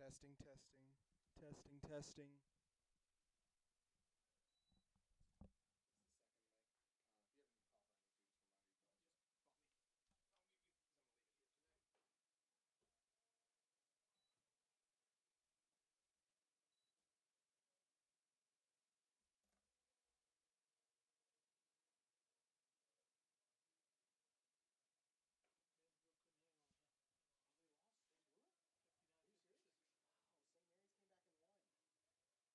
Testing, testing, testing, testing. It's the second mic. If you have any cough or anything, too, just remind me to go. Just bump me. I'll mute you because I'm gonna leave it here today. Vanderbilt couldn't handle it, huh? Oh, they lost? They blew it? 59-56. Are you serious? Wow, St. Mary's came back and won.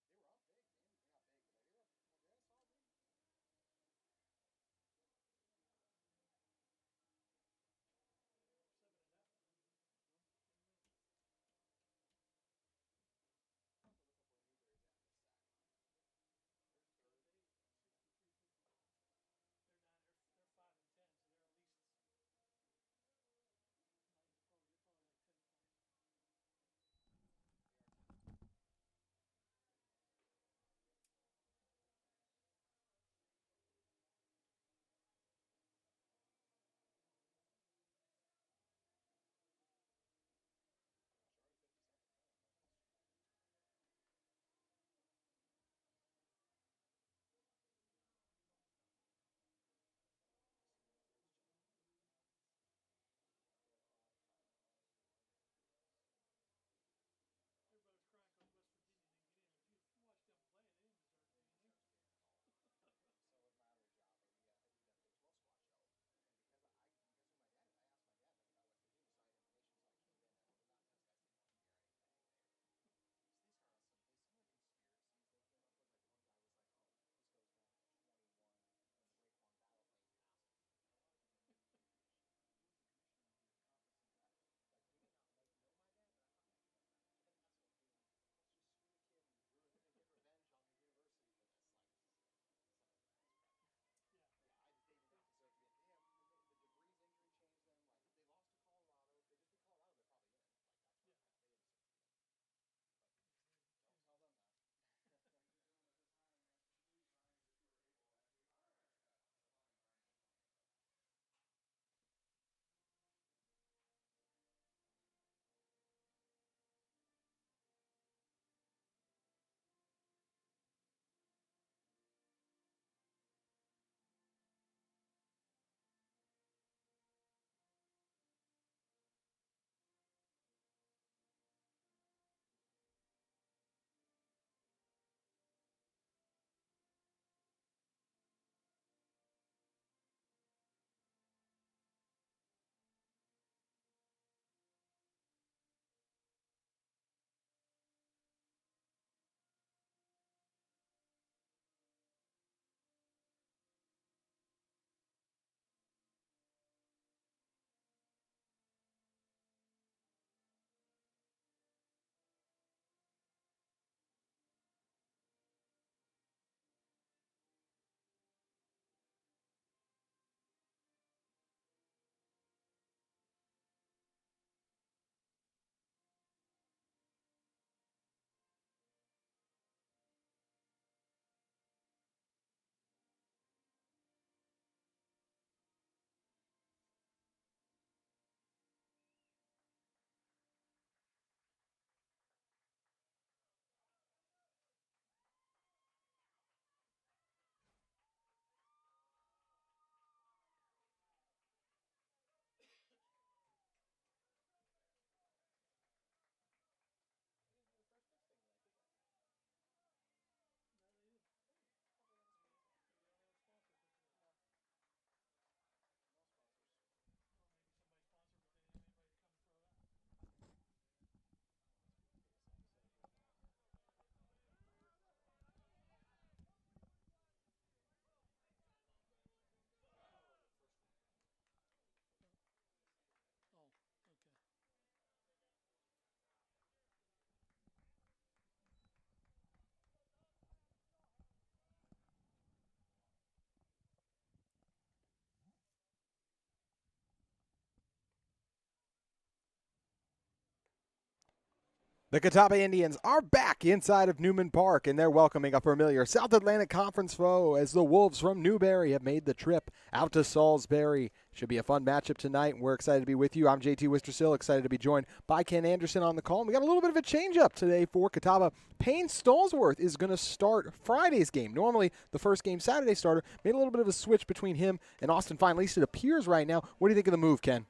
The Catawba Indians are back inside of Newman Park, and they're welcoming a familiar South Atlantic Conference foe as the Wolves from Newberry have made the trip out to Salisbury. Should be a fun matchup tonight, and we're excited to be with you. I'm JT Wistersill, excited to be joined by Ken Anderson on the call. And we got a little bit of a change-up today for Catawba. Payne Stallsworth is going to start Friday's game. Normally, the first game Saturday starter made a little bit of a switch between him and Austin Fine. At least it appears right now. What do you think of the move, Ken?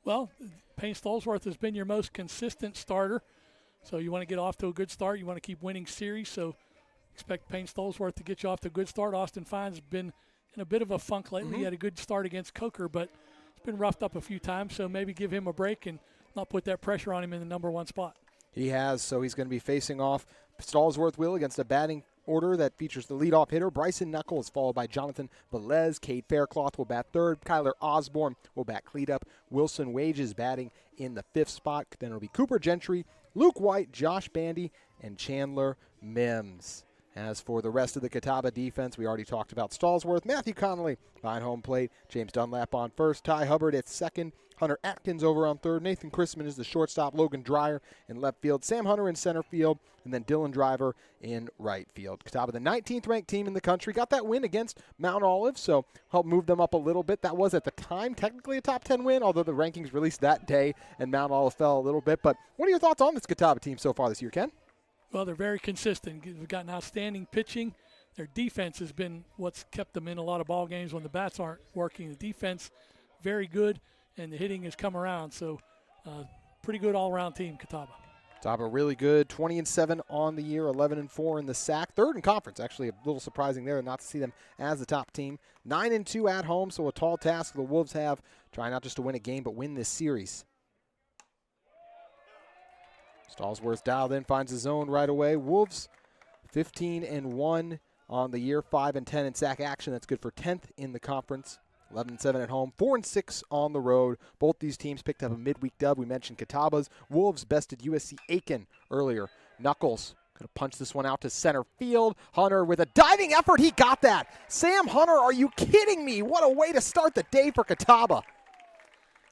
Well, Payne Stallsworth has been your most consistent starter, so you want to get off to a good start. You want to keep winning series, so expect Payne Stallsworth to get you off to a good start. Austin Fine's been in a bit of a funk lately. He had a good start against Coker, but it's been roughed up a few times, so maybe give him a break and not put that pressure on him in the number one spot. He has, so he's going to be facing off Stallsworth will against a batting order that features the leadoff hitter, Bryson Knuckles, followed by Jonathan Velez. Cade Faircloth will bat third. Kyler Osborne will bat cleanup. Wilson Wages batting in the fifth spot. Then it'll be Cooper Gentry, Luke White, Josh Bandy, and Chandler Mims. As for the rest of the Catawba defense, we already talked about Stallsworth, Matthew Connolly behind home plate, James Dunlap on first, Ty Hubbard at second, Hunter Atkins over on third, Nathan Chrisman is the shortstop, Logan Dreyer in left field, Sam Hunter in center field, and then Dylan Driver in right field. Catawba, the 19th ranked team in the country, got that win against Mount Olive, so helped move them up a little bit. That was at the time technically a top 10 win, although the rankings released that day and Mount Olive fell a little bit. But what are your thoughts on this Catawba team so far this year, Ken? Well, they're very consistent. We've gotten outstanding pitching. Their defense has been what's kept them in a lot of ball games when the bats aren't working. The defense, very good, and the hitting has come around. So, pretty good all-around team, Catawba. Catawba really good, 20-7 on the year, 11-4 in the SAC, third in conference. Actually, a little surprising there not to see them as the top team. 9-2 at home, so a tall task the Wolves have, trying not just to win a game but win this series. Stallsworth dialed in, finds his zone right away. Wolves 15-1 on the year, 5-10 in SAC action. That's good for 10th in the conference. 11-7 at home, 4-6 on the road. Both these teams picked up a midweek dub. We mentioned Catawba's. Wolves bested USC Aiken earlier. Knuckles going to punch this one out to center field. Hunter with a diving effort. He got that. Sam Hunter, are you kidding me? What a way to start the day for Catawba.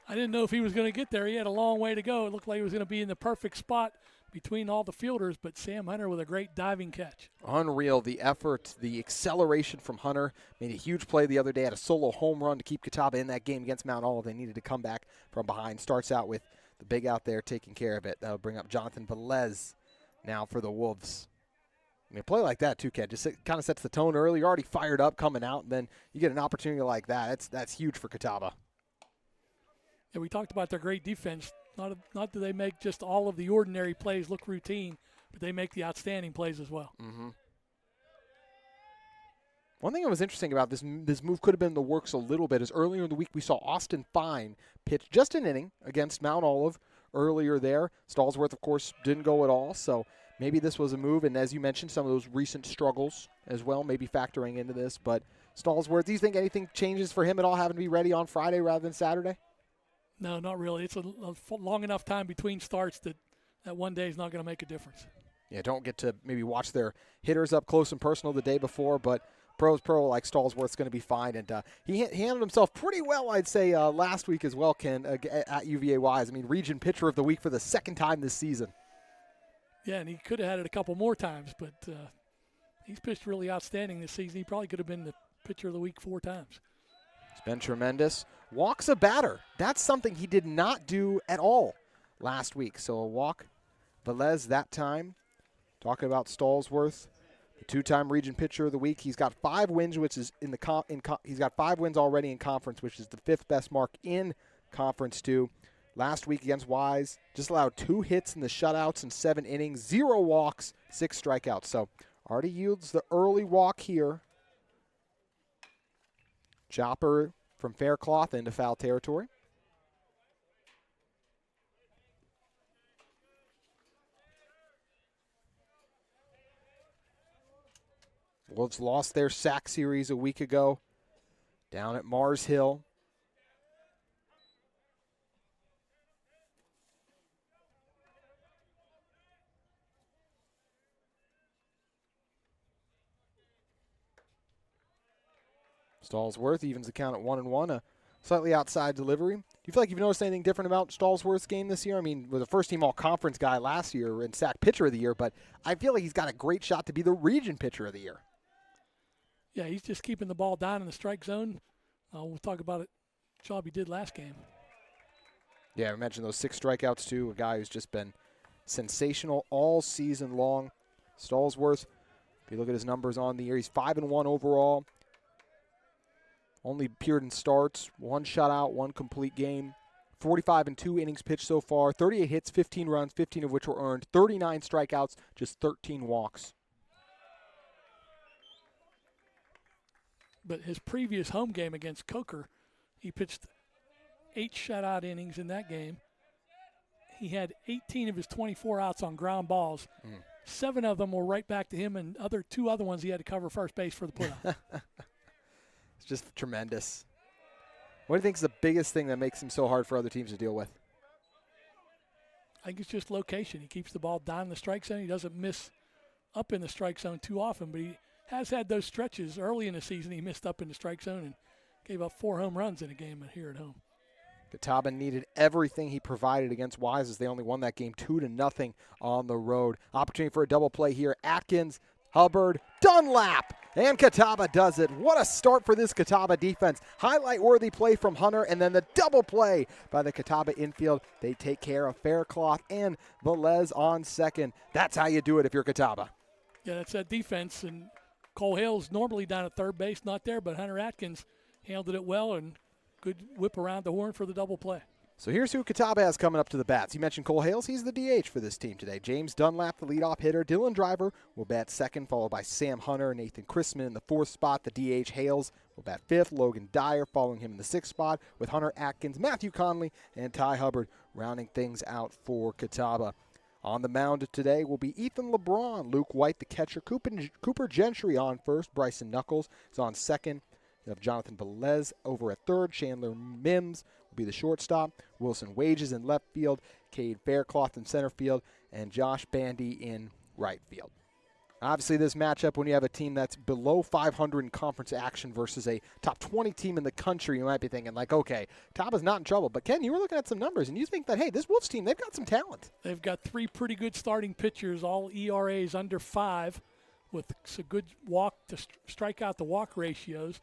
I didn't know if he was going to get there. He had a long way to go. It looked like he was going to be in the perfect spot between all the fielders, but Sam Hunter with a great diving catch. Unreal, the effort, the acceleration from Hunter. Made a huge play the other day, had a solo home run to keep Catawba in that game against Mount Olive. They needed to come back from behind. Starts out with the big out there taking care of it. That'll bring up Jonathan Velez now for the Wolves. I mean, a play like that, too, Ken, just kind of sets the tone early. You're already fired up coming out, and then you get an opportunity like that. That's huge for Catawba. Yeah, we talked about their great defense. Not do they make just all of the ordinary plays look routine, but they make the outstanding plays as well. Mm-hmm. One thing that was interesting about this move could have been in the works a little bit is earlier in the week we saw Austin Fine pitch just an inning against Mount Olive earlier there. Stallsworth, of course, didn't go at all, so maybe this was a move, and as you mentioned, some of those recent struggles as well, maybe factoring into this. But Stallsworth, do you think anything changes for him at all, having to be ready on Friday rather than Saturday? No, not really. It's a long enough time between starts that one day is not going to make a difference. Yeah, don't get to maybe watch their hitters up close and personal the day before, but pro like Stallsworth's going to be fine. And he handled himself pretty well, I'd say, last week as well, Ken, at UVA Wise. I mean, Region Pitcher of the Week for the second time this season. Yeah, and he could have had it a couple more times, but he's pitched really outstanding this season. He probably could have been the Pitcher of the Week 4 times. It's been tremendous. Walks a batter. That's something he did not do at all last week. So a walk. Velez that time. Talking about Stallsworth, the two-time Region Pitcher of the Week. He's got 5 wins, which is he's got 5 wins already in conference, which is the 5th best mark in conference too. Last week against Wise, just allowed 2 hits in the shutouts in 7 innings, 0 walks, 6 strikeouts. So already yields the early walk here. Chopper from Faircloth into foul territory. Wolves lost their SAC series a week ago down at Mars Hill. Stallsworth evens the count at 1-1, a slightly outside delivery. you feel like you've noticed anything different about Stallsworth's game this year? I mean, was a first-team all-conference guy last year and SAC pitcher of the year, but I feel like he's got a great shot to be the region pitcher of the year. Yeah, he's just keeping the ball down in the strike zone. We'll talk about it, job he did last game. Yeah, I mentioned those 6 strikeouts, too. A guy who's just been sensational all season long. Stallsworth, if you look at his numbers on the year, he's 5-1 overall. Only appeared in starts, 1 shutout, 1 complete game. 45 and 2 innings pitched so far. 38 hits, 15 runs, 15 of which were earned. 39 strikeouts, just 13 walks. But his previous home game against Coker, he pitched 8 shutout innings in that game. He had 18 of his 24 outs on ground balls. 7 of them were right back to him, and 2 other ones he had to cover first base for the playoff. It's just tremendous. What do you think is the biggest thing that makes him so hard for other teams to deal with? I think it's just location. He keeps the ball down in the strike zone. He doesn't miss up in the strike zone too often, but he has had those stretches early in the season. He missed up in the strike zone and gave up 4 home runs in a game here at home. Catawba needed everything he provided against Wise as they only won that game 2-0 on the road. Opportunity for a double play here. Atkins, Hubbard, Dunlap, and Catawba does it. What a start for this Catawba defense. Highlight-worthy play from Hunter, and then the double play by the Catawba infield. They take care of Faircloth and Velez on second. That's how you do it if you're Catawba. Yeah, that's that defense, and Cole Hale's normally down at third base, not there, but Hunter Atkins handled it well, and good whip around the horn for the double play. So here's who Catawba has coming up to the bats. You mentioned Cole Hales. He's the DH for this team today. James Dunlap, the leadoff hitter. Dylan Driver will bat second, followed by Sam Hunter. Nathan Chrisman in the 4th spot. The DH Hales will bat 5th. Logan Dyer following him in the 6th spot with Hunter Atkins, Matthew Conley, and Ty Hubbard rounding things out for Catawba. On the mound today will be Ethan LeBron, Luke White, the catcher, Cooper Gentry on first, Bryson Knuckles is on second. You have Jonathan Velez over at third, Chandler Mims will be the shortstop, Wilson Wages in left field, Cade Faircloth in center field, and Josh Bandy in right field. Obviously, this matchup, when you have a team that's below 500 in conference action versus a top 20 team in the country, you might be thinking, like, okay, Taba's not in trouble. But, Ken, you were looking at some numbers, and you think that, hey, this Wolves team, they've got some talent. They've got 3 pretty good starting pitchers, all ERAs under 5, with a good walk to strike out the walk ratios.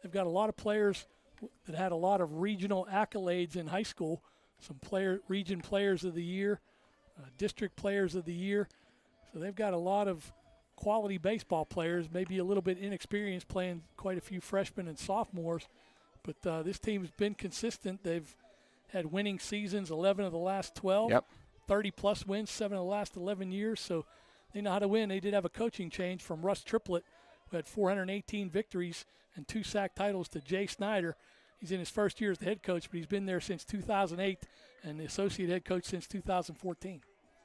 They've got a lot of players that had a lot of regional accolades in high school, some region players of the year, district players of the year. So they've got a lot of quality baseball players, maybe a little bit inexperienced, playing quite a few freshmen and sophomores. But this team's been consistent. They've had winning seasons, 11 of the last 12, 30-plus wins, 7 of the last 11 years. So they know how to win. They did have a coaching change from Russ Triplett, who had 418 victories and 2 SAC titles, to Jay Snyder. He's in his first year as the head coach, but he's been there since 2008 and the associate head coach since 2014.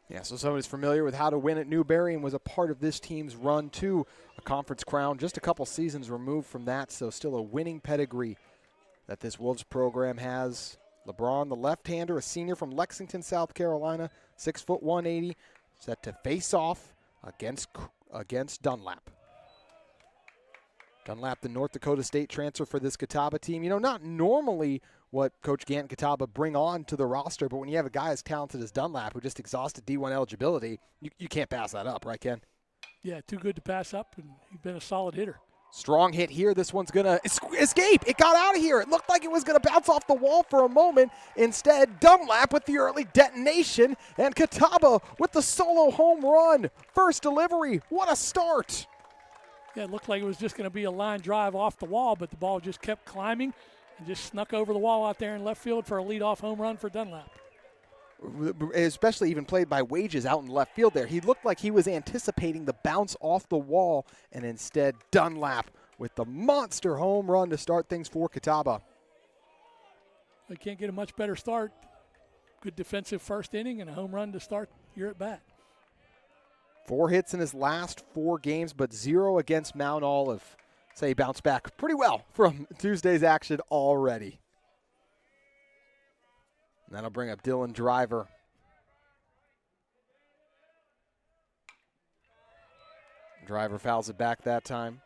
Yeah, so someone who's familiar with how to win at Newberry and was a part of this team's run to a conference crown, just a couple seasons removed from that, so still a winning pedigree that this Wolves program has. LeBron, the left-hander, a senior from Lexington, South Carolina, 6', 180, set to face off against Dunlap. Dunlap, the North Dakota State transfer for this Catawba team. You know, not normally what Coach Gant and Catawba bring on to the roster, but when you have a guy as talented as Dunlap who just exhausted D1 eligibility, you can't pass that up, right, Ken? Yeah, too good to pass up, and he's been a solid hitter. Strong hit here. This one's going to escape. It got out of here. It looked like it was going to bounce off the wall for a moment. Instead, Dunlap with the early detonation, and Catawba with the solo home run. First delivery. What a start. Yeah, it looked like it was just going to be a line drive off the wall, but the ball just kept climbing and just snuck over the wall out there in left field for a leadoff home run for Dunlap. Especially even played by Wages out in left field there. He looked like he was anticipating the bounce off the wall, and instead Dunlap with the monster home run to start things for Catawba. They can't get a much better start. Good defensive first inning and a home run to start your at bat. 4 hits in his last 4 games, but 0 against Mount Olive. So he bounced back pretty well from Tuesday's action already. And that'll bring up Dylan Driver. Driver fouls it back that time.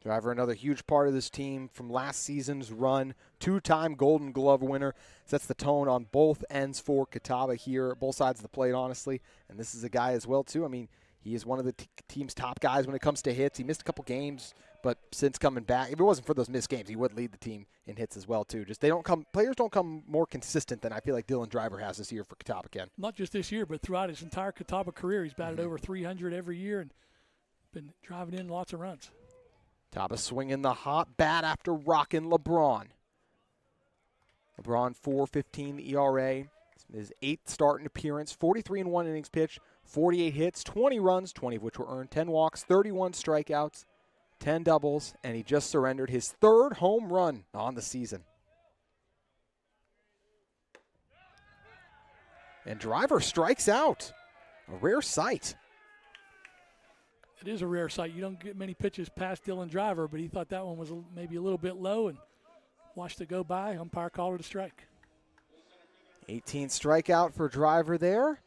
Driver, another huge part of this team from last season's run, two-time Golden Glove winner, sets the tone on both ends for Catawba here, both sides of the plate, honestly. And this is a guy as well, too. I mean, he is one of the team's top guys when it comes to hits. He missed a couple games, but since coming back, if it wasn't for those missed games, he would lead the team in hits as well, too. Just players don't come more consistent than I feel like Dylan Driver has this year for Catawba, Ken. Not just this year, but throughout his entire Catawba career. He's batted over 300 every year and been driving in lots of runs. Catawba swinging the hot bat after rocking LeBron. LeBron 4.15 ERA. His 8th starting appearance, 43 1 innings pitched, 48 hits, 20 runs, 20 of which were earned, 10 walks, 31 strikeouts, 10 doubles, and he just surrendered his 3rd home run on the season. And Driver strikes out. A rare sight. It is a rare sight. You don't get many pitches past Dylan Driver, but he thought that one was maybe a little bit low and watched it go by. Umpire called it a strike. 18th strikeout for Driver there.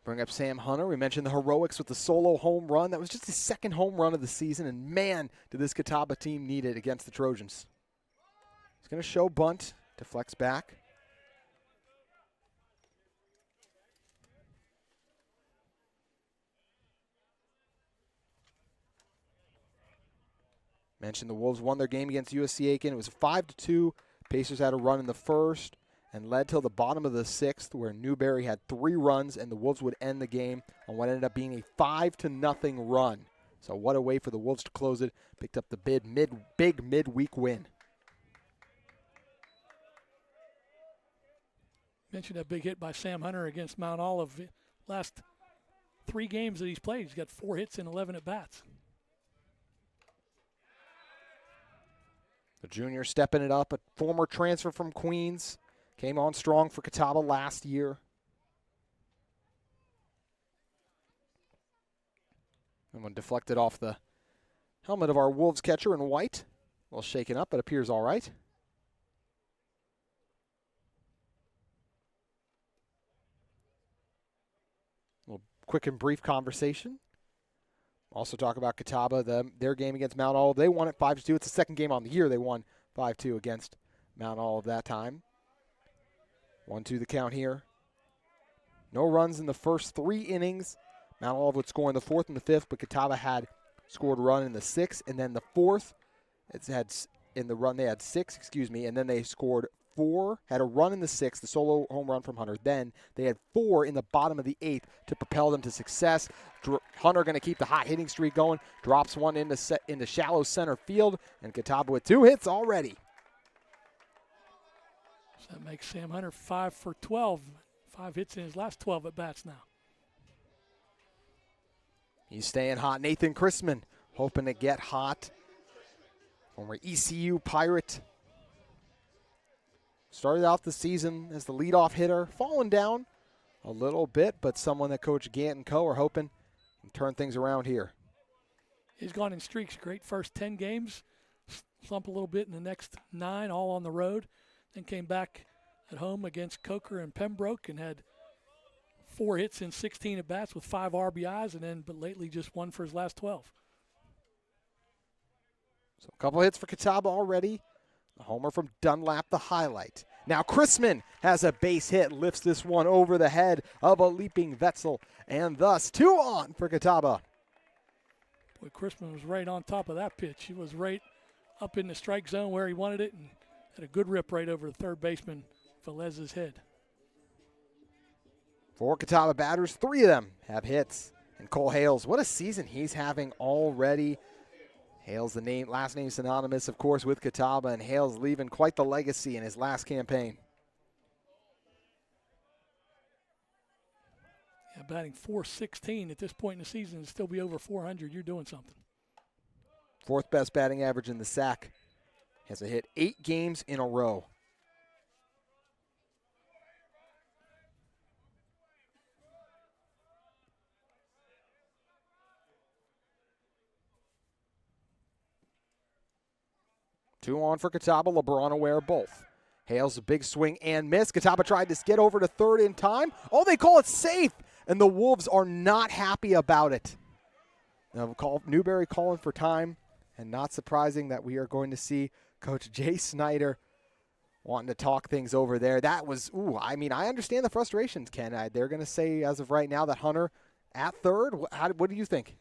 Bring up Sam Hunter. We mentioned the heroics with the solo home run. That was just his 2nd home run of the season, and man, did this Catawba team need it against the Trojans. He's going to show bunt, deflects back. Mentioned the Wolves won their game against USC Aiken. It was 5-2. Pacers had a run in the first and led till the bottom of the 6th, where Newberry had 3 runs and the Wolves would end the game on what ended up being a 5-0 run. So what a way for the Wolves to close it. Picked up the big midweek win. Mentioned that big hit by Sam Hunter against Mount Olive. Last 3 games that he's played, he's got 4 hits and 11 at-bats. The junior stepping it up, a former transfer from Queens. Came on strong for Catawba last year. And one deflected off the helmet of our Wolves catcher in white. A little shaken up, but appears all right. A little quick and brief conversation. Also talk about Catawba, their game against Mount Olive. They won it 5-2. It's the 2nd game on the year they won 5-2 against Mount Olive that time. 1-2 the count here. No runs in the first 3 innings. Mount Olive would score in the 4th and the 5th, but Catawba had scored a run in the 6th, and then the 4th. In the run they had 6, and then they scored 4, had a run in the 6th, the solo home run from Hunter. Then they had 4 in the bottom of the 8th to propel them to success. Hunter going to keep the hot hitting streak going, drops one into shallow center field, and Catawba with 2 hits already. So that makes Sam Hunter 5 for 12. 5 hits in his last 12 at-bats now. He's staying hot. Nathan Chrisman hoping to get hot. Former ECU Pirate. Started off the season as the leadoff hitter, falling down a little bit, but someone that Coach Gant and co are hoping can turn things around here. He's gone in streaks. Great first 10 games. Slump a little bit in the next 9, all on the road. Then came back at home against Coker and Pembroke and had 4 hits in 16 at-bats with 5 RBIs, but lately just 1 for his last 12. So a couple hits for Catawba already. A homer from Dunlap, the highlight. Now Chrisman has a base hit, lifts this one over the head of a leaping Wetzel, and thus 2 on for Catawba. Boy, Chrisman was right on top of that pitch. He was right up in the strike zone where he wanted it and had a good rip right over the third baseman Velez's head. 4 Catawba batters, 3 of them have hits. And Cole Hales, what a season he's having already. Hales, the last name synonymous, of course, with Catawba, and Hales leaving quite the legacy in his last campaign. Yeah, batting .416 at this point in the season and still be over 400. You're doing something. 4th best batting average in the SAC. Has a hit 8 games in a row. Two on for Catawba. LeBron aware of both. Hales a big swing and miss. Catawba tried to get over to 3rd in time. Oh, they call it safe, and the Wolves are not happy about it. Now Newberry calling for time. And not surprising that we are going to see Coach Jay Snyder wanting to talk things over there. That was, I understand the frustrations, Ken. They're going to say as of right now that Hunter at third. What do you think?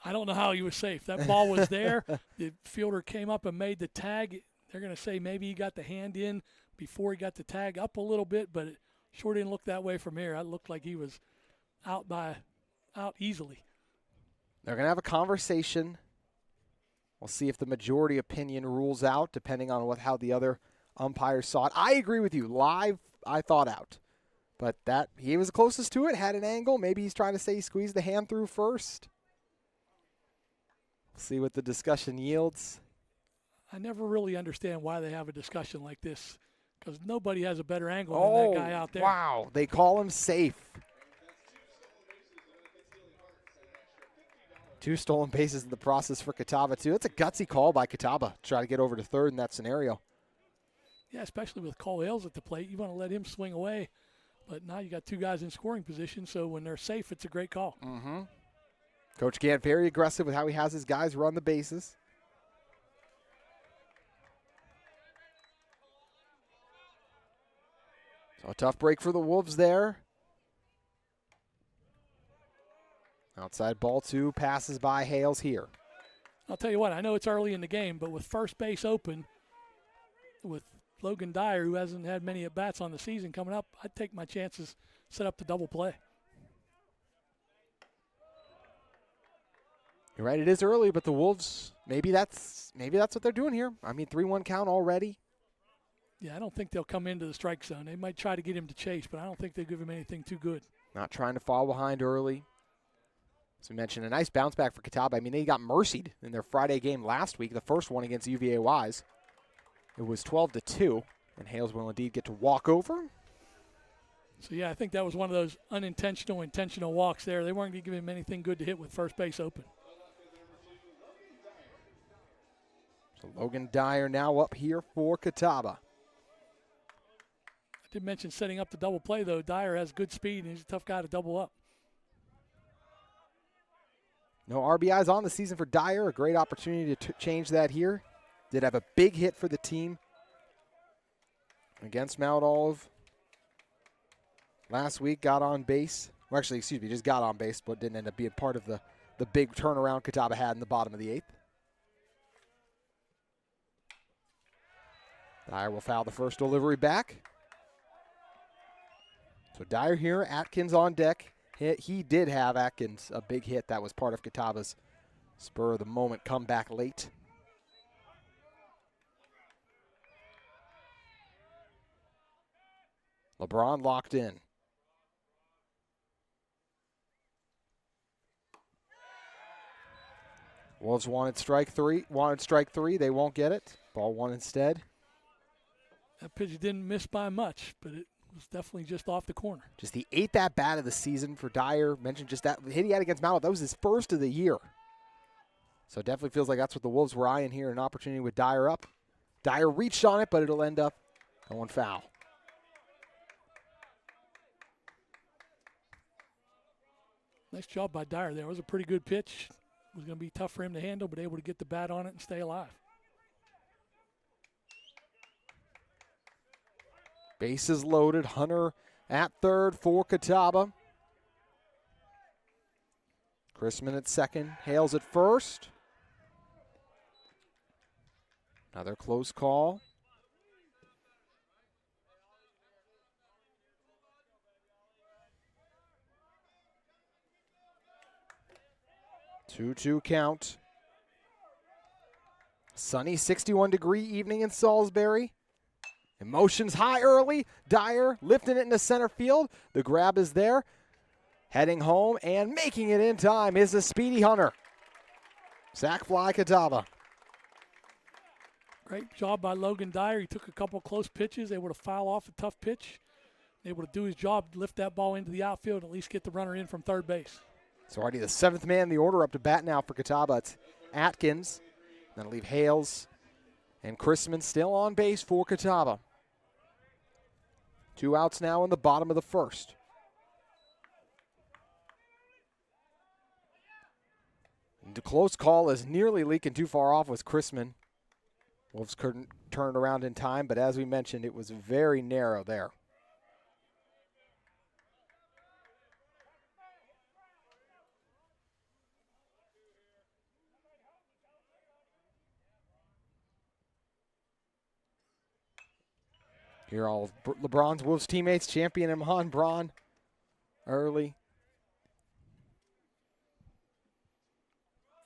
I don't know how he was safe. That ball was there. The fielder came up and made the tag. They're going to say maybe he got the hand in before he got the tag up a little bit, but it sure didn't look that way from here. It looked like he was out easily. They're going to have a conversation. We'll see if the majority opinion rules out, depending on how the other umpires saw it. I agree with you. Live, I thought out. But that he was the closest to it, had an angle. Maybe he's trying to say he squeezed the hand through first. See what the discussion yields. I never really understand why they have a discussion like this, because nobody has a better angle than that guy out there. Wow. They call him safe. 2 stolen bases in the process for Catawba, too. That's a gutsy call by Catawba to try to get over to third in that scenario. Yeah, especially with Cole Ailes at the plate. You want to let him swing away. But now you got 2 guys in scoring position, so when they're safe, it's a great call. Mm-hmm. Coach Gant very aggressive with how he has his guys run the bases. So a tough break for the Wolves there. Outside ball 2, passes by Hales here. I'll tell you what, I know it's early in the game, but with first base open, with Logan Dyer, who hasn't had many at-bats on the season coming up, I'd take my chances, set up the double play. You're right, it is early, but the Wolves, maybe that's what they're doing here. 3-1 count already. Yeah, I don't think they'll come into the strike zone. They might try to get him to chase, but I don't think they'll give him anything too good. Not trying to fall behind early. As we mentioned, a nice bounce back for Catawba. They got mercied in their Friday game last week, the first one against UVA Wise. It was 12-2, and Hales will indeed get to walk over. So, yeah, I think that was one of those unintentional, intentional walks there. They weren't going to give him anything good to hit with first base open. So Logan Dyer now up here for Catawba. I did mention setting up the double play, though. Dyer has good speed, and he's a tough guy to double up. No RBIs on the season for Dyer. A great opportunity to change that here. Did have a big hit for the team against Mount Olive last week. Got on base. Well, actually, just got on base, but didn't end up being part of the big turnaround Catawba had in the bottom of the 8th. Dyer will foul the first delivery back. So Dyer here, Atkins on deck. He did have, Atkins, a big hit that was part of Catawba's spur of the moment comeback late. LeBron locked in. Wolves wanted strike three. They won't get it. Ball 1 instead. That pitch didn't miss by much, but it was definitely just off the corner. Just the 8th at-bat of the season for Dyer. Mentioned just that hit he had against Mount Olive. That was his first of the year. So it definitely feels like that's what the Wolves were eyeing here, an opportunity with Dyer up. Dyer reached on it, but it'll end up going foul. Nice job by Dyer there. It was a pretty good pitch. It was going to be tough for him to handle, but able to get the bat on it and stay alive. Bases loaded. Hunter at third for Catawba. Chrisman at second. Hales at first. Another close call. Two count. Sunny 61-degree evening in Salisbury. Emotions high early. Dyer lifting it into center field. The grab is there. Heading home and making it in time is the speedy Hunter. Sack fly Catawba. Great job by Logan Dyer. He took a couple close pitches, able to foul off a tough pitch, able to do his job, lift that ball into the outfield, and at least get the runner in from third base. So already the 7th man in the order up to bat now for Catawba. It's Atkins. That'll leave Hales and Chrisman still on base for Catawba. 2 outs now in the bottom of the first. The close call is nearly leaking too far off was Chrisman. Wolves couldn't turn around in time, but as we mentioned, it was very narrow there. Here all of LeBron's Wolves teammates champion Imhan Braun early.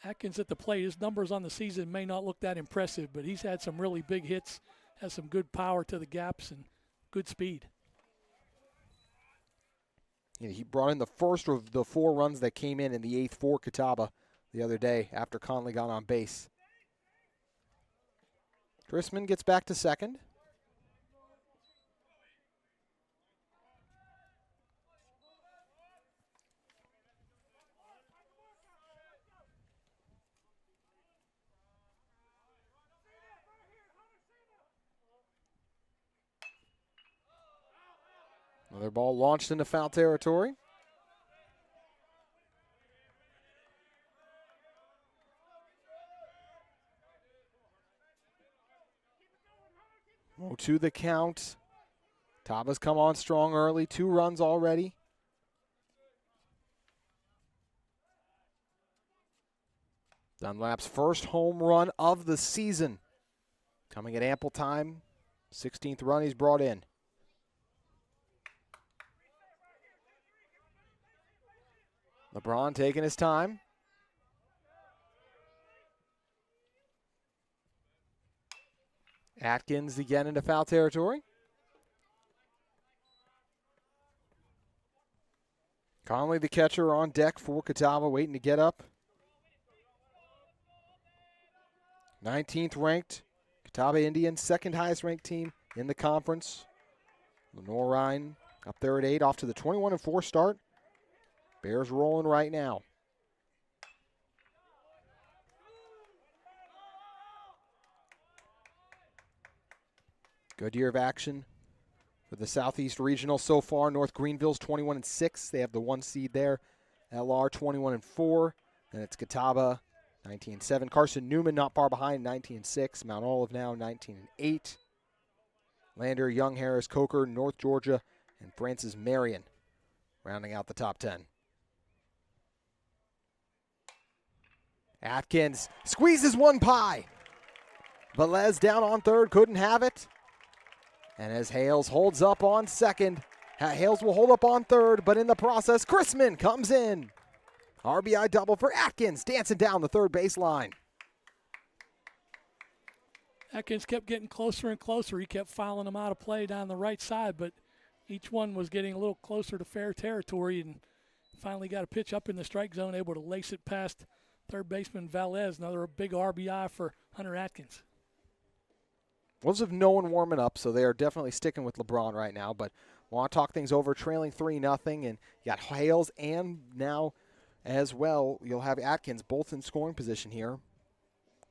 Atkins at the plate, his numbers on the season may not look that impressive, but he's had some really big hits, has some good power to the gaps, and good speed. Yeah, he brought in the first of the 4 runs that came in the 8th for Catawba the other day after Conley got on base. Chrisman gets back to second. Another ball launched into foul territory. Oh, to the count. Taba's come on strong early. 2 runs already. Dunlap's first home run of the season. Coming at ample time. 16th run he's brought in. LeBron taking his time. Atkins again into foul territory. Conley, the catcher, on deck for Catawba, waiting to get up. 19th ranked Catawba Indians, second highest ranked team in the conference. Lenore Ryan up there at 8, off to the 21-4 start. Bears rolling right now. Good year of action for the Southeast Regional so far. North Greenville's 21-6. They have the 1 seed there. LR 21-4. Then it's Catawba 19-7. Carson Newman not far behind, 19-6. Mount Olive now 19-8. Lander, Young Harris, Coker, North Georgia, and Francis Marion rounding out the top 10. Atkins squeezes one pie. Velez down on third, couldn't have it. And as Hales holds up on second, Hales will hold up on third, but in the process, Chrisman comes in. RBI double for Atkins, dancing down the third baseline. Atkins kept getting closer and closer. He kept fouling them out of play down the right side, but each one was getting a little closer to fair territory, and finally got a pitch up in the strike zone, able to lace it past third baseman Velez. Another big RBI for Hunter Atkins. Wolves have no one warming up, so they are definitely sticking with LeBron right now, but want to talk things over, trailing 3-0, and you got Hales and now as well, you'll have Atkins both in scoring position here.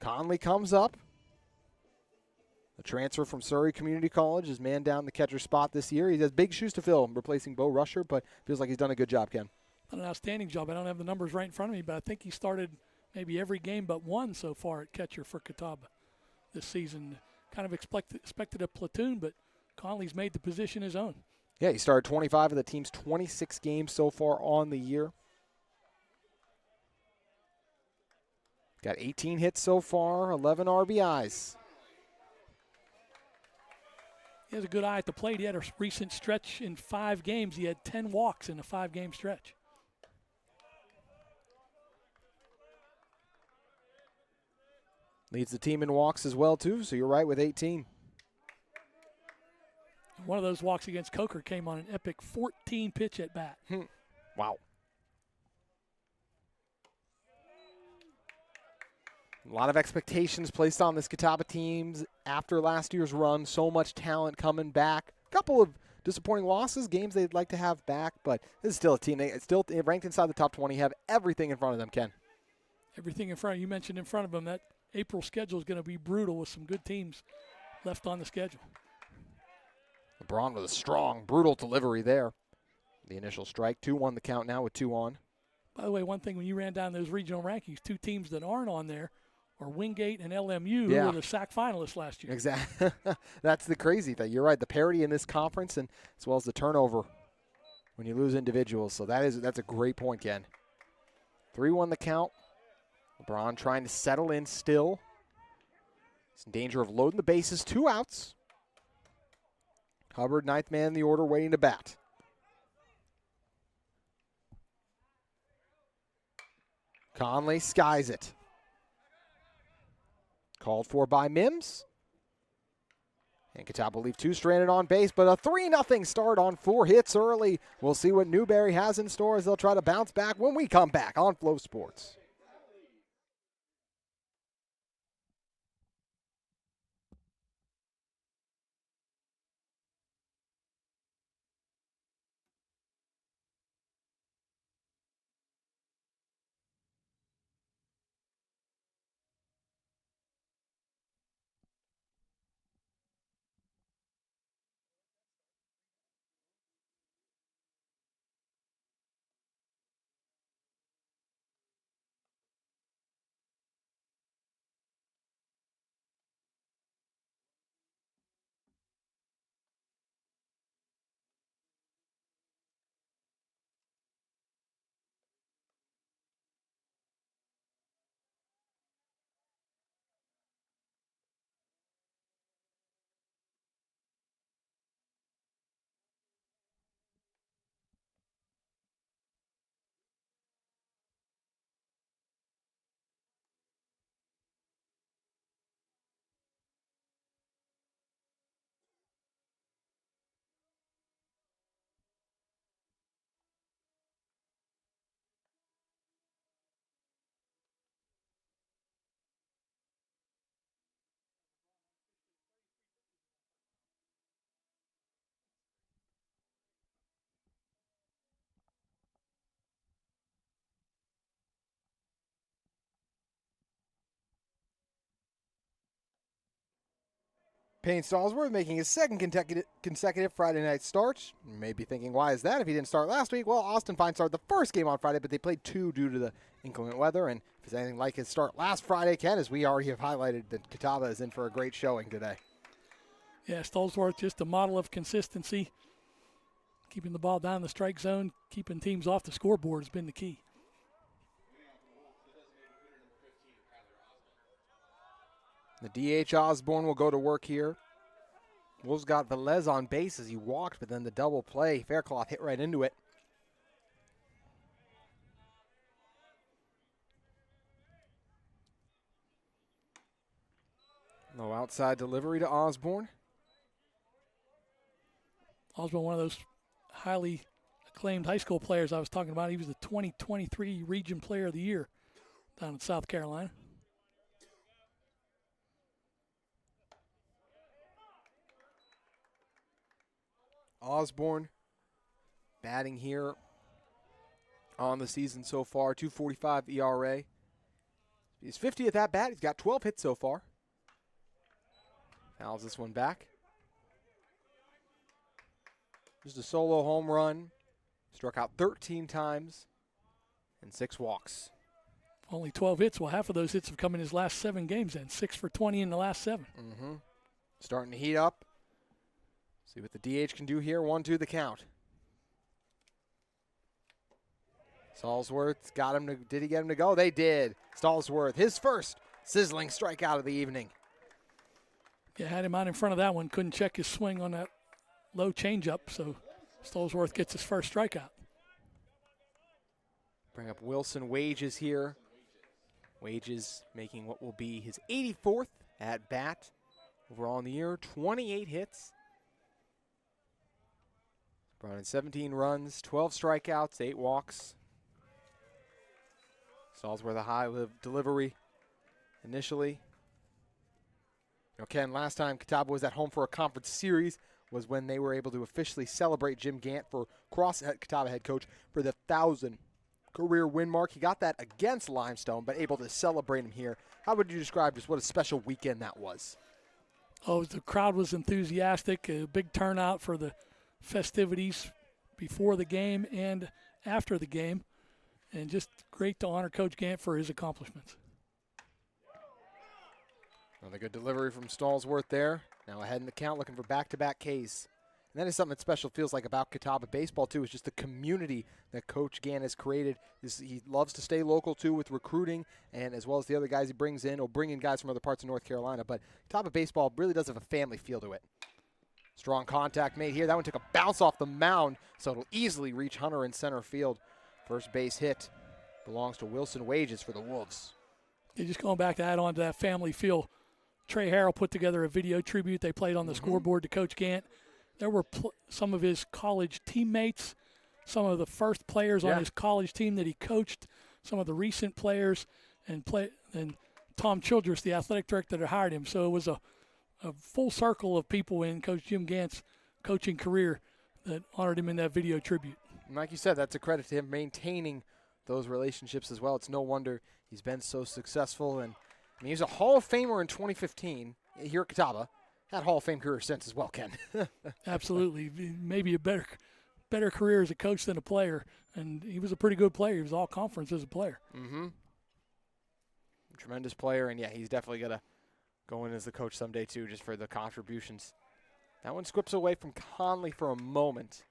Conley comes up. The transfer from Surrey Community College is man down the catcher spot this year. He has big shoes to fill, replacing Bo Rusher, but feels like he's done a good job, Ken. Done an outstanding job. I don't have the numbers right in front of me, but I think he started maybe every game but one so far at catcher for Catawba this season. Kind of expected a platoon, but Conley's made the position his own. Yeah, he started 25 of the team's 26 games so far on the year. Got 18 hits so far, 11 RBIs. He has a good eye at the plate. He had a recent stretch in 5 games. He had 10 walks in a 5-game stretch. Leads the team in walks as well, too, so you're right with 18. One of those walks against Coker came on an epic 14-pitch at bat. Wow. A lot of expectations placed on this Catawba team after last year's run. So much talent coming back. A couple of disappointing losses, games they'd like to have back, but this is still a team. They're still ranked inside the top 20, have everything in front of them, Ken. Everything in front of you. Mentioned in front of them. That April schedule is going to be brutal with some good teams left on the schedule. LeBron with a strong, brutal delivery there. The initial strike, 2-1 the count now with 2 on. By the way, one thing when you ran down those regional rankings, 2 teams that aren't on there are Wingate and LMU, who were the SAC finalists last year. Exactly. That's the crazy thing. You're right. The parity in this conference, and as well as the turnover when you lose individuals. So that's a great point, Ken. 3-1 the count. LeBron trying to settle in still. He's in danger of loading the bases. 2 outs. Hubbard, 9th man in the order, waiting to bat. Conley skies it. Called for by Mims. And Catawba will leave 2 stranded on base, but a 3-0 start on 4 hits early. We'll see what Newberry has in store as they'll try to bounce back when we come back on Flow Sports. Payne Stallsworth making his second consecutive Friday night start. You may be thinking, why is that if he didn't start last week? Well, Austin Fine started the first game on Friday, but they played 2 due to the inclement weather. And if it's anything like his start last Friday, Ken, as we already have highlighted, that Catawba is in for a great showing today. Yeah, Stallsworth, just a model of consistency. Keeping the ball down the strike zone, keeping teams off the scoreboard has been the key. The DH Osborne will go to work here. Wolves got Velez on base as he walked, but then the double play. Faircloth hit right into it. No outside delivery to Osborne. Osborne, one of those highly acclaimed high school players I was talking about. He was the 2023 Region Player of the Year down in South Carolina. Osborne batting here on the season so far, 2.45 ERA. He's 50th at bat. He's got 12 hits so far. Fouls this one back. Just a solo home run. Struck out 13 times and 6 walks. Only 12 hits. Well, half of those hits have come in his last 7 games then. 6 for 20 in the last 7. Mm-hmm. Starting to heat up. See what the DH can do here. 1-2 the count. Stallsworth's got him to, did he get him to go? They did. Stallsworth, his first sizzling strikeout of the evening. Yeah, had him out in front of that one. Couldn't check his swing on that low changeup, so Stallsworth gets his first strikeout. Bring up Wilson Wages here. Wages making what will be his 84th at bat overall in the year. 28 hits. Brought in 17 runs, 12 strikeouts, 8 walks. Stallsworth a high delivery initially. You know, Ken, last time Catawba was at home for a conference series was when they were able to officially celebrate Jim Gant for Catawba head coach for the 1,000 career win mark. He got that against Limestone, but able to celebrate him here. How would you describe just what a special weekend that was? Oh, the crowd was enthusiastic. A big turnout for the festivities before the game and after the game. and just great to honor Coach Gant for his accomplishments. Another good delivery from Stallsworth there. Now ahead in the count, looking for back-to-back Ks. And that is something that special feels like about Catawba baseball, too, is just the community that Coach Gant has created. He loves to stay local, too, with recruiting, and as well as the other guys he brings in. He'll bring in guys from other parts of North Carolina. But Catawba baseball really does have a family feel to it. Strong contact made here. That one took a bounce off the mound, so it'll easily reach Hunter in center field. First base hit belongs to Wilson Wages for the Wolves. Yeah, just going back to add on to that family feel, Trey Harrell put together a video tribute they played on the scoreboard to Coach Gant. There were some of his college teammates, some of the first players on his college team that he coached, some of the recent players, and Tom Childress, the athletic director that hired him. So it was a full circle of people in Coach Jim Gant's coaching career that honored him in that video tribute. And like you said, that's a credit to him maintaining those relationships as well. It's no wonder he's been so successful. And I mean, he was a Hall of Famer in 2015 here at Catawba. Had Hall of Fame career since as well, Ken. Absolutely. Maybe a better career as a coach than a player. And he was a pretty good player. He was all conference as a player. Tremendous player. And, yeah, he's definitely going to go in as the coach someday, too, just for the contributions. That one squips away from Conley for a moment.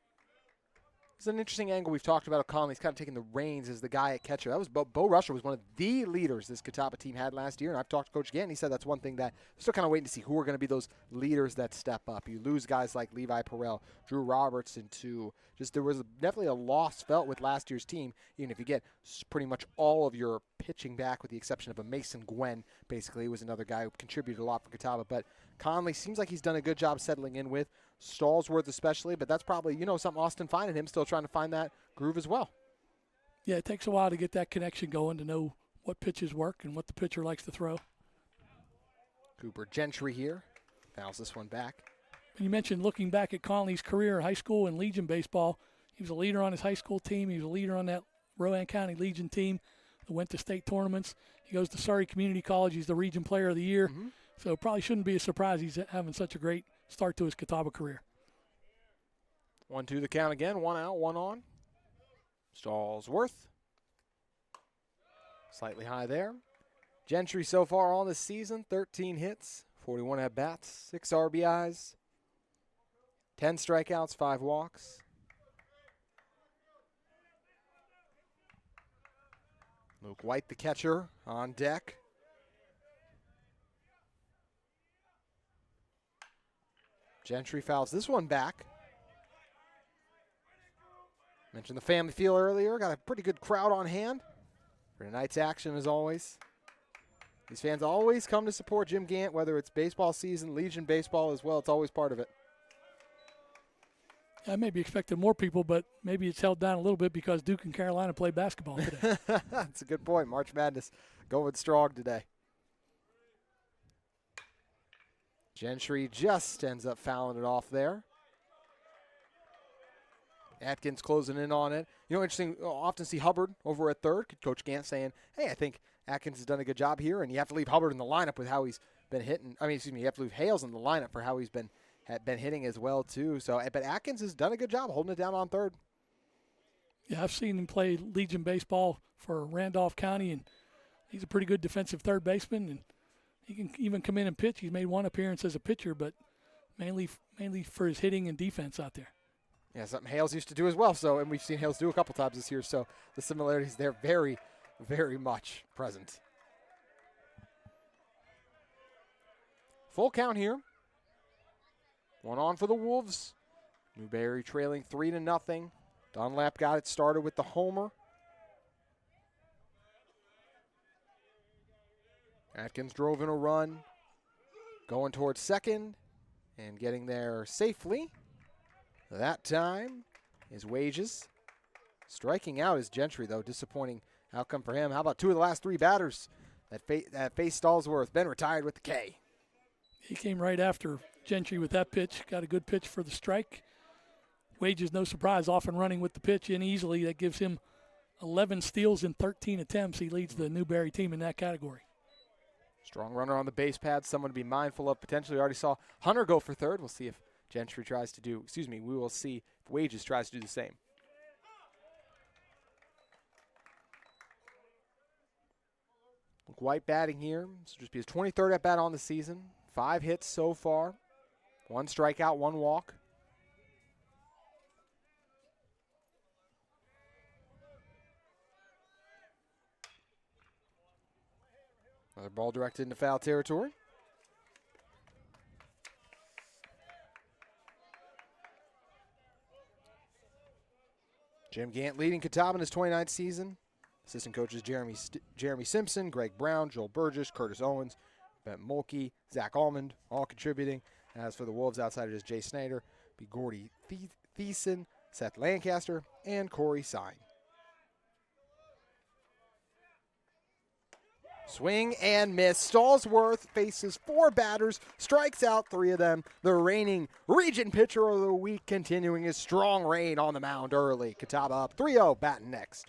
It's an interesting angle we've talked about. Conley's kind of taking the reins as the guy at catcher. That was Bo Rusher was one of the leaders this Catawba team had last year, and I've talked to Coach Gant, and he said that's one thing that we're still kind of waiting to see who are going to be those leaders that step up. You lose guys like Levi Perrell, Drew Robertson, too. Just there was definitely a loss felt with last year's team, even if you get pretty much all of your pitching back with the exception of a Mason Gwen. Basically, he was another guy who contributed a lot for Catawba, but Conley seems like he's done a good job settling in with. Stallsworth especially, but that's probably, something Austin Fine and him still trying to find that groove as well. Yeah, it takes a while to get that connection going to know what pitches work and what the pitcher likes to throw. Cooper Gentry here. Fouls this one back. You mentioned looking back at Conley's career in high school and Legion baseball. He was a leader on his high school team. He was a leader on that Rowan County Legion team that went to state tournaments. He goes to Surrey Community College. He's the Region Player of the Year. So it probably shouldn't be a surprise he's having such a great start to his Catawba career. 1-2 the count again. 1 out, 1 on. Stallsworth. Slightly high there. Gentry so far on this season, 13 hits, 41 at-bats, 6 RBIs, 10 strikeouts, 5 walks. Luke White, the catcher, on deck. Gentry fouls this one back. Mentioned the family feel earlier. Got a pretty good crowd on hand for tonight's action as always. These fans always come to support Jim Gant, whether it's baseball season, Legion baseball as well. It's always part of it. I maybe expected more people, but maybe it's held down a little bit because Duke and Carolina play basketball today. That's a good point. March Madness going strong today. Gentry just ends up fouling it off there. Atkins closing in on it. Interesting, often see Hubbard over at third. Coach Gant saying, hey, I think Atkins has done a good job here, and you have to leave Hubbard in the lineup with how he's been hitting. You have to leave Hales in the lineup for how he's been hitting as well, too. So, but Atkins has done a good job holding it down on third. Yeah, I've seen him play Legion baseball for Randolph County, and he's a pretty good defensive third baseman, and he can even come in and pitch. He's made one appearance as a pitcher, but mainly for his hitting and defense out there. Yeah, something Hales used to do as well. So, and we've seen Hales do a couple times this year. So the similarities there very, very much present. Full count here. 1 on for the Wolves. Newberry trailing 3-0. Dunlap got it started with the homer. Atkins drove in a run, going towards second, and getting there safely. That time is Wages. Striking out is Gentry, though. Disappointing outcome for him. How about 2 of the last 3 batters that faced Stallsworth? Ben retired with the K. He came right after Gentry with that pitch. Got a good pitch for the strike. Wages, no surprise, off and running with the pitch in easily. That gives him 11 steals in 13 attempts. He leads the Newberry team in that category. Strong runner on the base pad, someone to be mindful of potentially. We already saw Hunter go for third. We'll see if Gentry tries to do, we will see if Wages tries to do the same. Luke White batting here. This will just be his 23rd at bat on the season. 5 hits so far. 1 strikeout, 1 walk. Another ball directed into foul territory. Jim Gant leading Catawba in his 29th season. Assistant coaches Jeremy Simpson, Greg Brown, Joel Burgess, Curtis Owens, Ben Mulkey, Zach Almond, all contributing. As for the Wolves, outsiders Jay Snyder, be Gordy Thiessen, Seth Lancaster, and Corey Sine. Swing and miss. Stallsworth faces 4 batters, strikes out 3 of them. The reigning region pitcher of the week continuing his strong reign on the mound early. Catawba up 3-0, batting next.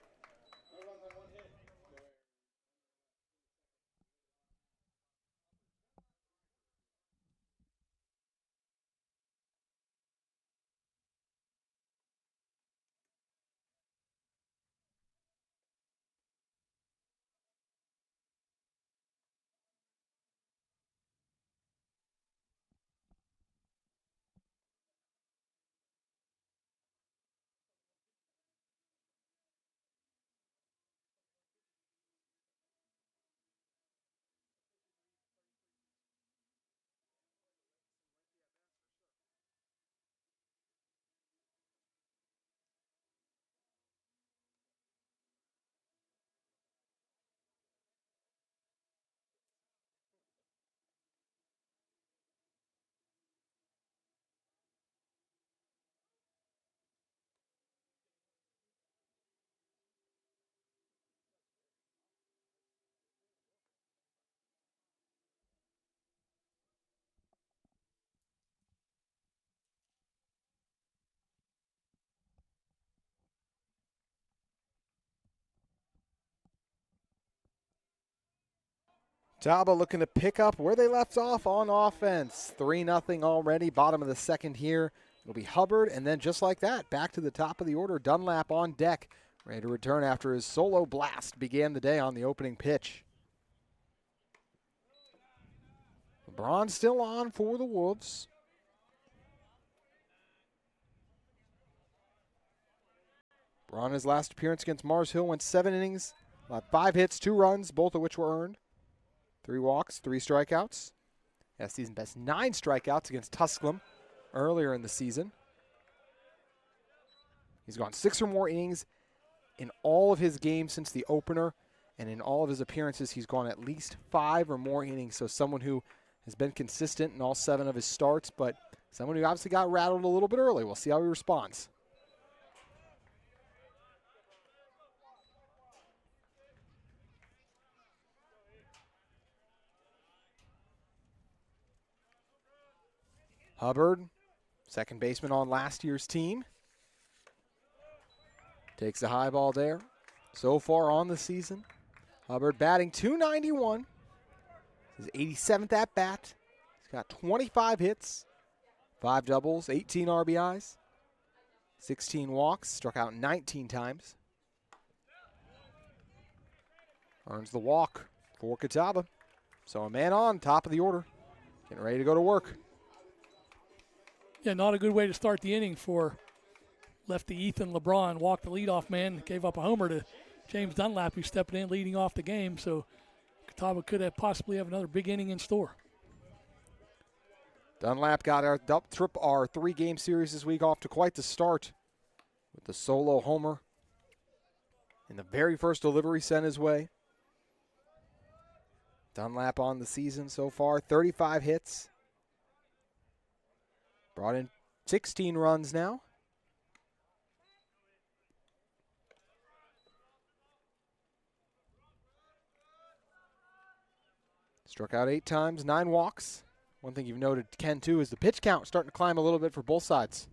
Catawba looking to pick up where they left off on offense. 3-0 already, bottom of the second here. It'll be Hubbard, and then just like that, back to the top of the order. Dunlap on deck, ready to return after his solo blast began the day on the opening pitch. LeBron still on for the Wolves. LeBron, his last appearance against Mars Hill, went 7 innings, 5 hits, 2 runs, both of which were earned. 3 walks, 3 strikeouts. That season best 9 strikeouts against Tusculum earlier in the season. He's gone 6 or more innings in all of his games since the opener, and in all of his appearances, he's gone at least 5 or more innings. So someone who has been consistent in all 7 of his starts, but someone who obviously got rattled a little bit early. We'll see how he responds. Hubbard, second baseman on last year's team. Takes the high ball there. So far on the season, Hubbard batting .291. His 87th at bat. He's got 25 hits, 5 doubles, 18 RBIs, 16 walks, struck out 19 times. Earns the walk for Catawba. So a man on, top of the order. Getting ready to go to work. Yeah, not a good way to start the inning for lefty Ethan LeBron. Walked the leadoff man, gave up a homer to James Dunlap, who stepped in leading off the game. So Catawba could have possibly have another big inning in store. Dunlap got our 3-game series this week off to quite the start with the solo homer. And the very first delivery sent his way. Dunlap on the season so far, 35 hits. Brought in 16 runs now. Struck out 8 times, 9 walks. One thing you've noted, Ken, too, is the pitch count starting to climb a little bit for both sides.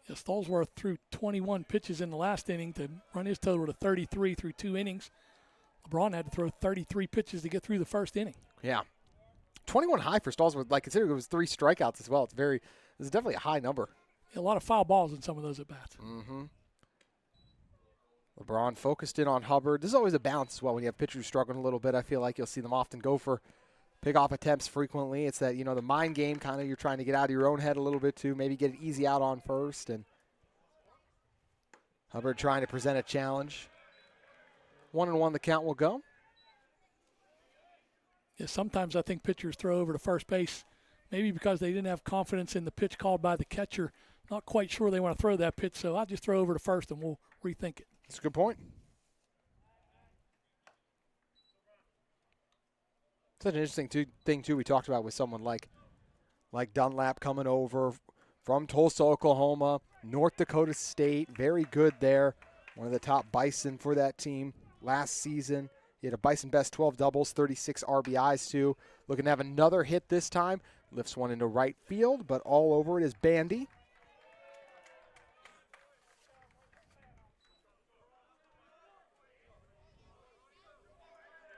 Yeah, Stallsworth threw 21 pitches in the last inning to run his total to 33 through 2 innings. LeBron had to throw 33 pitches to get through the first inning. Yeah. 21 high for Stallsworth, like considering it was 3 strikeouts as well. It's definitely a high number. Yeah, a lot of foul balls in some of those at-bats. Mm-hmm. LeBron focused in on Hubbard. This is always a balance as well when you have pitchers struggling a little bit. I feel like you'll see them often go for pick-off attempts frequently. It's that, the mind game kind of you're trying to get out of your own head a little bit too. Maybe get an easy out on first. And Hubbard trying to present a challenge. 1-1 the count will go. Yeah, sometimes I think pitchers throw over to first base, maybe because they didn't have confidence in the pitch called by the catcher. Not quite sure they want to throw that pitch, so I'll just throw over to first and we'll rethink it. That's a good point. Such an interesting thing, too, we talked about with someone like Dunlap coming over from Tulsa, Oklahoma, North Dakota State, very good there. One of the top Bison for that team last season. He had a Bison best 12 doubles, 36 RBIs, too. Looking to have another hit this time. Lifts one into right field, but all over it is Bandy.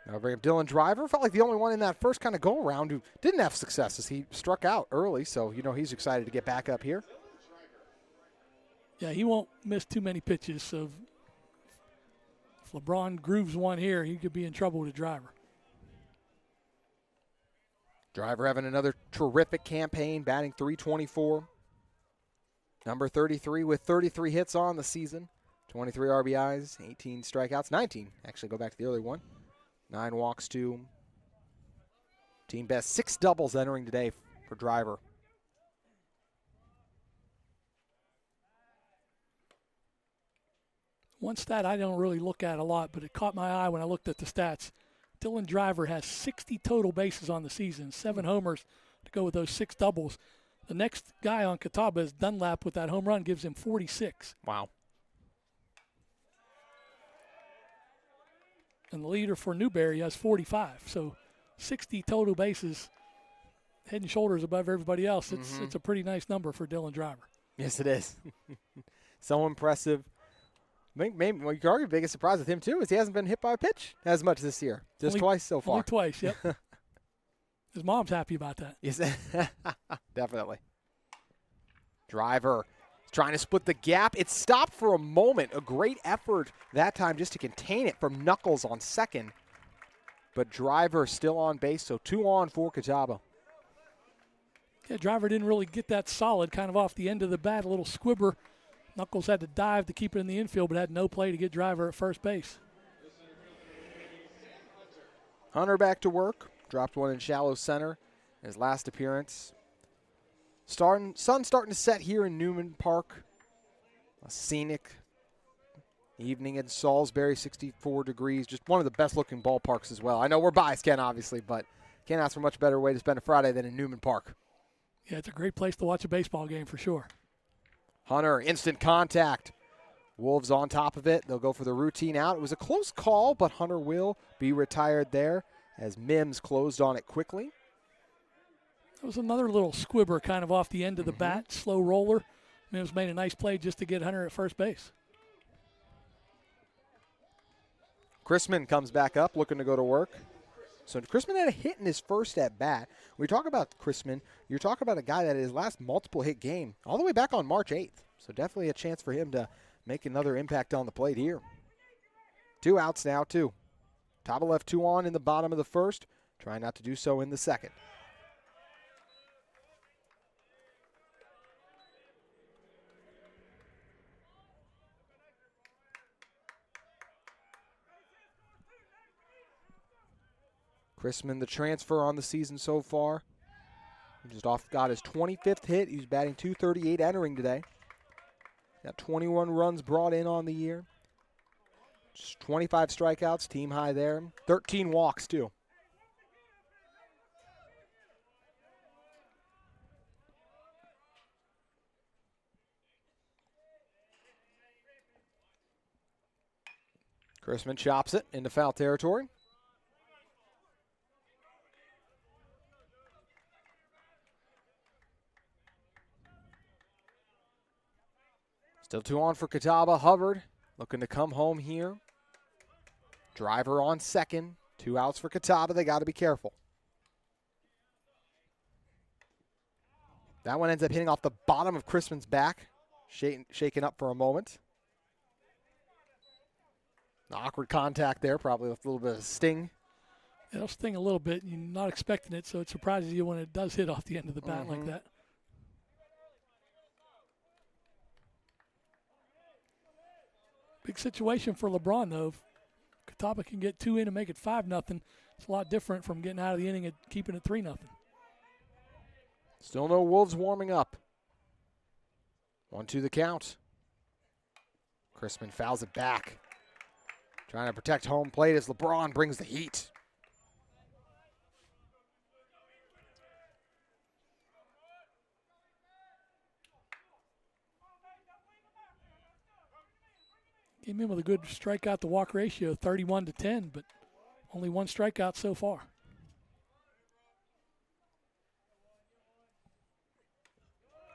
Now bring up Dylan Driver. Felt like the only one in that first kind of go-around who didn't have success as he struck out early, so he's excited to get back up here. Yeah, he won't miss too many pitches, so if LeBron grooves one here, he could be in trouble with a Driver. Driver having another terrific campaign, batting .324. Number 33 with 33 hits on the season. 23 RBIs, 18 strikeouts, 19. Actually, go back to the early one. 9 walks, 2. Team best 6 doubles entering today for Driver. One stat I don't really look at a lot, but it caught my eye when I looked at the stats. Dylan Driver has 60 total bases on the season, 7 homers to go with those 6 doubles. The next guy on Catawba is Dunlap with that home run, gives him 46. Wow. And the leader for Newberry has 45. So 60 total bases, head and shoulders above everybody else. It's a pretty nice number for Dylan Driver. Yes, it is. So impressive. Maybe you could argue the biggest surprise with him, too, is he hasn't been hit by a pitch as much this year. Just twice so far. Only twice, yep. His mom's happy about that. Yes, definitely. Driver is trying to split the gap. It stopped for a moment. A great effort that time just to contain it from Knuckles on second. But Driver still on base, so 2 on for Catawba. Yeah, Driver didn't really get that solid, kind of off the end of the bat, a little squibber. Knuckles had to dive to keep it in the infield, but had no play to get Driver at first base. Hunter back to work. Dropped one in shallow center. His last appearance. Sun starting to set here in Newman Park. A scenic evening in Salisbury, 64 degrees. Just one of the best looking ballparks as well. I know we're biased, Ken, obviously, but can't ask for a much better way to spend a Friday than in Newman Park. Yeah, it's a great place to watch a baseball game for sure. Hunter, instant contact. Wolves on top of it. They'll go for the routine out. It was a close call, but Hunter will be retired there as Mims closed on it quickly. That was another little squibber kind of off the end of the bat, slow roller. Mims made a nice play just to get Hunter at first base. Chrisman comes back up looking to go to work. So Chrisman had a hit in his first at bat. When we talk about Chrisman, you're talking about a guy that his last multiple hit game all the way back on March 8th. So definitely a chance for him to make another impact on the plate here. 2 outs now, too. Taba left 2 on in the bottom of the first. Trying not to do so in the second. Chrisman, the transfer on the season so far. He just got his 25th hit. He's batting .238 entering today. Got 21 runs brought in on the year. Just 25 strikeouts, team high there. 13 walks, too. Chrisman chops it into foul territory. Still 2 on for Catawba. Hubbard looking to come home here. Driver on second. 2 outs for Catawba. They got to be careful. That one ends up hitting off the bottom of Chrisman's back. Shaken up for a moment. Awkward contact there, probably with a little bit of sting. It'll sting a little bit. You're not expecting it, so it surprises you when it does hit off the end of the bat like that. Big situation for LeBron, though. If Catawba can get 2 in and make it 5-0, it's a lot different from getting out of the inning and keeping it 3-0. Still no Wolves warming up. 1-2 the count. Crispin fouls it back. Trying to protect home plate as LeBron brings the heat. Came in with a good strikeout to walk ratio, 31-10, but only 1 strikeout so far.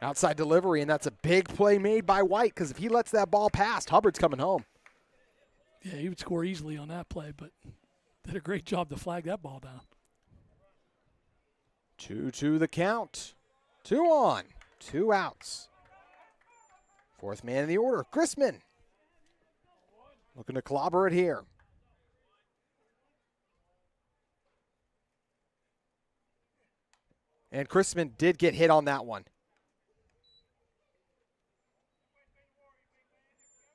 Outside delivery, and that's a big play made by White, because if he lets that ball pass, Hubbard's coming home. Yeah, he would score easily on that play, but did a great job to flag that ball down. 2-2 the count. 2 on, 2 outs. 4th man in the order, Crispin. Looking to clobber it here. And Crispin did get hit on that one.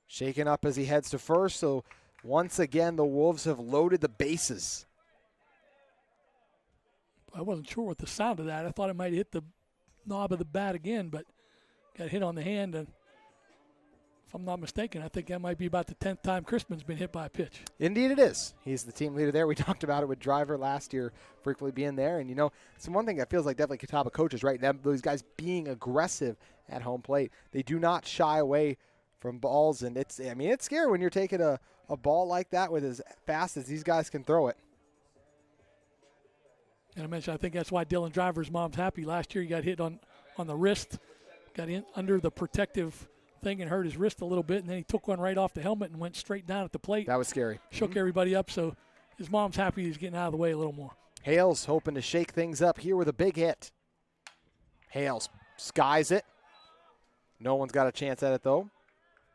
Shaken up as he heads to first, so once again the Wolves have loaded the bases. I wasn't sure what the sound of that. I thought it might hit the knob of the bat again, but got hit on the hand. And if I'm not mistaken, I think that might be about the 10th time Crispin's been hit by a pitch. Indeed it is. He's the team leader there. We talked about it with Driver last year, frequently being there. And, you know, it's one thing that feels like definitely Catawba coaches, right? Those guys being aggressive at home plate. They do not shy away from balls. And it's scary when you're taking a ball like that with as fast as these guys can throw it. And I mentioned, I think that's why Dylan Driver's mom's happy. Last year he got hit on the wrist, got in under the protective thing and hurt his wrist a little bit, and then he took one right off the helmet and went straight down at the plate. That was scary. Shook everybody up, so his mom's happy he's getting out of the way a little more. Hales hoping to shake things up here with a big hit. Hales skies it. No one's got a chance at it, though.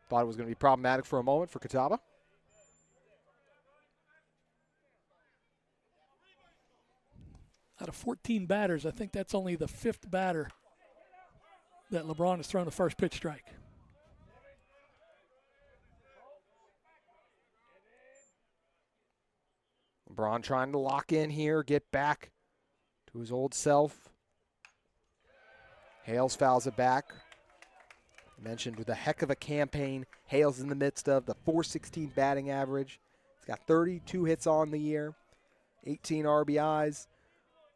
Thought it was going to be problematic for a moment for Catawba. Out of 14 batters, I think that's only the 5th batter that LeBron has thrown the first pitch strike. LeBron trying to lock in here, get back to his old self. Hales fouls it back. Mentioned with a heck of a campaign Hales in the midst of, the .416 batting average. He's got 32 hits on the year, 18 RBIs,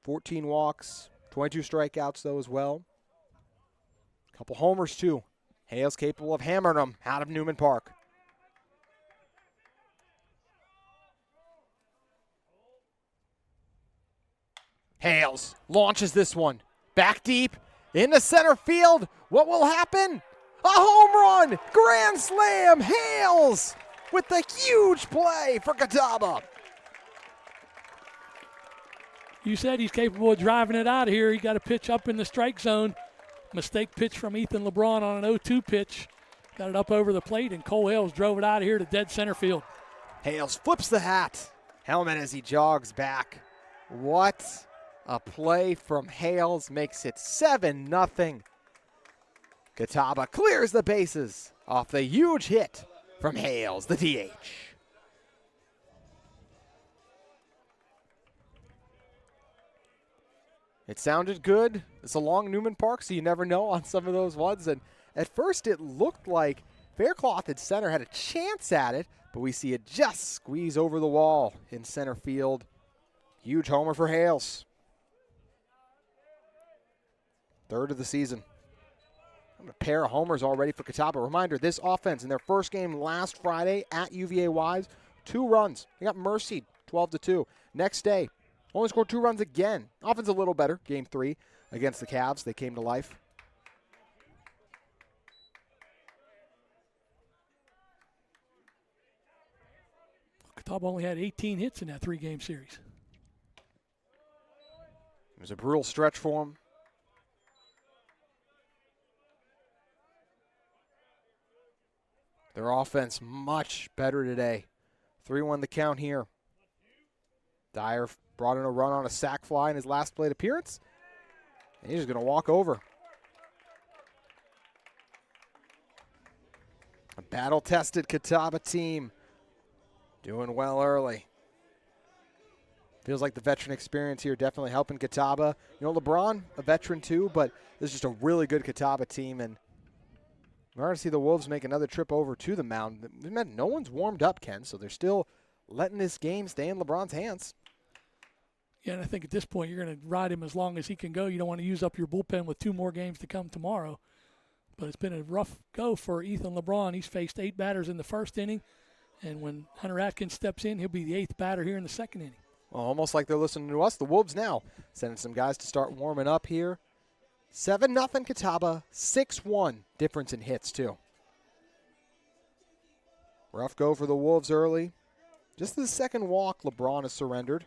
14 walks, 22 strikeouts though as well. A couple homers too. Hales capable of hammering them out of Newman Park. Hales launches this one. Back deep into center field. What will happen? A home run! Grand slam! Hales with the huge play for Catawba. You said he's capable of driving it out of here. He got a pitch up in the strike zone. Mistake pitch from Ethan LeBron on an 0-2 pitch. Got it up over the plate, and Cole Hales drove it out of here to dead center field. Hales flips the helmet as he jogs back. What a play from Hales, makes it 7-0. Catawba clears the bases off the huge hit from Hales, the DH. It sounded good. It's along Newman Park, so you never know on some of those ones. And at first it looked like Faircloth at center had a chance at it, but we see it just squeeze over the wall in center field. Huge homer for Hales. 3rd of the season. A pair of homers already for Catawba. Reminder, this offense in their first game last Friday at UVA Wise, 2 runs. They got mercied 12-2. Next day, only scored 2 runs again. Offense a little better. Game 3 against the Cavs. They came to life. Catawba only had 18 hits in that 3-game series. It was a brutal stretch for them. Their offense much better today. 3-1 the count here. Dyer brought in a run on a sac fly in his last plate appearance. And he's just going to walk over. A battle-tested Catawba team doing well early. Feels like the veteran experience here definitely helping Catawba. You know, LeBron, a veteran too, but this is just a really good Catawba team. And we're going to see the Wolves make another trip over to the mound. No one's warmed up, Ken, so they're still letting this game stay in LeBron's hands. Yeah, and I think at this point you're going to ride him as long as he can go. You don't want to use up your bullpen with 2 more games to come tomorrow. But it's been a rough go for Ethan LeBron. He's faced 8 batters in the first inning, and when Hunter Atkins steps in, he'll be the 8th batter here in the second inning. Well, almost like they're listening to us. The Wolves now sending some guys to start warming up here. 7-0 Catawba, 6-1 difference in hits too. Rough go for the Wolves early. Just the second walk LeBron has surrendered.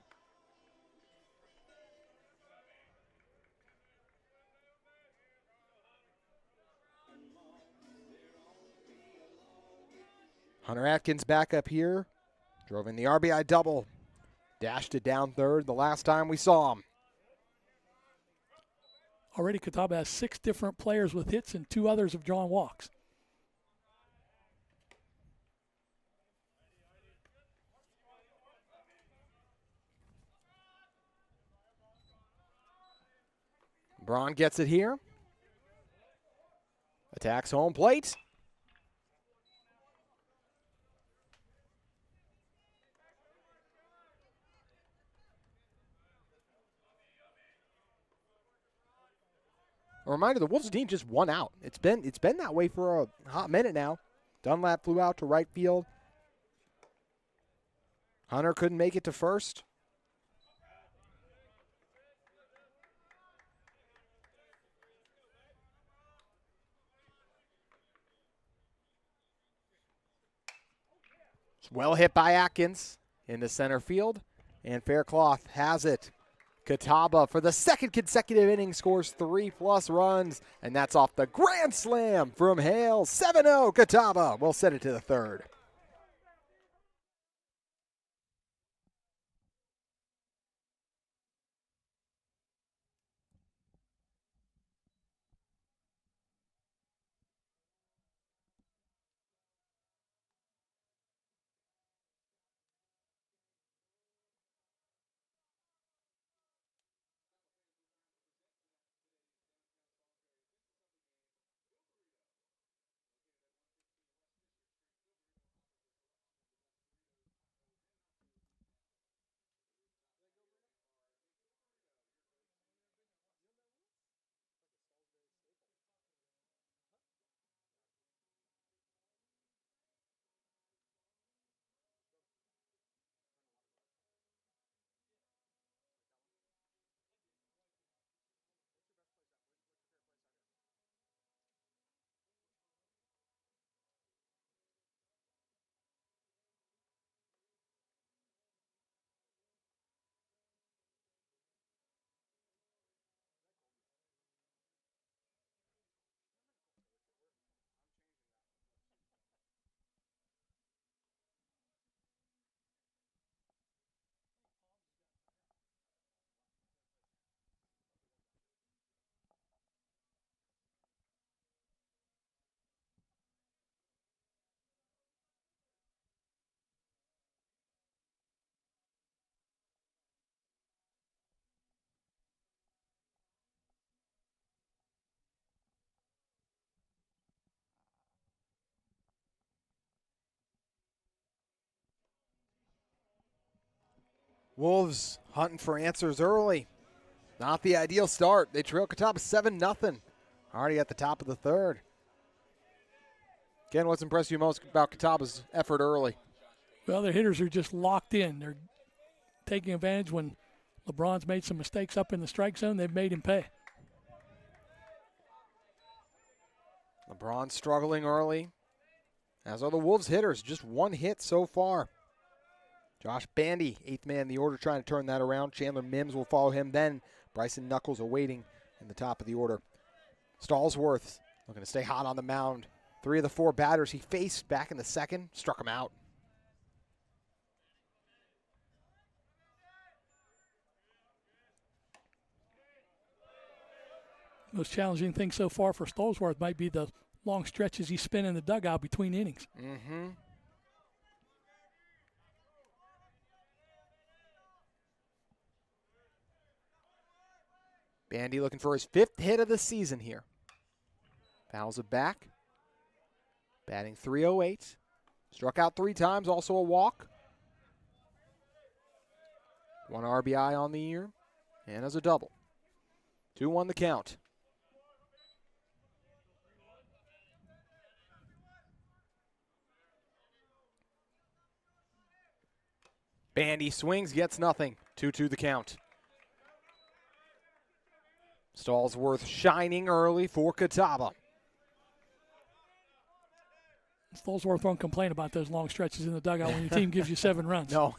Hunter Atkins back up here. Drove in the RBI double. Dashed it down third the last time we saw him. Already Catawba has 6 different players with hits and 2 others have drawn walks. Braun gets it here. Attacks home plate. A reminder, the Wolves team just won out. It's been that way for a hot minute now. Dunlap flew out to right field. Hunter couldn't make it to first. It's well hit by Atkins into center field, and Faircloth has it. Catawba, for the second consecutive inning, scores 3+ runs, and that's off the grand slam from Hale. 7-0 Catawba. We'll send it to the third. Wolves hunting for answers early. Not the ideal start. They trail Catawba 7-0. Already at the top of the third. Ken, what's impressed you most about Catawba's effort early? Well, their hitters are just locked in. They're taking advantage when LeBron's made some mistakes up in the strike zone. They've made him pay. LeBron struggling early, as are the Wolves hitters. Just 1 hit so far. Josh Bandy, 8th man in the order, trying to turn that around. Chandler Mims will follow him. Then Bryson Knuckles awaiting in the top of the order. Stallsworth looking to stay hot on the mound. 3 of the 4 batters he faced back in the second struck him out. Most challenging thing so far for Stolzworth might be the long stretches he spent in the dugout between innings. Mm-hmm. Bandy looking for his 5th hit of the season here. Fouls it back. Batting .308. Struck out 3 times, also a walk. 1 RBI on the year, and as a double. 2-1 the count. Bandy swings, gets nothing. 2-2 the count. Stallsworth shining early for Catawba. Stolzworth won't complain about those long stretches in the dugout when your team gives you 7 runs. No.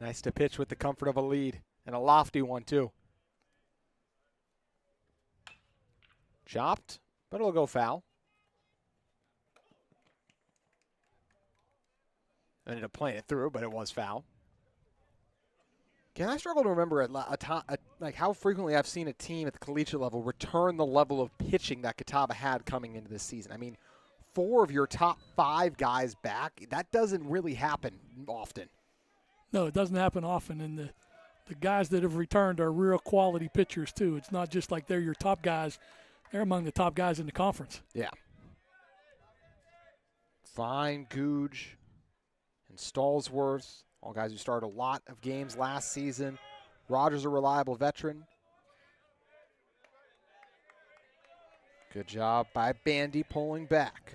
Nice to pitch with the comfort of a lead, and a lofty one, too. Chopped, but it'll go foul. Ended up playing it through, but it was foul. Can I struggle to remember like how frequently I've seen a team at the collegiate level return the level of pitching that Catawba had coming into this season? I mean, 4 of your top 5 guys back, that doesn't really happen often. No, it doesn't happen often, and the guys that have returned are real quality pitchers, too. It's not just like they're your top guys. They're among the top guys in the conference. Yeah. Fine, Googe, and Stallsworth, all guys who started a lot of games last season. Rogers, a reliable veteran. Good job by Bandy pulling back.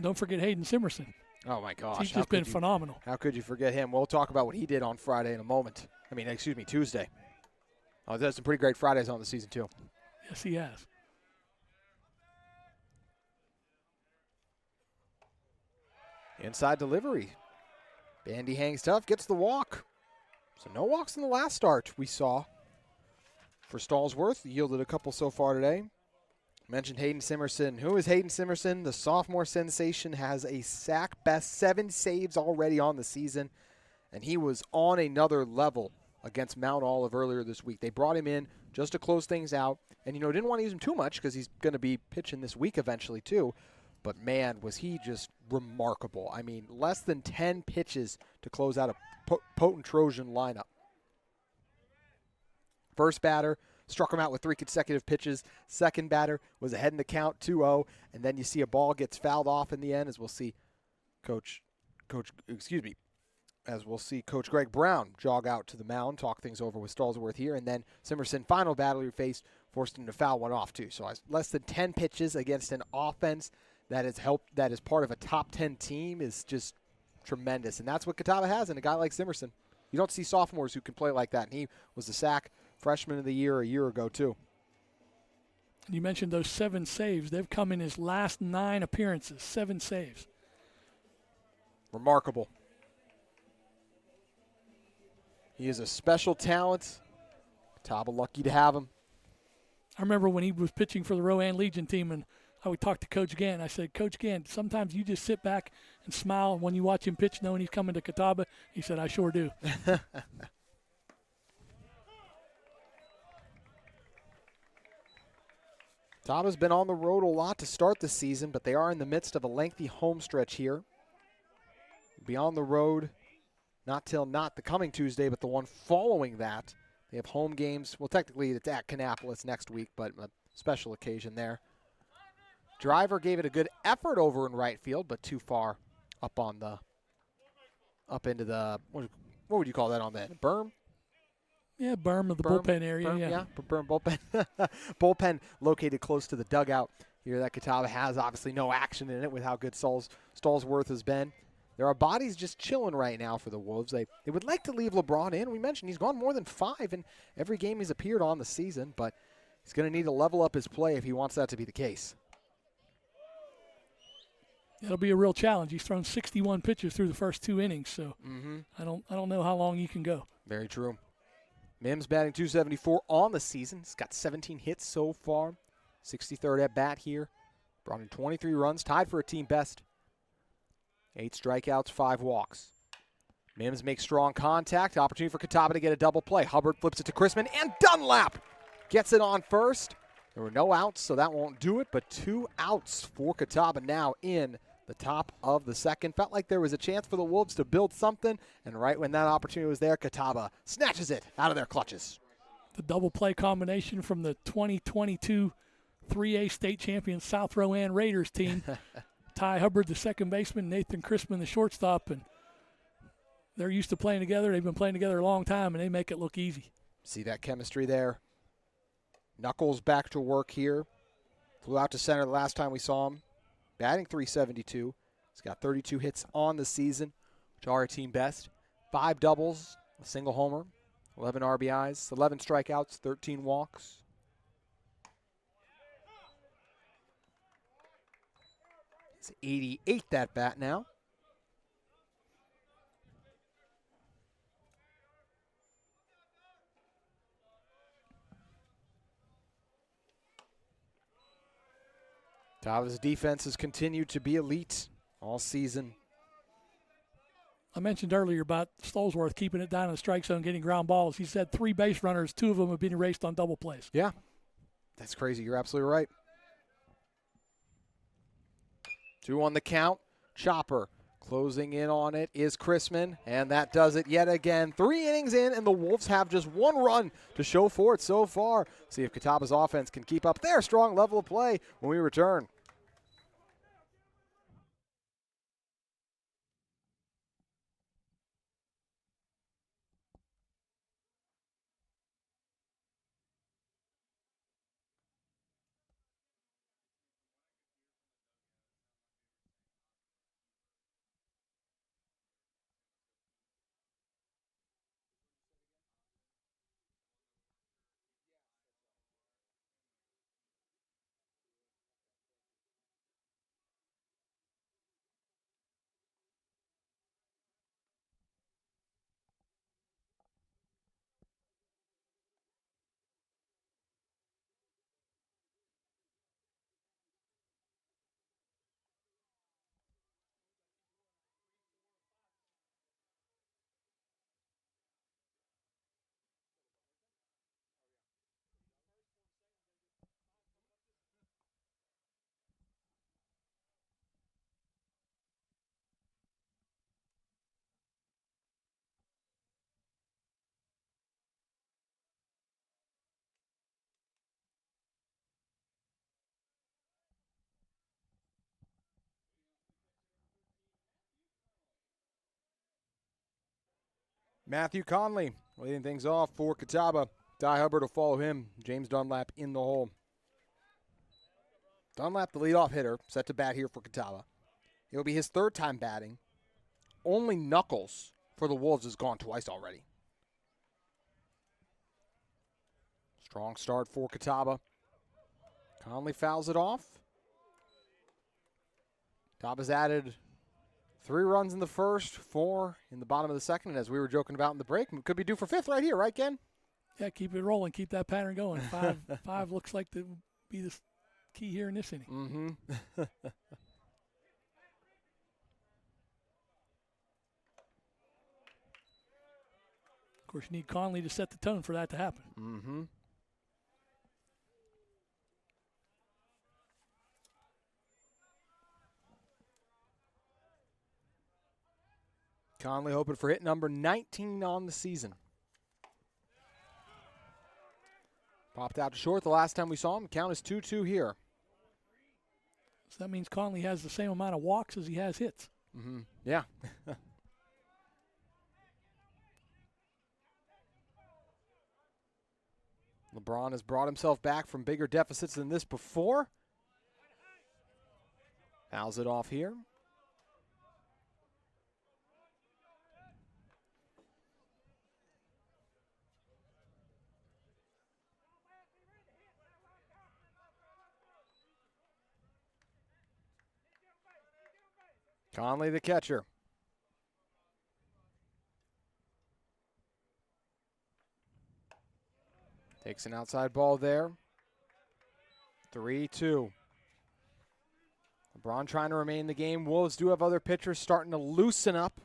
Don't forget Hayden Simerson. Oh, my gosh. He's just been phenomenal. How could you forget him? We'll talk about what he did on Friday in a moment. Tuesday. Oh, there's some pretty great Fridays on the season, too. Yes, he has. Inside delivery. Bandy hangs tough, gets the walk. So no walks in the last start we saw for Stallsworth. Yielded a couple so far today. Mentioned Hayden Simerson. Who is Hayden Simerson? The sophomore sensation has a sack best, 7 saves already on the season, and he was on another level against Mount Olive earlier this week. They brought him in just to close things out, and didn't want to use him too much because he's going to be pitching this week eventually too. But man, was he just remarkable. I mean, less than 10 pitches to close out a potent Trojan lineup. First batter struck him out with 3 consecutive pitches. Second batter was ahead in the count, 2-0. And then you see a ball gets fouled off in the end, as we'll see Coach Greg Brown jog out to the mound, talk things over with Stallsworth here. And then Simerson, final battle he faced, forced him to foul one off too. So less than 10 pitches against an offense that is part of a top 10 team is just tremendous. And that's what Catawba has in a guy like Simerson. You don't see sophomores who can play like that. And he was the SAC Freshman of the Year a year ago, too. You mentioned those 7 saves. They've come in his last 9 appearances, 7 saves. Remarkable. He is a special talent. Catawba lucky to have him. I remember when he was pitching for the Rowan Legion team, and I would talk to Coach Gann. I said, Coach Gann, sometimes you just sit back and smile when you watch him pitch knowing he's coming to Catawba. He said, I sure do. Catawba's been on the road a lot to start the season, but they are in the midst of a lengthy home stretch here. Be on the road not the coming Tuesday, but the one following that. They have home games. Well, technically it's at Kannapolis next week, but a special occasion there. Driver gave it a good effort over in right field, but too far up into the, what would you call that on that? Berm? Yeah, berm of the bullpen area. Yeah, berm bullpen. Bullpen located close to the dugout here that Catawba has. Obviously no action in it with how good Stallsworth has been. There are bodies just chilling right now for the Wolves. They would like to leave LeBron in. We mentioned he's gone more than 5 in every game he's appeared on the season, but he's going to need to level up his play if he wants that to be the case. It'll be a real challenge. He's thrown 61 pitches through the first 2 innings, so I don't know how long he can go. Very true. Mims batting .274 on the season. He's got 17 hits so far. 63rd at bat here. Brought in 23 runs, tied for a team best. 8 strikeouts, 5 walks. Mims makes strong contact. Opportunity for Catawba to get a double play. Hubbard flips it to Chrisman, and Dunlap gets it on first. There were no outs, so that won't do it, but 2 outs for Catawba now in the top of the second. Felt like there was a chance for the Wolves to build something, and right when that opportunity was there, Catawba snatches it out of their clutches. The double play combination from the 2022 3A state champion South Rowan Raiders team. Ty Hubbard, the second baseman, Nathan Crispin, the shortstop, and they're used to playing together. They've been playing together a long time, and they make it look easy. See that chemistry there? Knuckles back to work here. Flew out to center the last time we saw him. Batting .372. He's got 32 hits on the season, which are a team best. 5 doubles, a single homer, 11 RBIs, 11 strikeouts, 13 walks. He's 88 that bat now. Catawba's defense has continued to be elite all season. I mentioned earlier about Stolesworth keeping it down in the strike zone, getting ground balls. He said 3 base runners, 2 of them have been erased on double plays. Yeah, that's crazy. You're absolutely right. 2 on the count. Chopper closing in on it is Chrisman, and that does it yet again. 3 innings in, and the Wolves have just 1 run to show for it so far. See if Catawba's offense can keep up their strong level of play when we return. Matthew Conley leading things off for Catawba. Ty Hubbard will follow him. James Dunlap in the hole. Dunlap, the leadoff hitter, set to bat here for Catawba. It'll be his 3rd time batting. Only Knuckles for the Wolves has gone twice already. Strong start for Catawba. Conley fouls it off. Catawba's added 3 runs in the first, 4 in the bottom of the second, and as we were joking about in the break, could be due for 5th right here, right, Ken? Yeah, keep it rolling. Keep that pattern going. 5 looks like to be the key here in this inning. Mm-hmm. Of course, you need Conley to set the tone for that to happen. Mm-hmm. Conley hoping for hit number 19 on the season. Popped out to short the last time we saw him. Count is 2-2 here. So that means Conley has the same amount of walks as he has hits. Mm-hmm. Yeah. LeBron has brought himself back from bigger deficits than this before. Fouls it off here. Conley, the catcher. Takes an outside ball there. 3-2. LeBron trying to remain in the game. Wolves do have other pitchers starting to loosen up.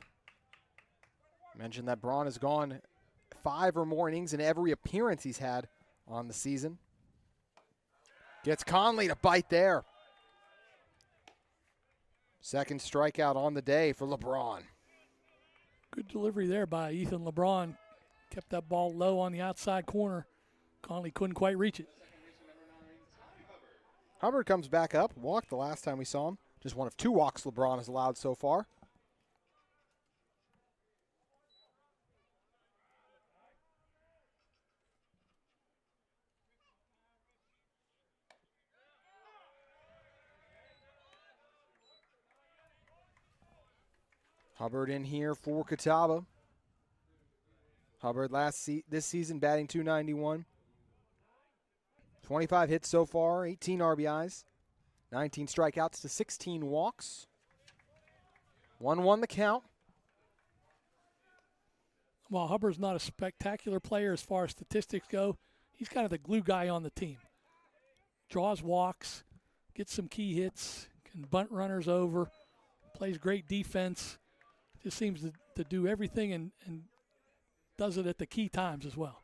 I mentioned that Braun has gone 5 or more innings in every appearance he's had on the season. Gets Conley to bite there. Second strikeout on the day for LeBron. Good delivery there by Ethan LeBron. Kept that ball low on the outside corner. Conley couldn't quite reach it. Hubbard comes back up. Walked the last time we saw him. Just one of 2 walks LeBron has allowed so far. Hubbard in here for Catawba. Hubbard this season batting .291. 25 hits so far, 18 RBIs, 19 strikeouts to 16 walks. 1-1 the count. While Hubbard's not a spectacular player as far as statistics go, he's kind of the glue guy on the team. Draws walks, gets some key hits, can bunt runners over, plays great defense. Just seems to do everything and does it at the key times as well.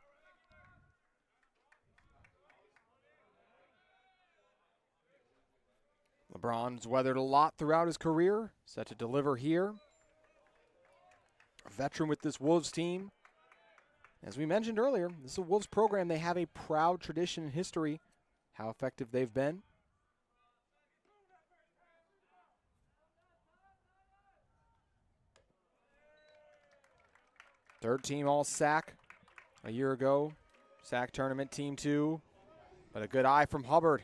LeBron's weathered a lot throughout his career, set to deliver here. A veteran with this Wolves team. As we mentioned earlier, this is a Wolves program. They have a proud tradition and history, how effective they've been. Third team all-SAC a year ago. SAC tournament, team 2. But a good eye from Hubbard.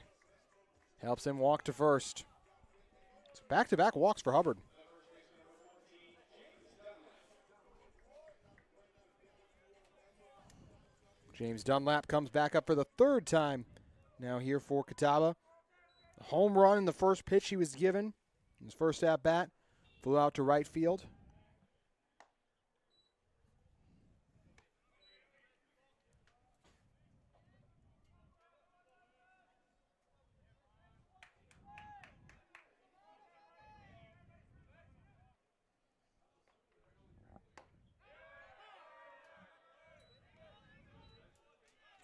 Helps him walk to first. So back-to-back walks for Hubbard. James Dunlap comes back up for the 3rd time now here for Catawba. A home run in the first pitch he was given. His first at-bat flew out to right field.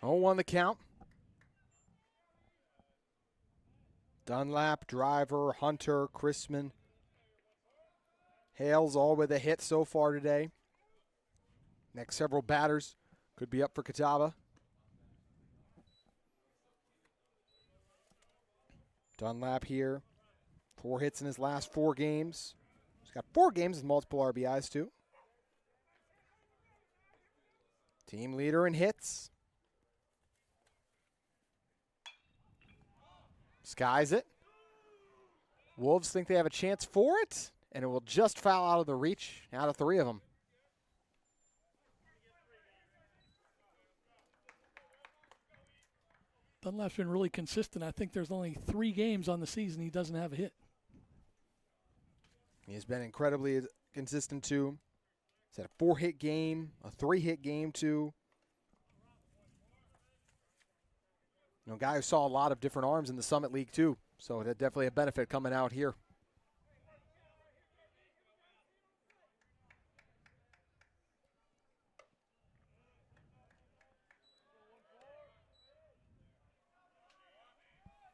Oh, on the count. Dunlap, Driver, Hunter, Chrisman. Hales all with a hit so far today. Next several batters could be up for Catawba. Dunlap here. 4 hits in his last 4 games. He's got 4 games with multiple RBIs too. Team leader in hits. Skies it. Wolves think they have a chance for it, and it will just foul out of the reach out of 3 of them. Dunlap's been really consistent. I think there's only 3 games on the season he doesn't have a hit. He's been incredibly consistent too. He's had a 4-hit game, a 3-hit game too. You know, a guy who saw a lot of different arms in the Summit League too, so that's definitely a benefit coming out here.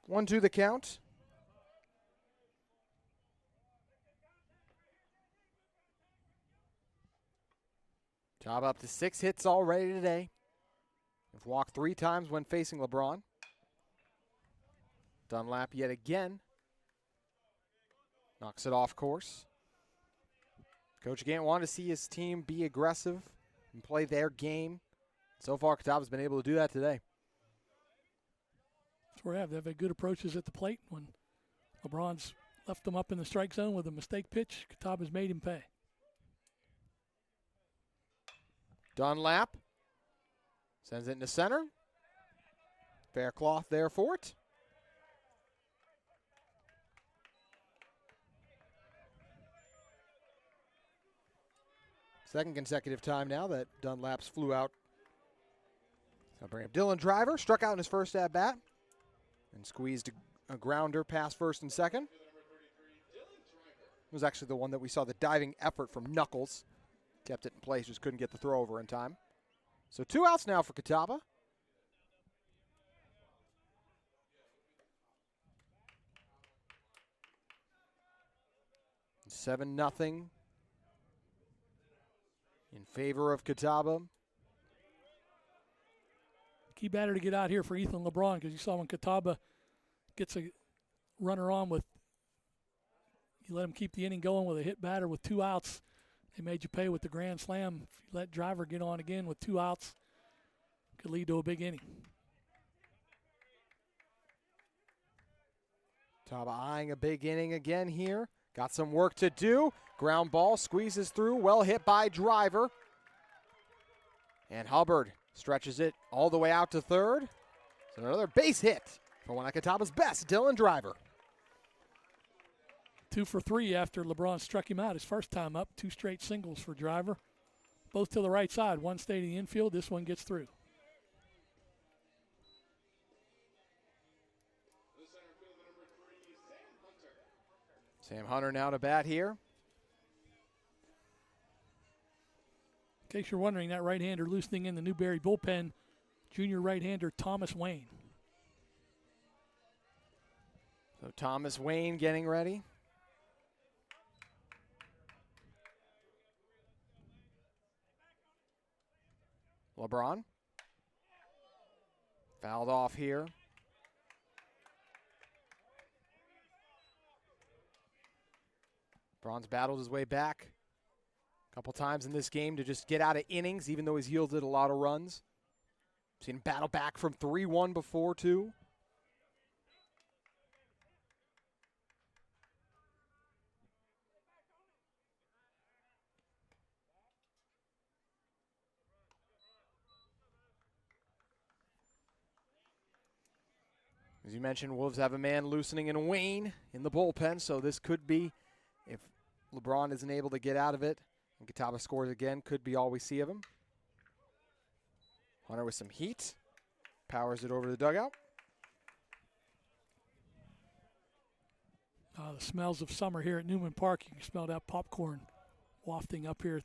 One, 2 the count. Job up to 6 hits already today. Have walked 3 times when facing LeBron. Dunlap yet again. Knocks it off course. Coach Gant wanted to see his team be aggressive and play their game. So far, Catawba's been able to do that today. That's where they've had good approaches at the plate. When LeBron's left them up in the strike zone with a mistake pitch, Catawba's made him pay. Dunlap sends it into center. Fair cloth there for it. Second consecutive time now that Dunlap's flew out. I'll bring up Dylan Driver. Struck out in his first at-bat and squeezed a grounder past first and second. It was actually the one that we saw the diving effort from Knuckles. Kept it in place, just couldn't get the throw over in time. So 2 outs now for Catawba. 7-0 in favor of Catawba. Key batter to get out here for Ethan LeBron, because you saw when Catawba gets a runner on with, you let him keep the inning going with a hit batter with 2 outs. They made you pay with the grand slam. If you let driver get on again with 2 outs, could lead to a big inning. Catawba eyeing a big inning again here. Got some work to do. Ground ball squeezes through. Well hit by driver. And Hubbard stretches it all the way out to third. So another base hit for one of Catawba's best, Dylan Driver. 2 for 3 after LeBron struck him out his first time up. 2 straight singles for driver. Both to the right side. One stayed in the infield. This one gets through. Sam Hunter now to bat here. In case you're wondering, that right-hander loosening in the Newberry bullpen, junior right-hander Thomas Wayne. So Thomas Wayne getting ready. LeBron. Fouled off here. LeBron's battled his way back a couple times in this game to just get out of innings, even though he's yielded a lot of runs. Seen him battle back from 3-1 before, too. As you mentioned, Wolves have a man loosening in Wayne in the bullpen, so this could be, if LeBron isn't able to get out of it and Catawba scores again, could be all we see of him. Hunter with some heat, powers it over to the dugout. The smells of summer here at Newman Park. You can smell that popcorn wafting up here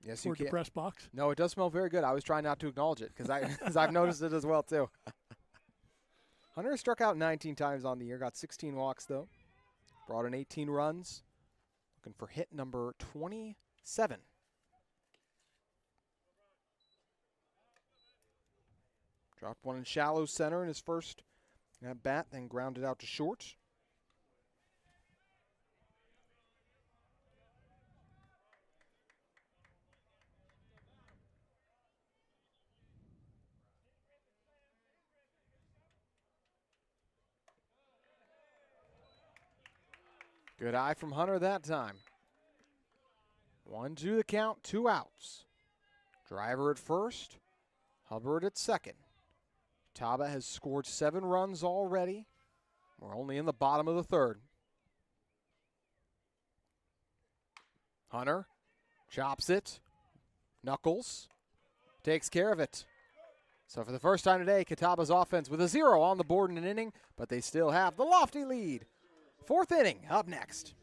Yes, you toward the can. press box. No, it does smell very good. I was trying not to acknowledge it because I've noticed it as well, too. Hunter struck out 19 times on the year, got 16 walks, though. Brought in 18 runs. Looking for hit number 27. Dropped one in shallow center in his first at bat, then grounded out to short. Good eye from Hunter that time. 1-2 the count, 2 outs. Driver at first, Hubbard at second. Catawba has scored 7 runs already. We're only in the bottom of the third. Hunter chops it. Knuckles takes care of it. So for the first time today, Catawba's offense with a 0 on the board in an inning, but they still have the lofty lead. 4th inning up next.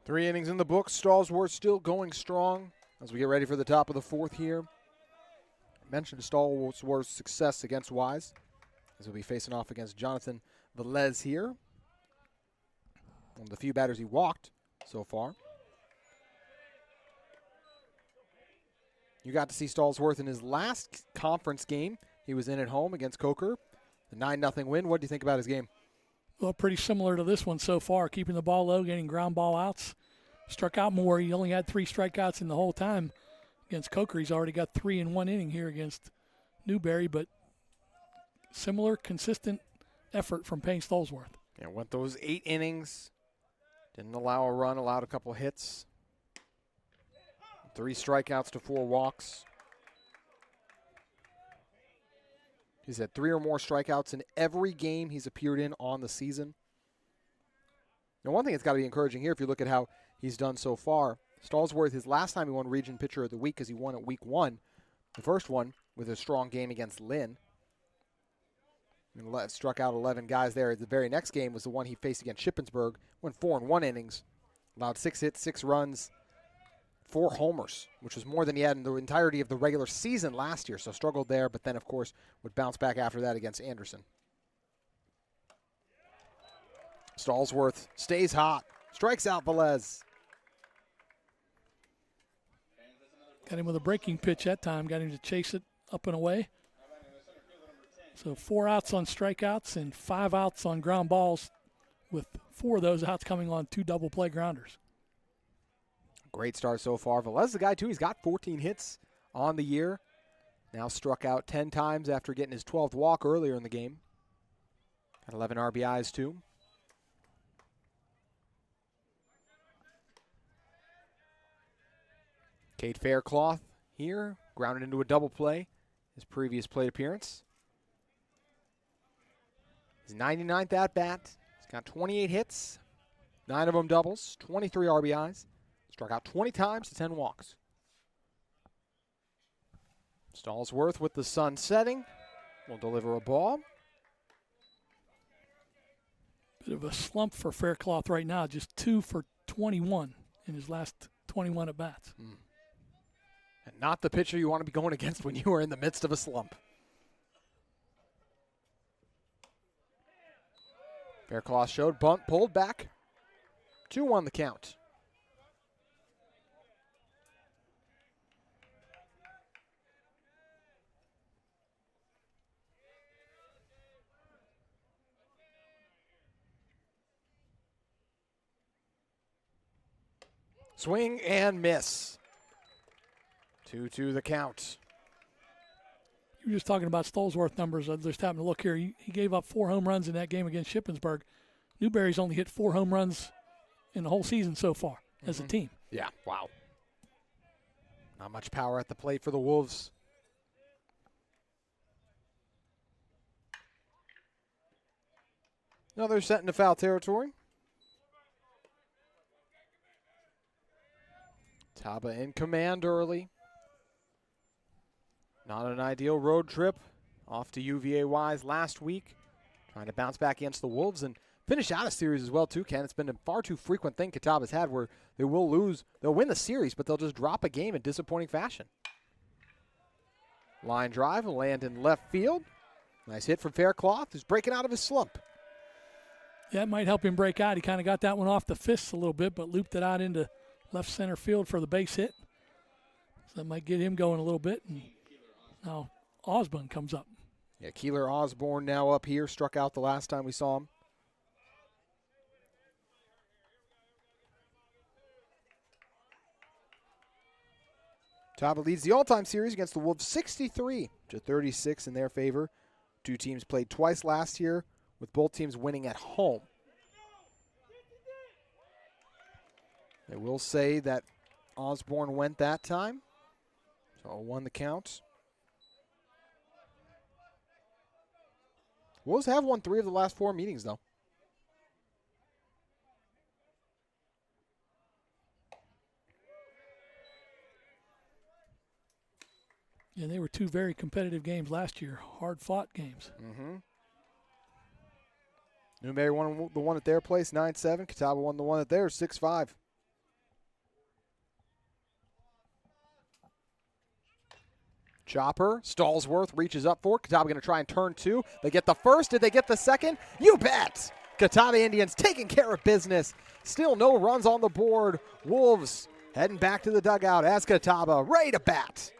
3 innings in the book. Stallsworth still going strong as we get ready for the top of the 4th here. I mentioned Stallsworth's success against Wise, as he'll be facing off against Jonathan Velez here. One of the few batters he walked so far. You got to see Stallsworth in his last conference game. He was in at home against Coker. The 9-0 win. What do you think about his game? Well, pretty similar to this one so far, keeping the ball low, getting ground ball outs. Struck out more. He only had 3 strikeouts in the whole time against Coker. He's already got 3 in 1 inning here against Newberry, but similar, consistent effort from Payne Stallsworth. Yeah, went those 8 innings. Didn't allow a run, allowed a couple hits. 3 strikeouts to 4 walks. He's had 3 or more strikeouts in every game he's appeared in on the season. Now, one thing that's got to be encouraging here, if you look at how he's done so far, Stallsworth, his last time he won Region Pitcher of the Week, because he won at Week 1, the first one with a strong game against Lynn. And struck out 11 guys there. The very next game was the one he faced against Shippensburg, went 4 in 1 innings, allowed 6 hits, 6 runs, 4 homers, which was more than he had in the entirety of the regular season last year. So struggled there, but then, of course, would bounce back after that against Anderson. Stallsworth stays hot, strikes out Velez. Got him with a breaking pitch that time, got him to chase it up and away. So 4 outs on strikeouts and 5 outs on ground balls, with 4 of those outs coming on 2 double play grounders. Great start so far. Velez, the guy, too, he's got 14 hits on the year. Now struck out 10 times after getting his 12th walk earlier in the game. Got 11 RBIs, too. Cade Faircloth here, grounded into a double play, his previous plate appearance. His 99th at-bat. He's got 28 hits, 9 of them doubles, 23 RBIs. Struck out 20 times to 10 walks. Stallsworth with the sun setting will deliver a ball. Bit of a slump for Faircloth right now, just 2 for 21 in his last 21 at-bats. And not the pitcher you want to be going against when you are in the midst of a slump. Faircloth showed, bunt, pulled back. 2-1 the count. Swing and miss. 2-2 the count. You were just talking about Stallsworth numbers. I just happened to look here. He gave up 4 home runs in that game against Shippensburg. Newberry's only hit 4 home runs in the whole season so far as a team. Yeah, wow. Not much power at the plate for the Wolves. Now they're set into foul territory. Catawba in command early. Not an ideal road trip. Off to UVA Wise last week. Trying to bounce back against the Wolves and finish out a series as well, too, Ken. It's been a far too frequent thing Catawba's had where they will lose. They'll win the series, but they'll just drop a game in disappointing fashion. Line drive will land in left field. Nice hit from Faircloth, who's breaking out of his slump. Yeah, it might help him break out. He kind of got that one off the fists a little bit, but looped it out into left center field for the base hit. So that might get him going a little bit. And now Osborne comes up. Yeah, Keeler Osborne now up here. Struck out the last time we saw him. Catawba leads the all-time series against the Wolves 63-36 in their favor. 2 teams played twice last year, with both teams winning at home. I will say that Osborne went that time, so won the count. Wolves have won 3 of the last 4 meetings, though. Yeah, they were 2 very competitive games last year, hard-fought games. Newberry won the one at their place, 9-7. Catawba won the one at theirs, 6-5. Chopper, Stallsworth reaches up for it. Catawba going to try and turn two. They get the first. Did they get the second? You bet! Catawba Indians taking care of business. Still no runs on the board. Wolves heading back to the dugout as Catawba ready to bat.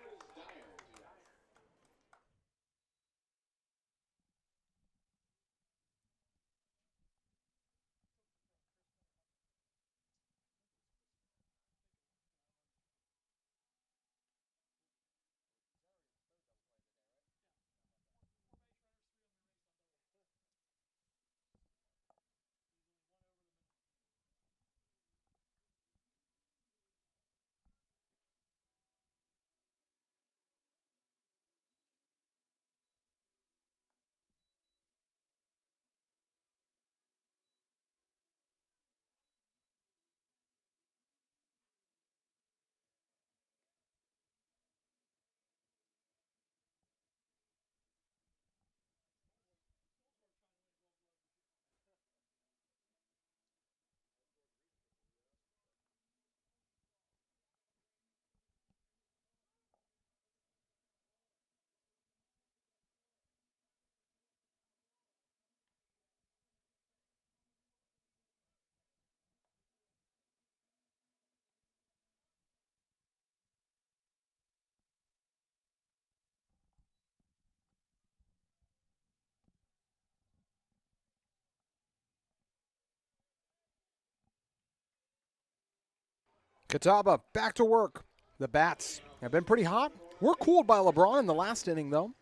Catawba back to work. The bats have been pretty hot. We're cooled by LeBron in the last inning, though.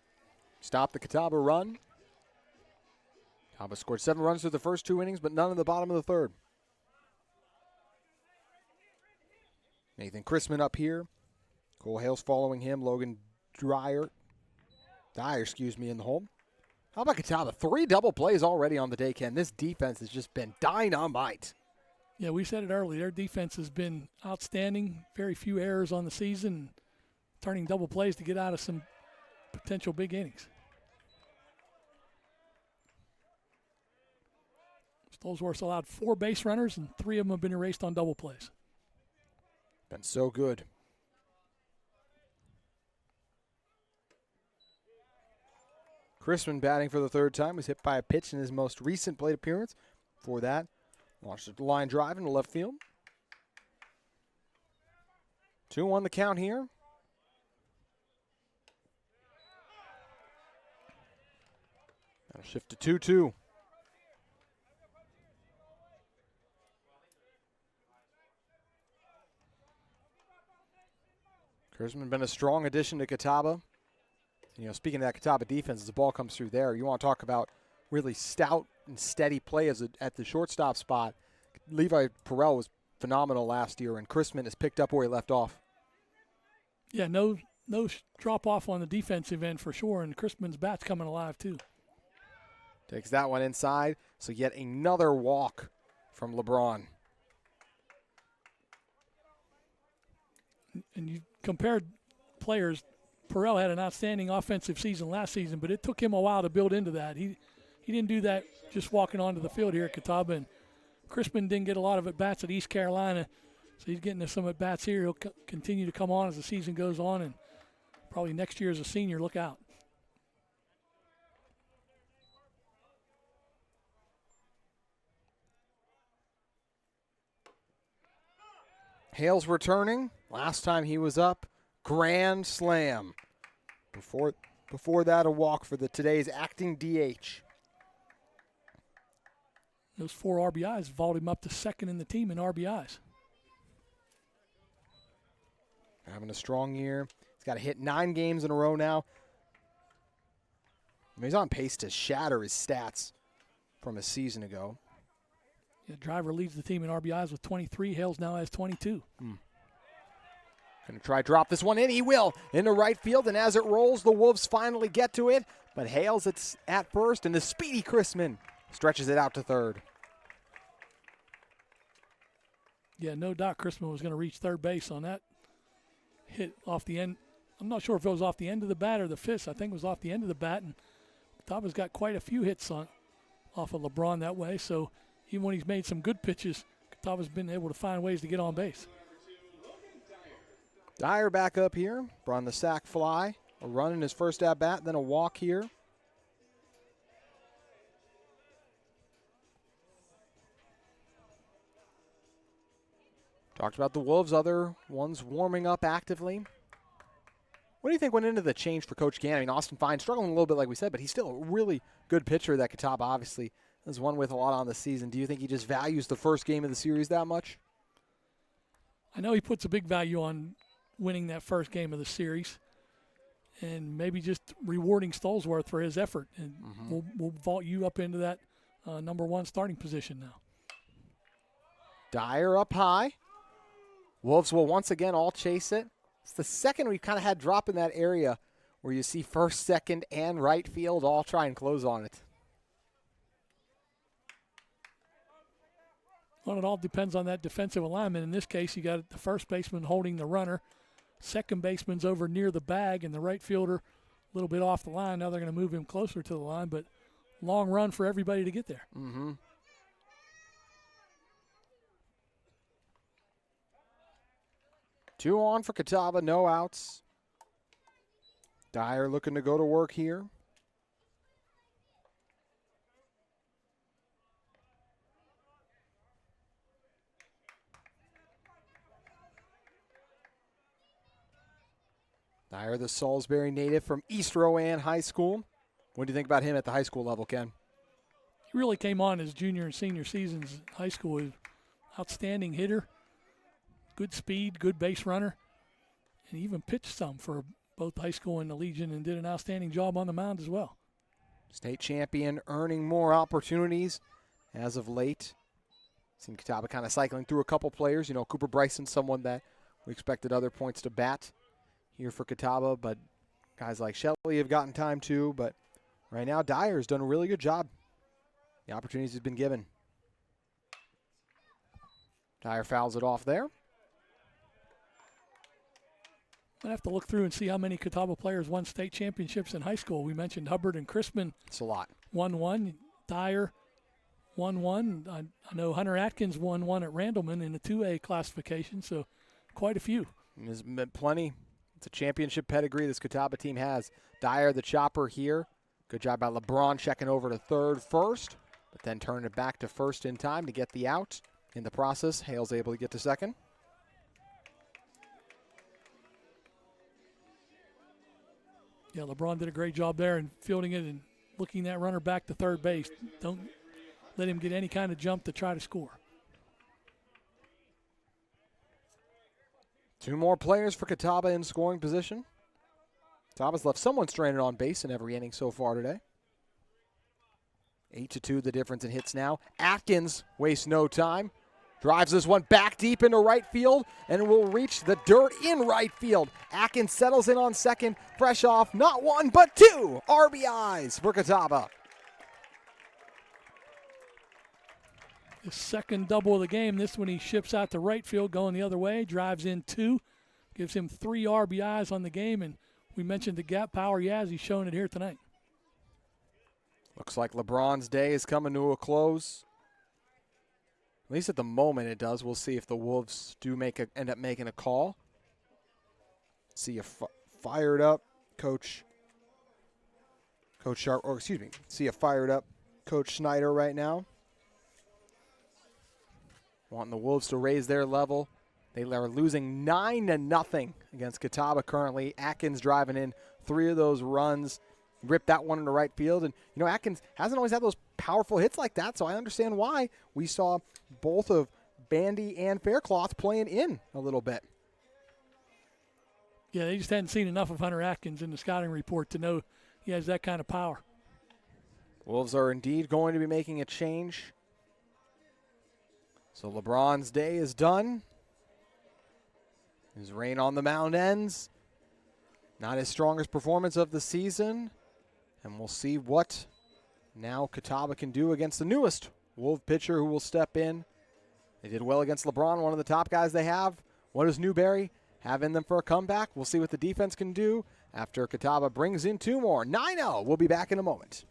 Stopped the Catawba run. Catawba scored 7 runs through the first 2 innings, but none in the bottom of the third. Nathan Chrisman up here. Cole Hales following him. Logan Dyer, in the hole. How about Catawba? 3 double plays already on the day, Ken. This defense has just been dynamite. Yeah, we said it earlier. Their defense has been outstanding. Very few errors on the season. Turning double plays to get out of some potential big innings. Stolzworth allowed 4 base runners, and 3 of them have been erased on double plays. Been so good. Chrisman batting for the 3rd time was hit by a pitch in his most recent plate appearance. Before that, launched a line drive into left field. 2-1 the count here. That'll shift to 2-2. Chrisman been a strong addition to Catawba. You know, speaking of that Catawba defense, as the ball comes through there, you want to talk about really stout and steady play at the shortstop spot. Levi Perrell was phenomenal last year, and Chrisman has picked up where he left off. Yeah, no drop off on the defensive end for sure, and Chrisman's bat's coming alive too. Takes that one inside, so yet another walk from LeBron. And you compared players. Perrell had an outstanding offensive season last season, but it took him a while to build into that. He didn't do that just walking onto the field here at Catawba. And Chrisman didn't get a lot of at-bats at East Carolina, so he's getting some at-bats here. He'll continue to come on as the season goes on, and probably next year as a senior, look out. Hales returning. Last time he was up, grand slam. Before that, a walk for today's acting DH. Those 4 RBIs vaulted him up to 2nd in the team in RBIs. Having a strong year. He's got to hit 9 games in a row now. I mean, he's on pace to shatter his stats from a season ago. Yeah, Driver leads the team in RBIs with 23. Hales now has 22. Going to try drop this one in. He will into right field, and as it rolls, the Wolves finally get to it. But Hales it's at first, and the speedy Chrisman stretches it out to 3rd. Yeah, no doubt Chrisman was going to reach 3rd base on that hit off the end. I'm not sure if it was off the end of the bat or the fist. I think it was off the end of the bat, and Catawba's got quite a few hits off of LeBron that way. So even when he's made some good pitches, Catawba's been able to find ways to get on base. Dyer back up here, brought the sac fly. A run in his first at-bat, then a walk here. Talked about the Wolves, other ones warming up actively. What do you think went into the change for Coach Gann? I mean, Austin Fine struggling a little bit, like we said, but he's still a really good pitcher that Catawba obviously is one with a lot on the season. Do you think he just values the first game of the series that much? I know he puts a big value on winning that first game of the series and maybe just rewarding Stolzworth for his effort. And we'll vault you up into that number one starting position now. Dyer up high. Wolves will once again all chase it. It's the second we've kind of had drop in that area where you see first, second, and right field all try and close on it. Well, it all depends on that defensive alignment. In this case, you got the first baseman holding the runner. Second baseman's over near the bag, and the right fielder a little bit off the line. Now they're going to move him closer to the line, but long run for everybody to get there. Mm-hmm. Two on for Catawba, no outs. Dyer looking to go to work here. Dyer, the Salisbury native from East Rowan High School. What do you think about him at the high school level, Ken? He really came on his junior and senior seasons in high school. He was an outstanding hitter, good speed, good base runner, and he even pitched some for both high school and the Legion and did an outstanding job on the mound as well. State champion, earning more opportunities as of late. Seen Catawba kind of cycling through a couple players. You know, Cooper Bryson, someone that we expected other points to bat here for Catawba, but guys like Shelley have gotten time too. But right now, Dyer's done a really good job. The opportunities he's been given. Dyer fouls it off there. I have to look through and see how many Catawba players won state championships in high school. We mentioned Hubbard and Crispin. It's a lot. Won one. Dyer won one. I know Hunter Atkins won one at Randleman in the 2A classification, so quite a few. And there's been plenty. It's a championship pedigree this Catawba team has. Dyer, the chopper here. Good job by LeBron checking over to third first, but then turning it back to first in time to get the out. In the process, Hale's able to get to second. Yeah, LeBron did a great job there in fielding it and looking that runner back to third base. Don't let him get any kind of jump to try to score. Two more players for Catawba in scoring position. Catawba's left someone stranded on base in every inning so far today. 8-2 the difference in hits now. Atkins wastes no time. Drives this one back deep into right field and will reach the dirt in right field. Atkins settles in on second, fresh off not one but two RBIs for Catawba. The second double of the game. This one he ships out to right field going the other way, drives in two, gives him 3 RBIs on the game, and we mentioned the gap power he has. He's showing it here tonight. Looks like LeBron's day is coming to a close. At least at the moment it does. We'll see if the Wolves do end up making a call. See a fired up Coach Sharp, or excuse me, see a fired up Coach Snyder right now. Wanting the Wolves to raise their level. They are losing 9-0 against Catawba currently. Atkins driving in 3 of those runs. Ripped that one into right field. And, you know, Atkins hasn't always had those powerful hits like that, so I understand why we saw both of Bandy and Faircloth playing in a little bit. Yeah, they just hadn't seen enough of Hunter Atkins in the scouting report to know he has that kind of power. Wolves are indeed going to be making a change. So LeBron's day is done. His reign on the mound ends. Not his strongest performance of the season. And we'll see what now Catawba can do against the newest Wolf pitcher who will step in. They did well against LeBron, one of the top guys they have. What does Newberry have in them for a comeback? We'll see what the defense can do after Catawba brings in 2 more. 9-0. We'll be back in a moment.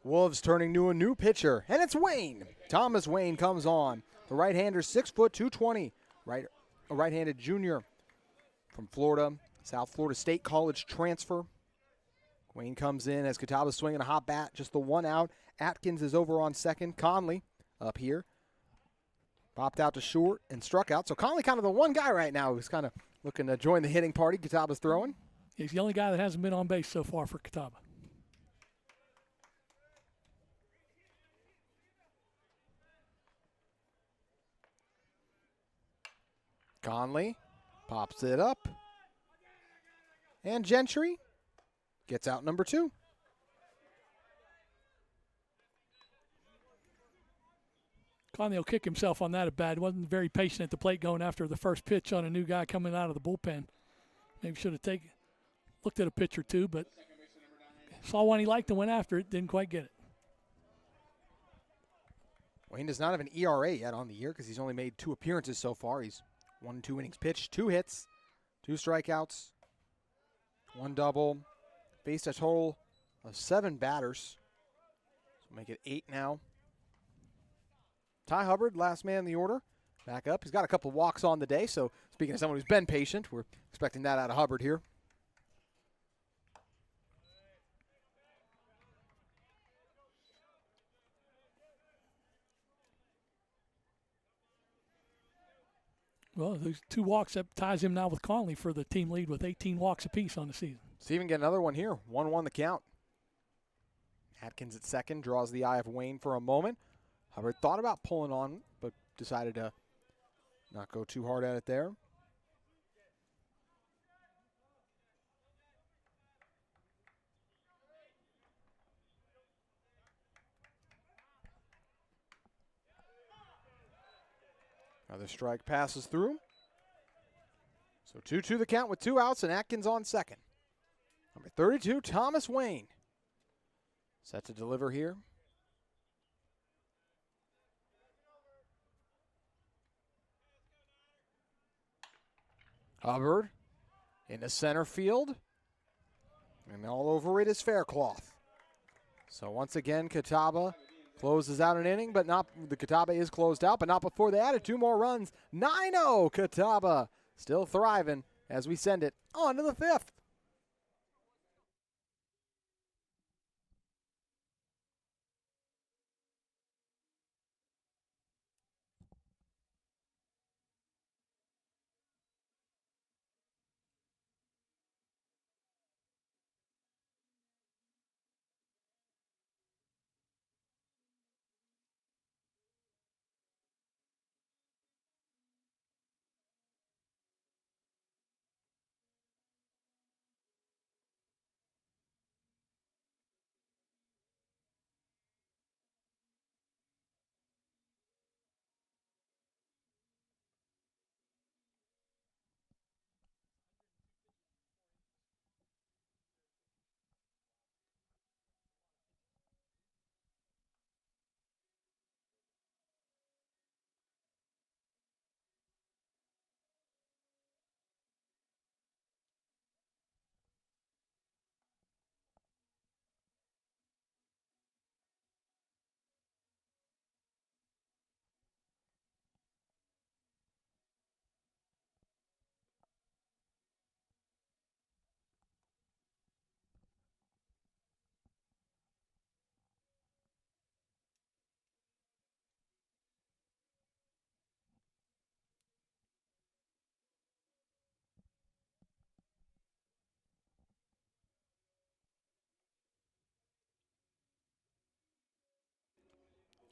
Wolves turning to a new pitcher, and it's Wayne. Thomas Wayne comes on. The right-hander, 6 foot 220, a right-handed junior from Florida, South Florida State College transfer. Wayne comes in as Catawba's swinging a hot bat, just the one out. Atkins is over on second. Conley up here. Popped out to short and struck out. So Conley kind of the one guy right now who's kind of looking to join the hitting party Catawba's throwing. He's the only guy that hasn't been on base so far for Catawba. Conley pops it up. And Gentry gets out number 2. Conley will kick himself on that at bat. Wasn't very patient at the plate going after the first pitch on a new guy coming out of the bullpen. Maybe should have looked at a pitch or two, but saw one he liked and went after it. Didn't quite get it. Wayne does not have an ERA yet on the year because he's only made 2 appearances so far. He's 1 2 innings pitched, 2 hits, 2 strikeouts, 1 double. Faced a total of 7 batters. So make it 8 now. Ty Hubbard, last man in the order, back up. He's got a couple walks on the day, so speaking of someone who's been patient, we're expecting that out of Hubbard here. Well, those 2 walks, that ties him now with Conley for the team lead with 18 walks apiece on the season. Steven get another one here. 1-1 the count. Atkins at second, draws the eye of Wayne for a moment. Hubbard thought about pulling on, but decided to not go too hard at it there. Another strike passes through. So 2-2 the count with 2 outs and Atkins on second. Number 32, Thomas Wayne. Set to deliver here. Hubbard into center field. And all over it is Faircloth. So once again, Catawba closes out an inning, but not the Catawba is closed out, but not before they added 2 more runs. 9-0 Catawba still thriving as we send it on to the 5th.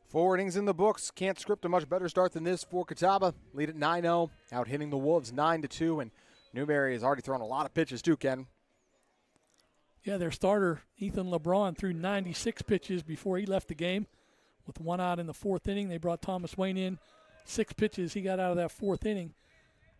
Four innings in the books. Can't script a much better start than this for Catawba. Lead at 9-0, out hitting the Wolves 9-2, and Newberry has already thrown a lot of pitches too, Ken. Yeah, their starter, Ethan LeBron, threw 96 pitches before he left the game. With 1 out in the 4th inning, they brought Thomas Wayne in. 6 pitches he got out of that 4th inning.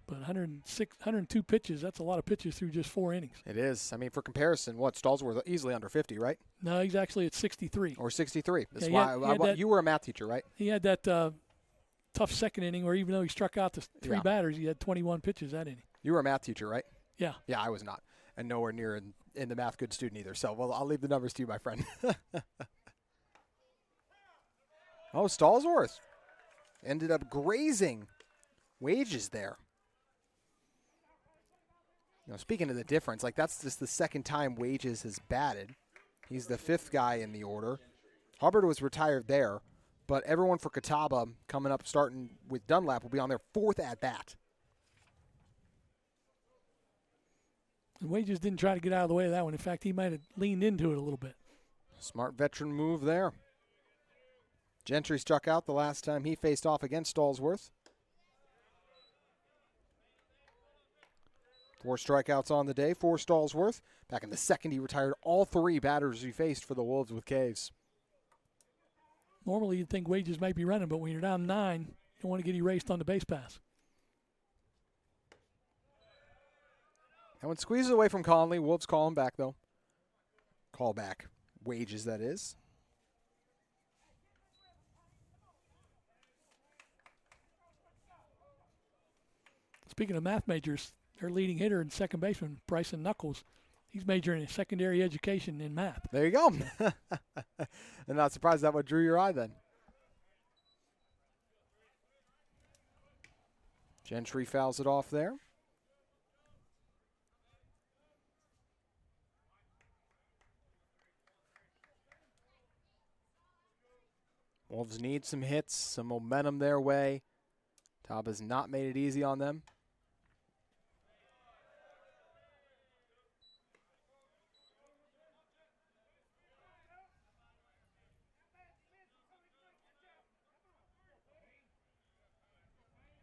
But 102 pitches, that's a lot of pitches through just 4 innings. It is. I mean, for comparison, Stallsworth easily under 50, right? No, he's actually at 63. Or 63. That's Yeah, why you were a math teacher, right? He had that tough 2nd inning where even though he struck out the 3 batters, he had 21 pitches that inning. You were a math teacher, right? Yeah. Yeah, I was not. And nowhere near in the math good student either. So, well, I'll leave the numbers to you, my friend. Oh, Stallsworth ended up grazing Wages there. Speaking of the difference, that's just the second time Wages has batted. He's the 5th guy in the order. Hubbard was retired there, but everyone for Catawba coming up starting with Dunlap will be on their 4th at-bat. And Wages didn't try to get out of the way of that one. In fact, he might have leaned into it a little bit. Smart veteran move there. Gentry struck out the last time he faced off against Stallsworth. 4 strikeouts on the day for Stallsworth. Back in the 2nd, he retired all 3 batters he faced for the Wolves with Ks. Normally, you'd think Wages might be running, but when you're down 9, you don't want to get erased on the base pass. That one squeezes away from Conley. Wolves call him back, though. Call back. Wages, that is. Speaking of math majors, their leading hitter and second baseman, Bryson Knuckles, he's majoring in secondary education in math. There you go. I'm not surprised that what drew your eye then. Gentry fouls it off there. Wolves need some hits, some momentum their way. Taub has not made it easy on them.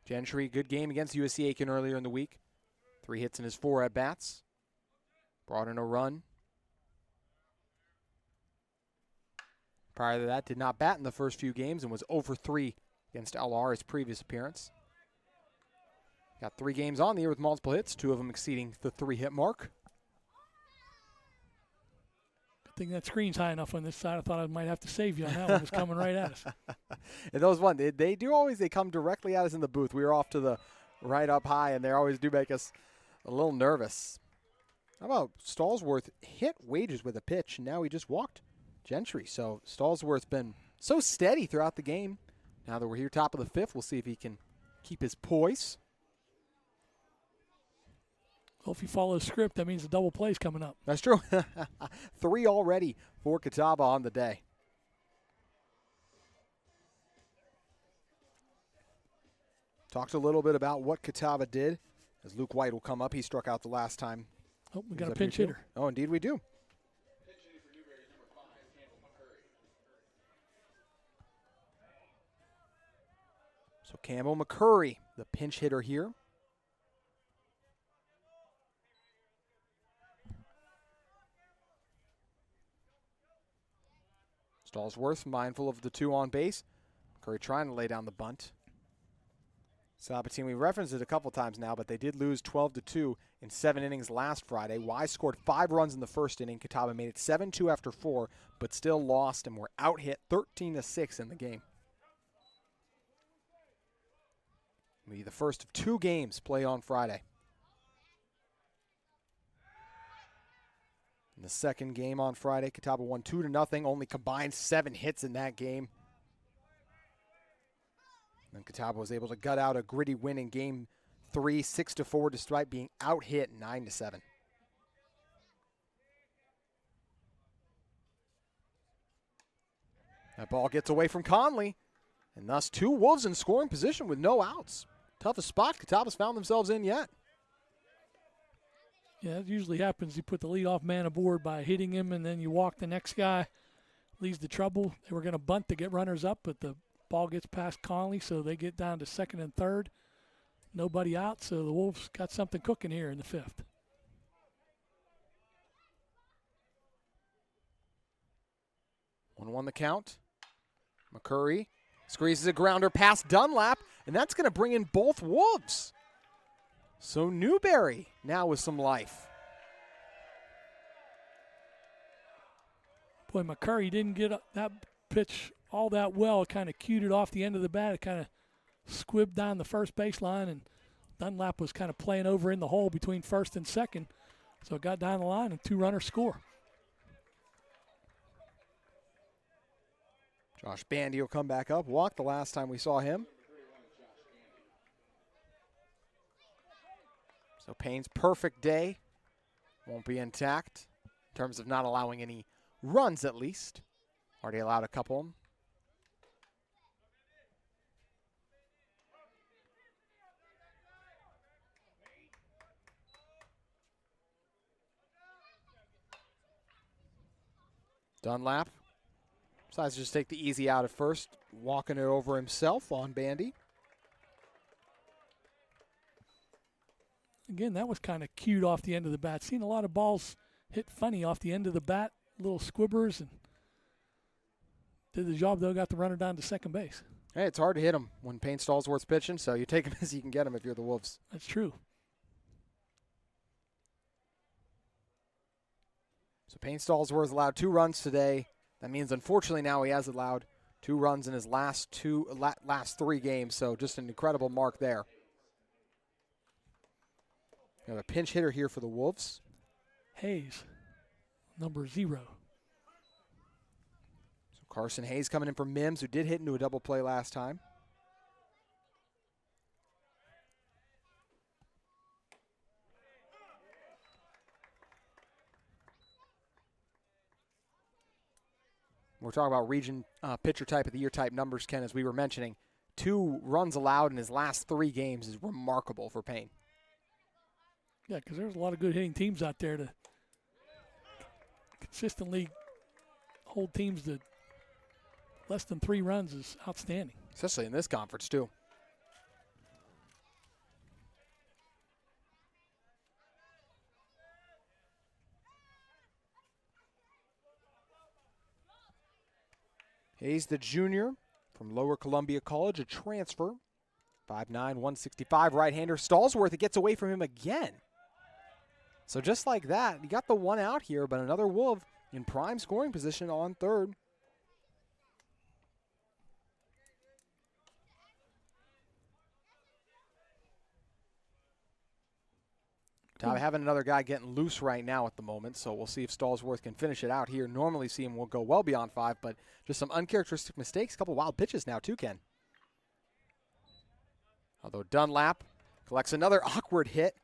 Gentry, good game against USC Aiken earlier in the week. 3 hits in his 4 at-bats. Brought in a run. Prior to that, did not bat in the first few games and was 0 for 3 against LR, his previous appearance. Got 3 games on the year with multiple hits, 2 of them exceeding the 3-hit mark. Good thing that screen's high enough on this side. I thought I might have to save you on that one. It's coming right at us. And those ones, they do always, they come directly at us in the booth. We were off to the right up high, and they always do make us a little nervous. How about Stallsworth hit Wages with a pitch, and now he just walked Gentry. So Stallsworth's been so steady throughout the game. Now that we're here top of the 5th, we'll see if he can keep his poise. Well, if you follow the script, that means a double play's coming up. That's true. 3 already for Catawba on the day. Talked a little bit about what Catawba did as Luke White will come up. He struck out the last time. Oh, we got a pinch hitter. Oh, indeed we do. Pitch hitting for Newberry is number 5, Campbell McCurry. So Campbell McCurry, the pinch hitter here. Stallsworth mindful of the 2 on base. McCurry trying to lay down the bunt. Sabatini, we referenced it a couple times now, but they did lose 12-2 in 7 innings last Friday. Wise scored 5 runs in the first inning. Catawba made it 7-2 after 4, but still lost and were out-hit 13-6 in the game. It'll be the first of 2 games played on Friday. In the second game on Friday, Catawba won 2-0, only combined 7 hits in that game. And Catawba was able to gut out a gritty win in Game 3, 6-4, despite being out-hit 9-7. That ball gets away from Conley, and thus 2 Wolves in scoring position with no outs. Toughest spot Catawba's found themselves in yet. Yeah, that usually happens. You put the leadoff man aboard by hitting him, and then you walk the next guy. Leads to trouble. They were going to bunt to get runners up, but the ball gets past Conley, so they get down to 2nd and 3rd. Nobody out, so the Wolves got something cooking here in the 5th. One the count. McCurry squeezes a grounder past Dunlap, and that's going to bring in both Wolves. So Newberry now with some life. Boy, McCurry didn't get that pitch all that well. It kind of cued it off the end of the bat. It kind of squibbed down the first baseline, and Dunlap was kind of playing over in the hole between 1st and 2nd. So it got down the line, and 2-runner score. Josh Bandy will come back up. Walked the last time we saw him. So Payne's perfect day won't be intact in terms of not allowing any runs at least. Already allowed a couple. Dunlap decides to just take the easy out at first, walking it over himself on Bandy. Again, that was kind of cute off the end of the bat. Seen a lot of balls hit funny off the end of the bat, little squibbers, and did the job, though, got the runner down to second base. Hey, it's hard to hit him when Payne Stallsworth's pitching, so you take him as you can get him if you're the Wolves. That's true. So Payne Stallsworth allowed 2 runs today. That means, unfortunately, now he has allowed 2 runs in his last 3 games, so just an incredible mark there. We have a pinch hitter here for the Wolves. Hayes, number 0. So Carson Hayes coming in for Mims, who did hit into a double play last time. We're talking about region pitcher type of the year type numbers, Ken, as we were mentioning. 2 runs allowed in his last 3 games is remarkable for Payne. Yeah, because there's a lot of good hitting teams out there to consistently hold teams to less than 3 runs is outstanding. Especially in this conference, too. Hayes, the junior from Lower Columbia College, a transfer. 5'9", 165 right-hander. Stallsworth, it gets away from him again. So just like that, he got the 1 out here, but another Wolf in prime scoring position on third. Catawba having another guy getting loose right now at the moment, so we'll see if Stallsworth can finish it out here. Normally see him will go well beyond 5, but just some uncharacteristic mistakes. A couple wild pitches now too, Ken. Although Dunlap collects another awkward hit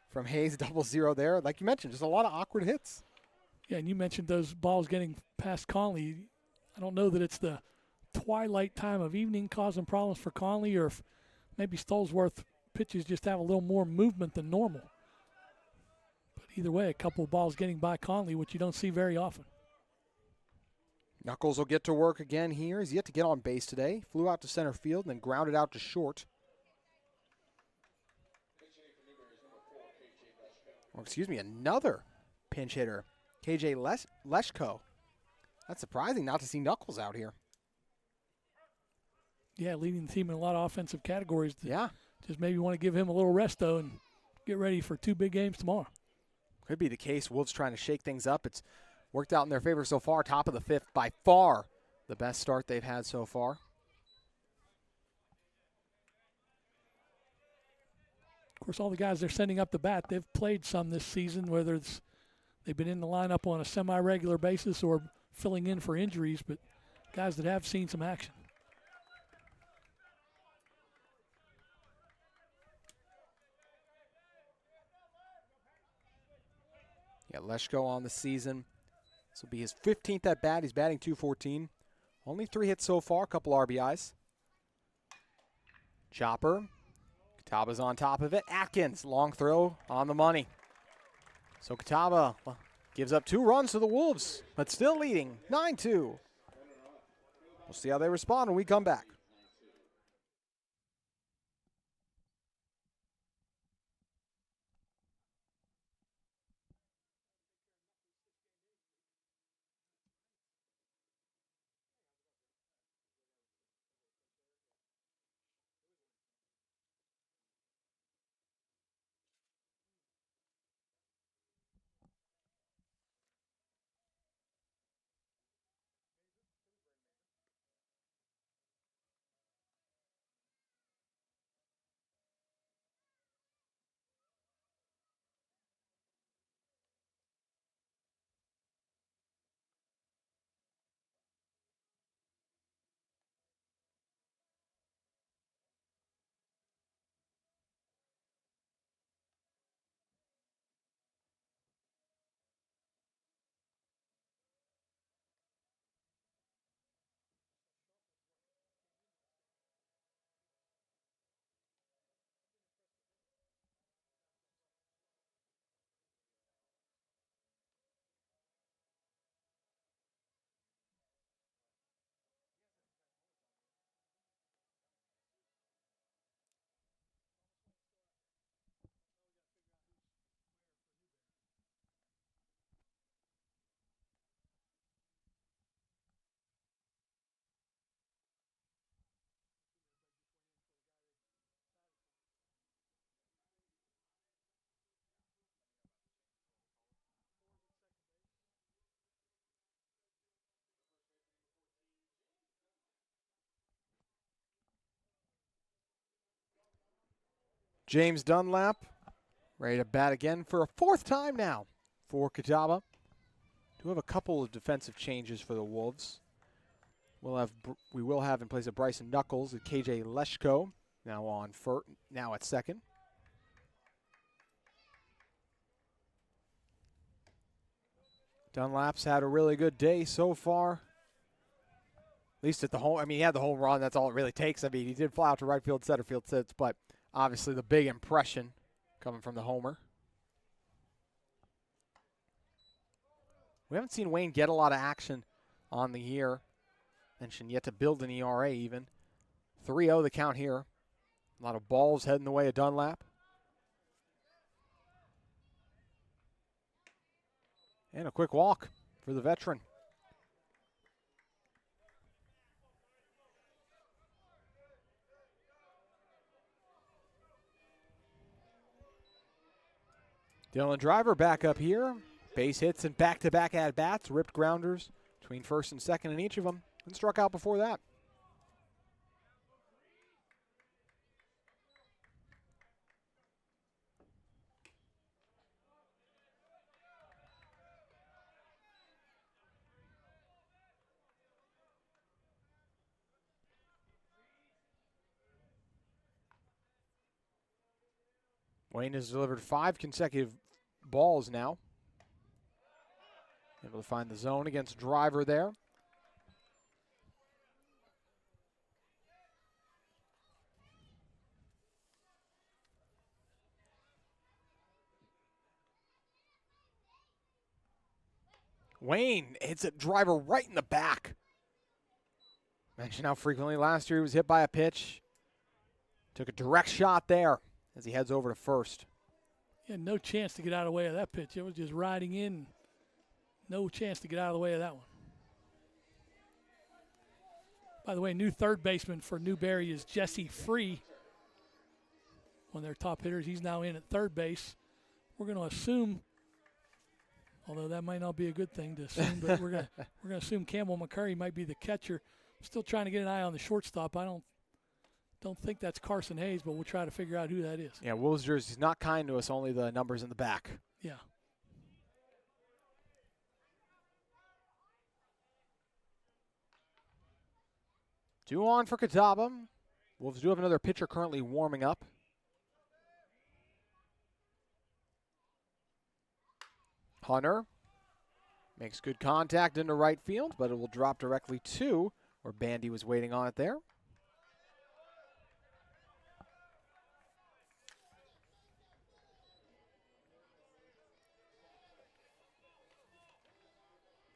from Hayes, 0-0 there. Like you mentioned, just a lot of awkward hits. Yeah, and you mentioned those balls getting past Conley. I don't know that it's the twilight time of evening causing problems for Conley, or if maybe Stallsworth pitches just have a little more movement than normal. But either way, a couple of balls getting by Conley, which you don't see very often. Knuckles will get to work again here. He's yet to get on base today. Flew out to center field and then grounded out to short. Or excuse me, another pinch hitter, KJ Leshko. That's surprising not to see Knuckles out here. Yeah, leading the team in a lot of offensive categories. Yeah. Just maybe want to give him a little rest, though, and get ready for 2 big games tomorrow. Could be the case. Wolves trying to shake things up. It's worked out in their favor so far. Top of the 5th, by far the best start they've had so far. Of course, all the guys they're sending up the bat, they've played some this season, whether it's they've been in the lineup on a semi-regular basis or filling in for injuries, but guys that have seen some action. Yeah, Leshko on the season. This will be his 15th at bat. He's batting .214. Only 3 hits so far, a couple RBIs. Chopper. Catawba's on top of it. Atkins, long throw on the money. So Catawba gives up 2 runs to the Wolves, but still leading 9-2. We'll see how they respond when we come back. James Dunlap ready to bat again for a fourth time now for Catawba. Do have a couple of defensive changes for the Wolves. We will have in place of Bryson Knuckles, KJ Leshko now at second. Dunlap's had a really good day so far. At least at the home. I mean, he had the home run. That's all it really takes. I mean, he did fly out to right field, center field sits, but obviously the big impression coming from the homer. We haven't seen Wayne get a lot of action on the year. Mentioned yet to build an ERA even. 3-0 the count here. A lot of balls heading the way of Dunlap. And a quick walk for the veteran. Dylan Driver back up here. Base hits and back-to-back at-bats. Ripped grounders between first and second in each of them. And struck out before that. Wayne has delivered 5 consecutive balls now. Able to find the zone against Driver there. Wayne hits a Driver right in the back. Mentioned how frequently last year he was hit by a pitch. Took a direct shot there as he heads over to first. He had no chance to get out of the way of that pitch. It was just riding in. No chance to get out of the way of that one. By the way, new third baseman for Newberry is Jesse Free. One of their top hitters. He's now in at third base. We're going to assume, although that might not be a good thing to assume, but we're going to assume Campbell McCurry might be the catcher. Still trying to get an eye on the shortstop. I don't think that's Carson Hayes, but we'll try to figure out who that is. Yeah, Wolves jersey's not kind to us, only the numbers in the back. Yeah. Two on for Catawba. Wolves do have another pitcher currently warming up. Hunter makes good contact into right field, but it will drop directly to where Bandy was waiting on it there.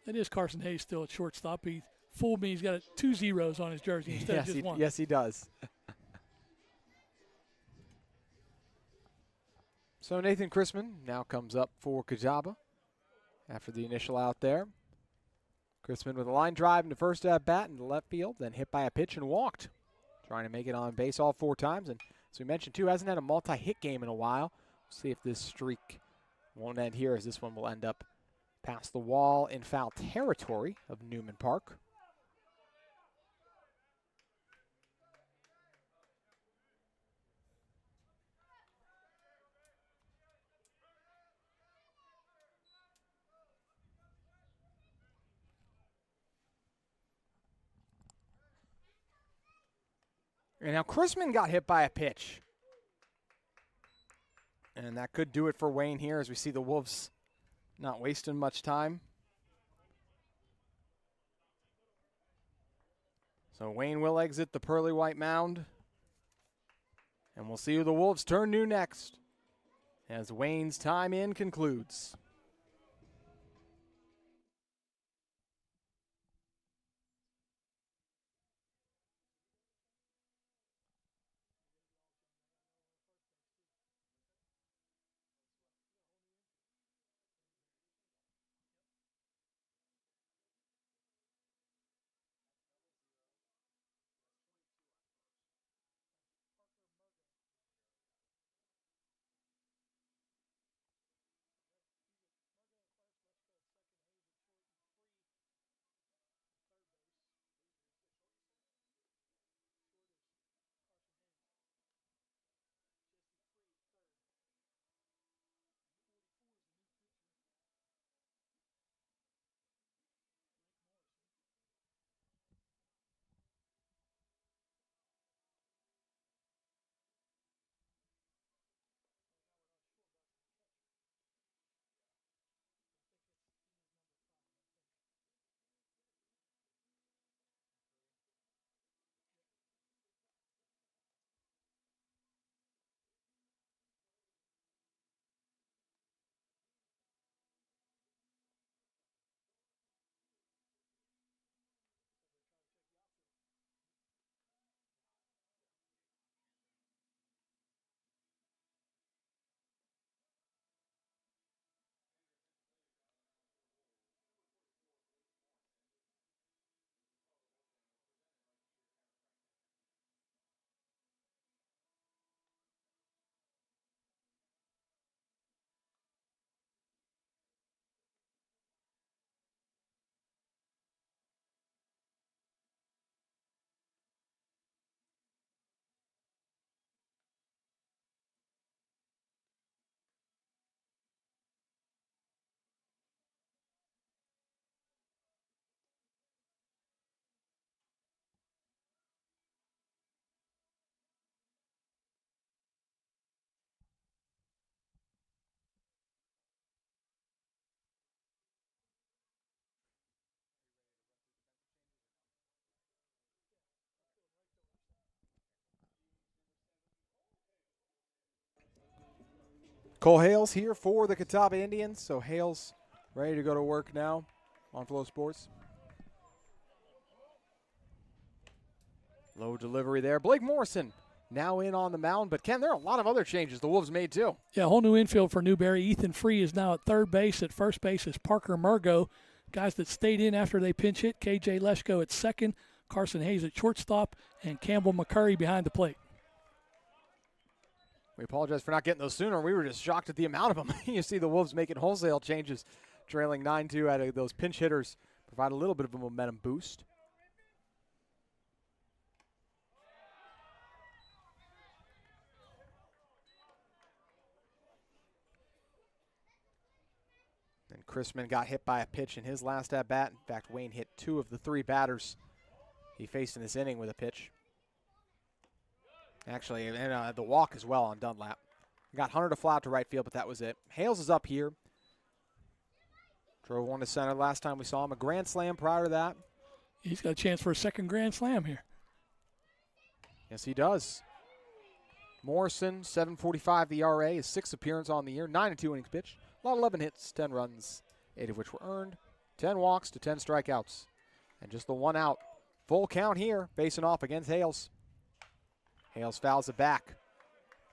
That is Carson Hayes still at shortstop. He fooled me. He's got 2 zeros on his jersey instead of just one. Yes, he does. So Nathan Chrisman now comes up for Catawba after the initial out there. Chrisman with a line drive into first at bat into left field, then hit by a pitch and walked. Trying to make it on base all 4 times. And as we mentioned, too, hasn't had a multi-hit game in a while. We'll see if this streak won't end here, as this one will end up past the wall in foul territory of Newman Park. And now Chrisman got hit by a pitch. And that could do it for Wayne here, as we see the Wolves not wasting much time. So Wayne will exit the pearly white mound. And we'll see who the Wolves turn to next as Wayne's time in concludes. Cole Hales here for the Catawba Indians. So Hales ready to go to work now on Flow Sports. Low delivery there. Blake Morrison now in on the mound. But, Ken, there are a lot of other changes the Wolves made, too. Yeah, a whole new infield for Newberry. Ethan Free is now at third base. At first base is Parker Murgo. Guys that stayed in after they pinch hit. KJ Leschko at second. Carson Hayes at shortstop. And Campbell McCurry behind the plate. We apologize for not getting those sooner. We were just shocked at the amount of them. You see the Wolves making wholesale changes, trailing 9-2 out of those pinch hitters. Provide a little bit of a momentum boost. And Chrisman got hit by a pitch in his last at-bat. In fact, Wayne hit 2 of the 3 batters he faced in this inning with a pitch. Actually, and the walk as well on Dunlap. Got Hunter to fly out to right field, but that was it. Hales is up here. Drove one to center last time we saw him. A grand slam prior to that. He's got a chance for a second grand slam here. Yes, he does. Morrison, 7.45 the ERA, his 6th appearance on the year, 9-2 innings pitched. Allowed 11 hits, 10 runs, 8 of which were earned, 10 walks to 10 strikeouts. And just the 1 out. Full count here, facing off against Hales. Hales fouls it back.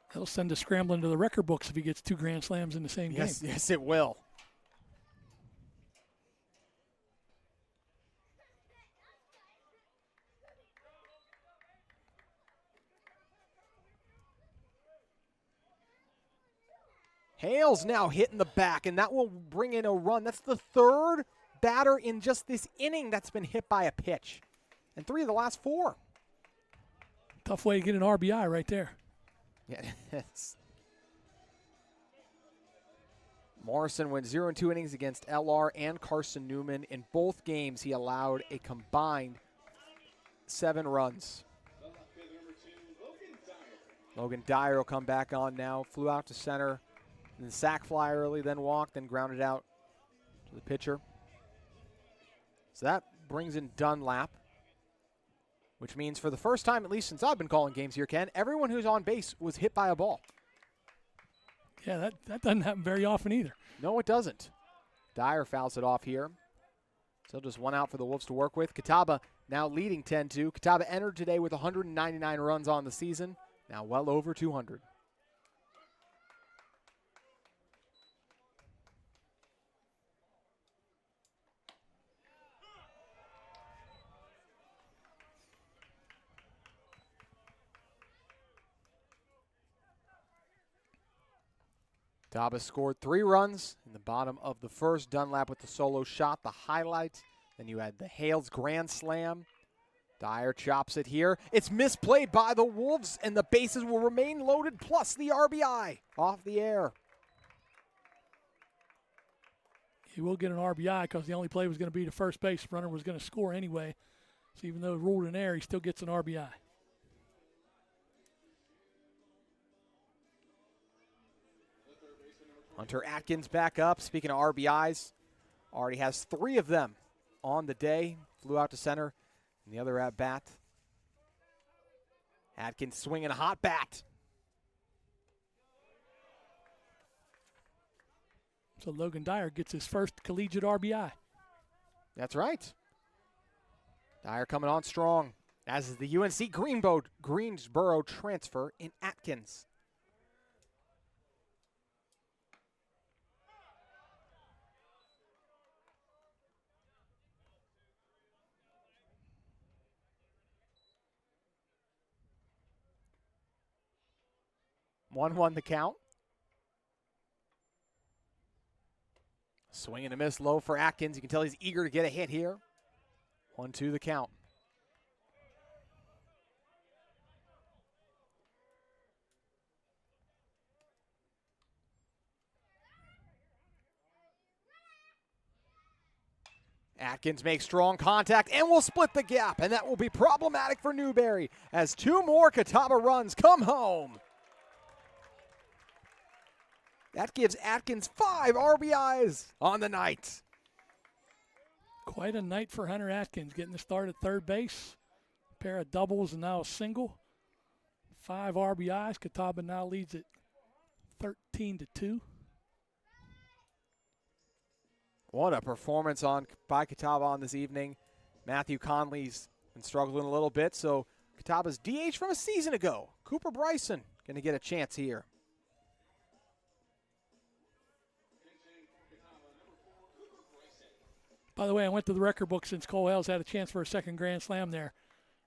That'll send a scrambling to the record books if he gets 2 grand slams in the same game. Yes, it will. Hales now hitting the back, and that will bring in a run. That's the 3rd batter in just this inning that's been hit by a pitch. And 3 of the last 4. Tough way to get an RBI right there. Yeah, it's Morrison went 0-2 innings against LR and Carson Newman. In both games, he allowed a combined 7 runs. Logan Dyer will come back on now. Flew out to center. Then sack fly early, then walked, then grounded out to the pitcher. So that brings in Dunlap, which means for the first time, at least since I've been calling games here, Ken, everyone who's on base was hit by a ball. Yeah, that doesn't happen very often either. No, it doesn't. Dyer fouls it off here. Still just 1 out for the Wolves to work with. Catawba now leading 10-2. Catawba entered today with 199 runs on the season, now well over 200. Catawba scored 3 runs in the bottom of the first. Dunlap with the solo shot, the highlight. Then you had the Hales grand slam. Dyer chops it here. It's misplayed by the Wolves, and the bases will remain loaded, plus the RBI off the air. He will get an RBI because the only play was going to be to first base. Runner was going to score anyway. So even though it ruled in air, he still gets an RBI. Hunter Atkins back up. Speaking of RBIs, already has 3 of them on the day. Flew out to center. And the other at bat. Atkins swinging a hot bat. So Logan Dyer gets his first collegiate RBI. That's right. Dyer coming on strong, as is the UNC Greensboro transfer in Atkins. One the count. Swing and a miss low for Atkins. You can tell he's eager to get a hit here. 1-2 the count. Atkins makes strong contact and will split the gap, and that will be problematic for Newberry as 2 more Catawba runs come home. That gives Atkins 5 RBIs on the night. Quite a night for Hunter Atkins, getting the start at third base. A pair of doubles and now a single. 5 RBIs. Catawba now leads it 13-2. What a performance by Catawba on this evening. Matthew Conley's been struggling a little bit, so Catawba's DH from a season ago, Cooper Bryson, going to get a chance here. By the way, I went to the record book since Cole Hales had a chance for a second Grand Slam there.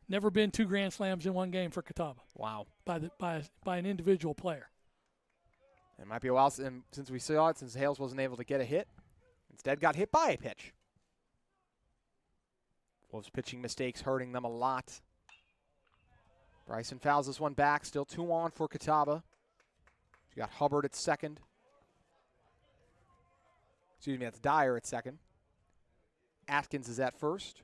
Never been 2 Grand Slams in one game for Catawba. Wow. By an individual player. It might be a while since we saw it, since Hales wasn't able to get a hit. Instead got hit by a pitch. Wolves pitching mistakes hurting them a lot. Bryson fouls this one back. Still 2 on for Catawba. You got Hubbard at second. Excuse me, that's Dyer at second. Atkins is at first.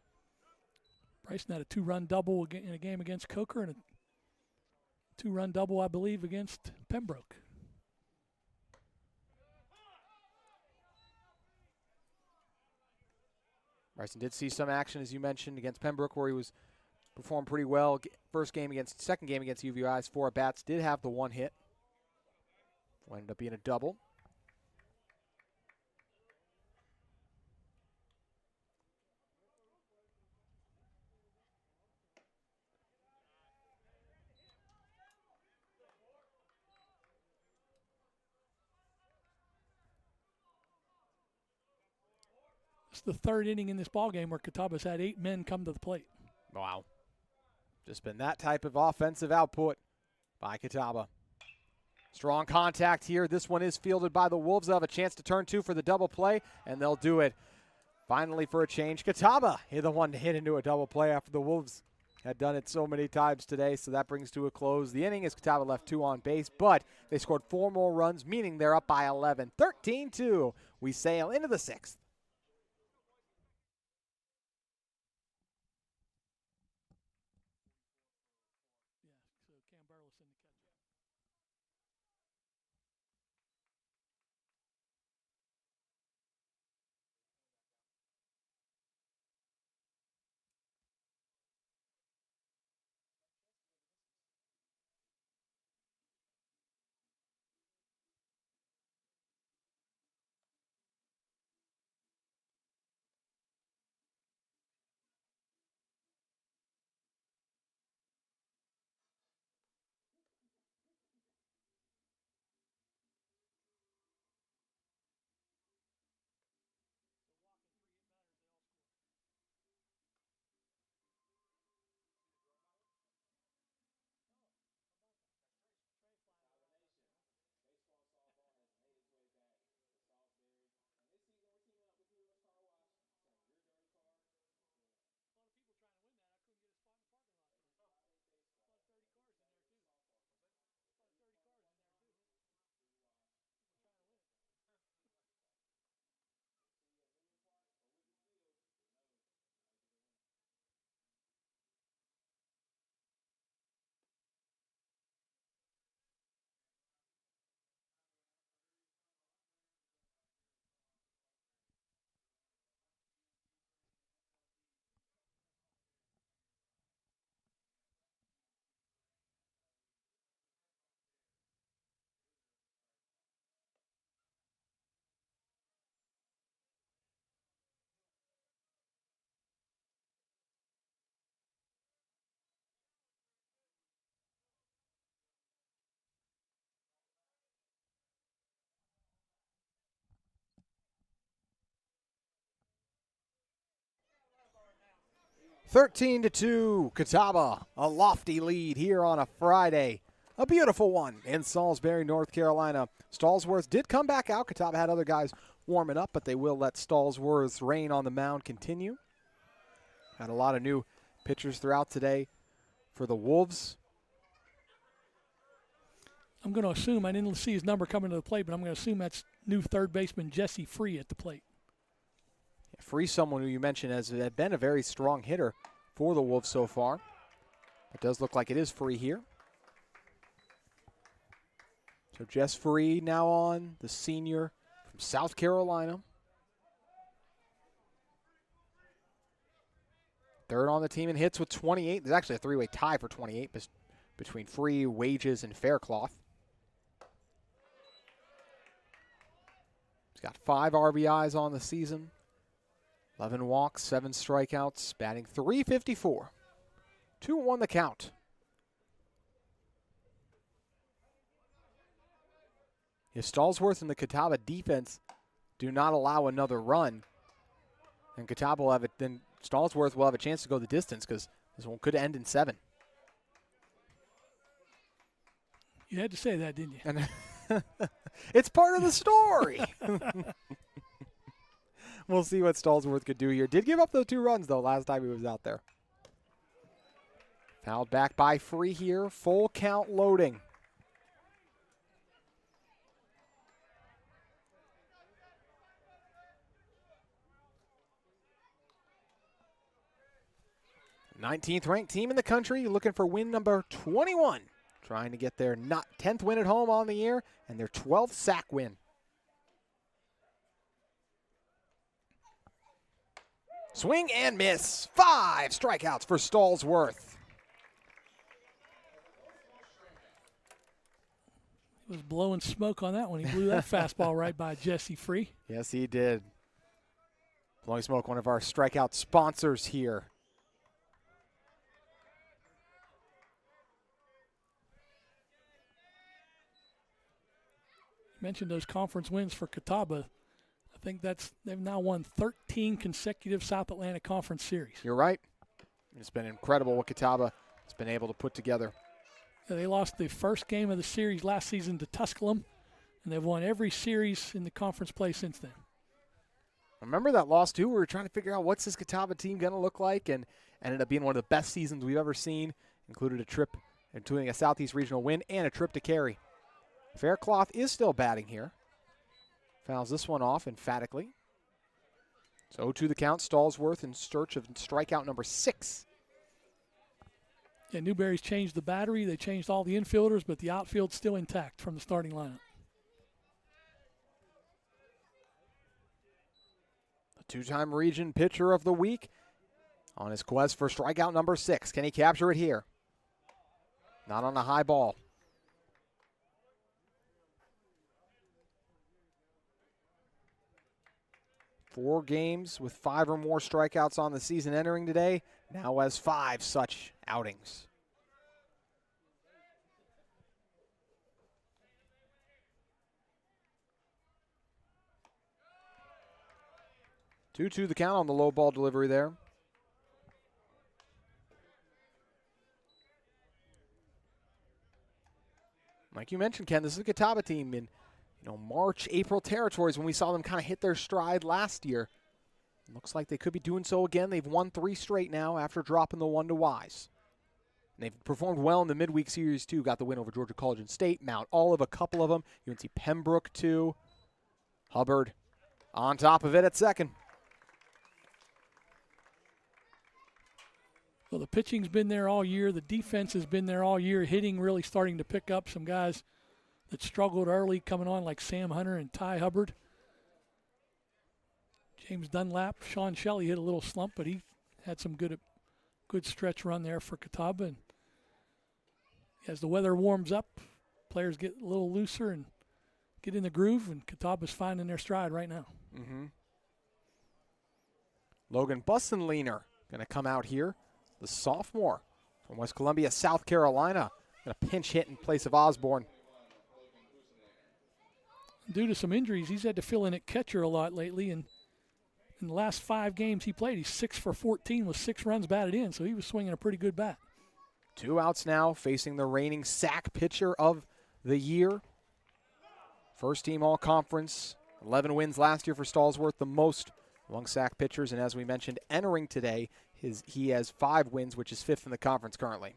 Bryson had a 2-run double in a game against Coker and a 2-run double, I believe, against Pembroke. Bryson did see some action, as you mentioned, against Pembroke, where he was performed pretty well. Second game against UVI's 4 at-bats, did have the 1 hit. Ended up being a double. It's the 3rd inning in this ballgame where Catawba's had 8 men come to the plate. Wow. Just been that type of offensive output by Catawba. Strong contact here. This one is fielded by the Wolves. They'll have a chance to turn 2 for the double play, and they'll do it. Finally, for a change, Catawba hit the one to hit into a double play after the Wolves had done it so many times today, so that brings to a close the inning as Catawba left 2 on base, but they scored 4 more runs, meaning they're up by 11. 13-2. We sail into the 6th. So Cam Burleson to catch it. Baseball softball has made its way back to Salisbury. And this season we're teaming up with Midwest Car Wash, selling your dirty car for free. A lot of people trying to win that. I couldn't get a spot in the parking lot tonight. Friday baseball. A lot of 30 cars in there, too. Softball. A lot of 30 cars in there, too. Free wash. People trying to win it. See you at Newberry Park or Wickett Field. You'll know how to get a win. Thirteen to 2, Catawba, a lofty lead here on a Friday. A beautiful one in Salisbury, North Carolina. Stallsworth did come back out. Catawba had other guys warming up, but they will let Stallsworth's reign on the mound continue. Had a lot of new pitchers throughout today for the Wolves. I'm going to assume, I didn't see his number coming to the plate, but I'm going to assume that's new 3rd baseman Jesse Free at the plate. Free, someone who you mentioned has been a very strong hitter for the Wolves so far. It does look like it is Free here. So Jess Free now on, the senior from South Carolina. 3rd on the team in hits with 28. There's actually a 3-way tie for 28 between Free, Wages, and Faircloth. He's got 5 RBIs on the season, 11 walks, 7 strikeouts, batting .354. 2-1 the count. If Stallsworth and the Catawba defense do not allow another run, then Catawba will have it. Then Stallsworth will have a chance to go the distance because this one could end in 7. You had to say that, didn't you? And it's part of the story. We'll see what Stallsworth could do here. Did give up those 2 runs, though, last time he was out there. Fouled back by Free here. Full count loading. '19th ranked team in the country looking for win number 21. Trying to get their 10th win at home on the year and their 12th sack win. Swing and miss. 5 strikeouts for Stallsworth. He was blowing smoke on that one. He blew that fastball right by Jesse Free. Yes, he did. Blowing smoke, one of our strikeout sponsors here. You mentioned those conference wins for Catawba. I think they've now won 13 consecutive South Atlantic Conference series. You're right. It's been incredible what Catawba has been able to put together. Yeah, they lost the first game of the series last season to Tusculum, and they've won every series in the conference play since then. Remember that loss, too? We were trying to figure out what's this Catawba team going to look like, and ended up being one of the best seasons we've ever seen. Included a trip, including a Southeast Regional win and a trip to Cary. Faircloth is still batting here. Fouls this one off emphatically. So 0-2 the count. Stallsworth in search of strikeout number 6. Yeah, Newberry's changed the battery. They changed all the infielders, but the outfield's still intact from the starting lineup. The 2-time region pitcher of the week on his quest for strikeout number 6. Can he capture it here? Not on a high ball. Four games with 5 or more strikeouts on the season entering today. Now has 5 such outings. Two the count on the low ball delivery there. Like you mentioned, Ken, this is a Catawba team in March, April territories when we saw them kind of hit their stride last year. Looks like they could be doing so again. They've won 3 straight now after dropping the 1 to Wise. And they've performed well in the midweek series, too. Got the win over Georgia College and State, Mount Olive, a couple of them. UNC Pembroke, too. Hubbard on top of it at second. Well, the pitching's been there all year. The defense has been there all year. Hitting really starting to pick up. Some guys that struggled early coming on like Sam Hunter and Ty Hubbard. James Dunlap, Sean Shelley hit a little slump, but he had some good stretch run there for Catawba. And as the weather warms up, players get a little looser and get in the groove, and Catawba's finding their stride right now. Mm-hmm. Logan Bussenleiner going to come out here, the sophomore from West Columbia, South Carolina. Going to pinch hit in place of Osborne. Due to some injuries, he's had to fill in at catcher a lot lately, and in the last 5 games he played, he's 6 for 14 with 6 runs batted in, so he was swinging a pretty good bat. 2 outs now, facing the reigning sack pitcher of the year. First team all-conference, 11 wins last year for Stallsworth, the most among sack pitchers, and as we mentioned, entering today, he has 5 wins, which is 5th in the conference currently.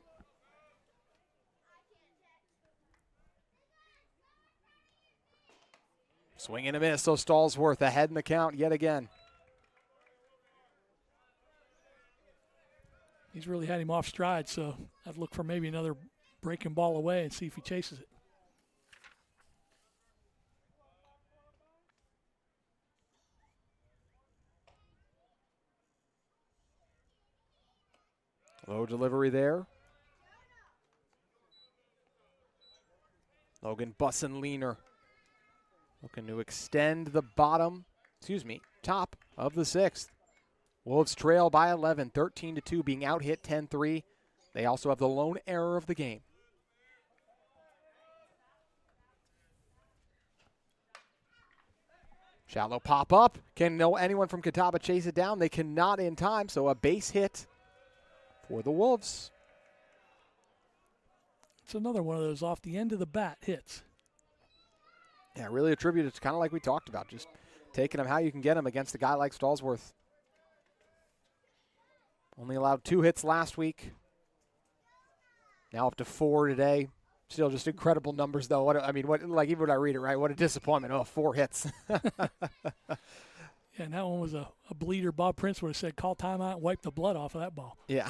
Swing and a miss, so Stallsworth ahead in the count yet again. He's really had him off stride, so I'd look for maybe another breaking ball away and see if he chases it. Low delivery there. Logan Bussenleiner Looking to extend the top of the 6th. Wolves trail by 11, 13-2, being out hit 10-3. They also have the lone error of the game. Shallow pop up. Can anyone from Catawba chase it down? They cannot in time, so a base hit for the Wolves. It's another one of those off the end of the bat hits. Yeah, really attributed to kind of like we talked about, just taking them how you can get them against a guy like Stallsworth. Only allowed 2 hits last week. Now up to 4 today. Still just incredible numbers, though. Even when I read it, right? What a disappointment. Oh, 4 hits. Yeah, and that one was a bleeder. Bob Prince would have said, call timeout and wipe the blood off of that ball. Yeah.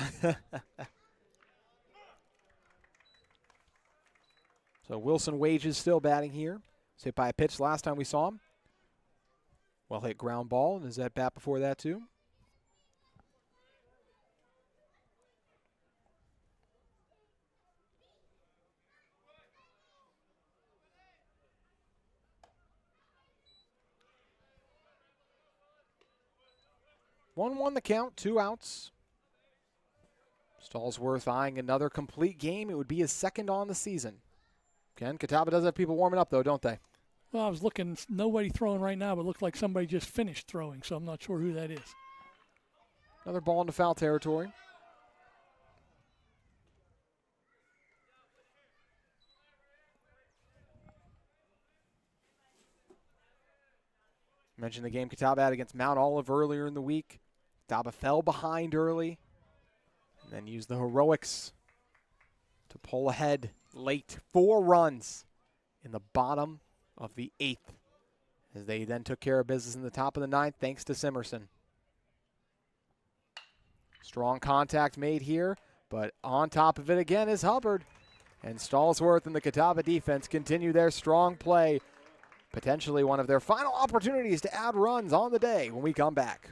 So Wilson Wages still batting here. Was hit by a pitch last time we saw him. Well hit ground ball, and is that bat before that too? One the count, 2 outs. Stallsworth eyeing another complete game. It would be his 2nd on the season. Ken, Catawba does have people warming up, though, don't they? Well, I was looking, nobody throwing right now, but it looked like somebody just finished throwing, so I'm not sure who that is. Another ball into foul territory. Mentioned the game Catawba had against Mount Olive earlier in the week. Catawba fell behind early and then used the heroics to pull ahead late. 4 runs in the bottom of the 8th as they then took care of business in the top of the 9th thanks to Simerson. Strong contact made here, but on top of it again is Hubbard. And Stallsworth and the Catawba defense continue their strong play. Potentially one of their final opportunities to add runs on the day when we come back.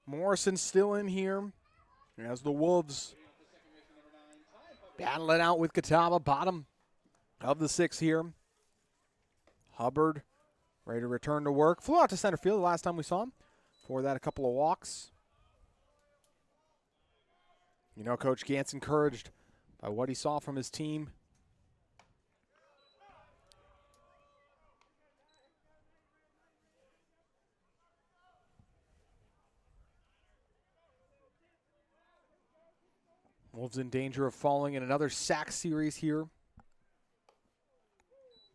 Morrison still in here as the Wolves battle it out with Catawba, bottom of the 6th here. Hubbard ready to return to work. Flew out to center field the last time we saw him. Before that, a couple of walks. You know, Coach Gant's encouraged by what he saw from his team. Wolves in danger of falling in another sack series here.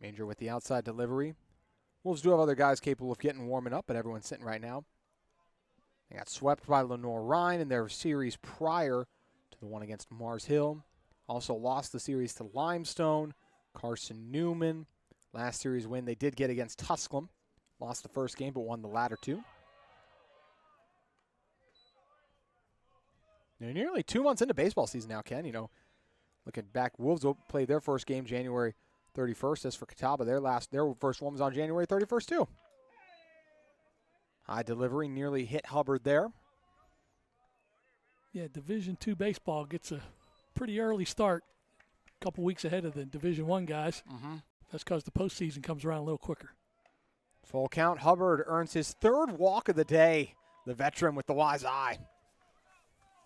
Manger with the outside delivery. Wolves do have other guys capable of getting warming up, but everyone's sitting right now. They got swept by Lenore Rhine in their series prior to the one against Mars Hill. Also lost the series to Limestone, Carson Newman, Last series win they did get against Tusculum. Lost the first game, but won the latter two. They're nearly 2 months into baseball season now, Ken. You know, looking back, Wolves played their first game January 31st. As for Catawba, their first one was on January 31st too. High delivery nearly hit Hubbard there. Yeah, Division II baseball gets a pretty early start, a couple weeks ahead of the Division I guys. That's because the postseason comes around a little quicker. Full count. Hubbard earns his 3rd walk of the day. The veteran with the wise eye.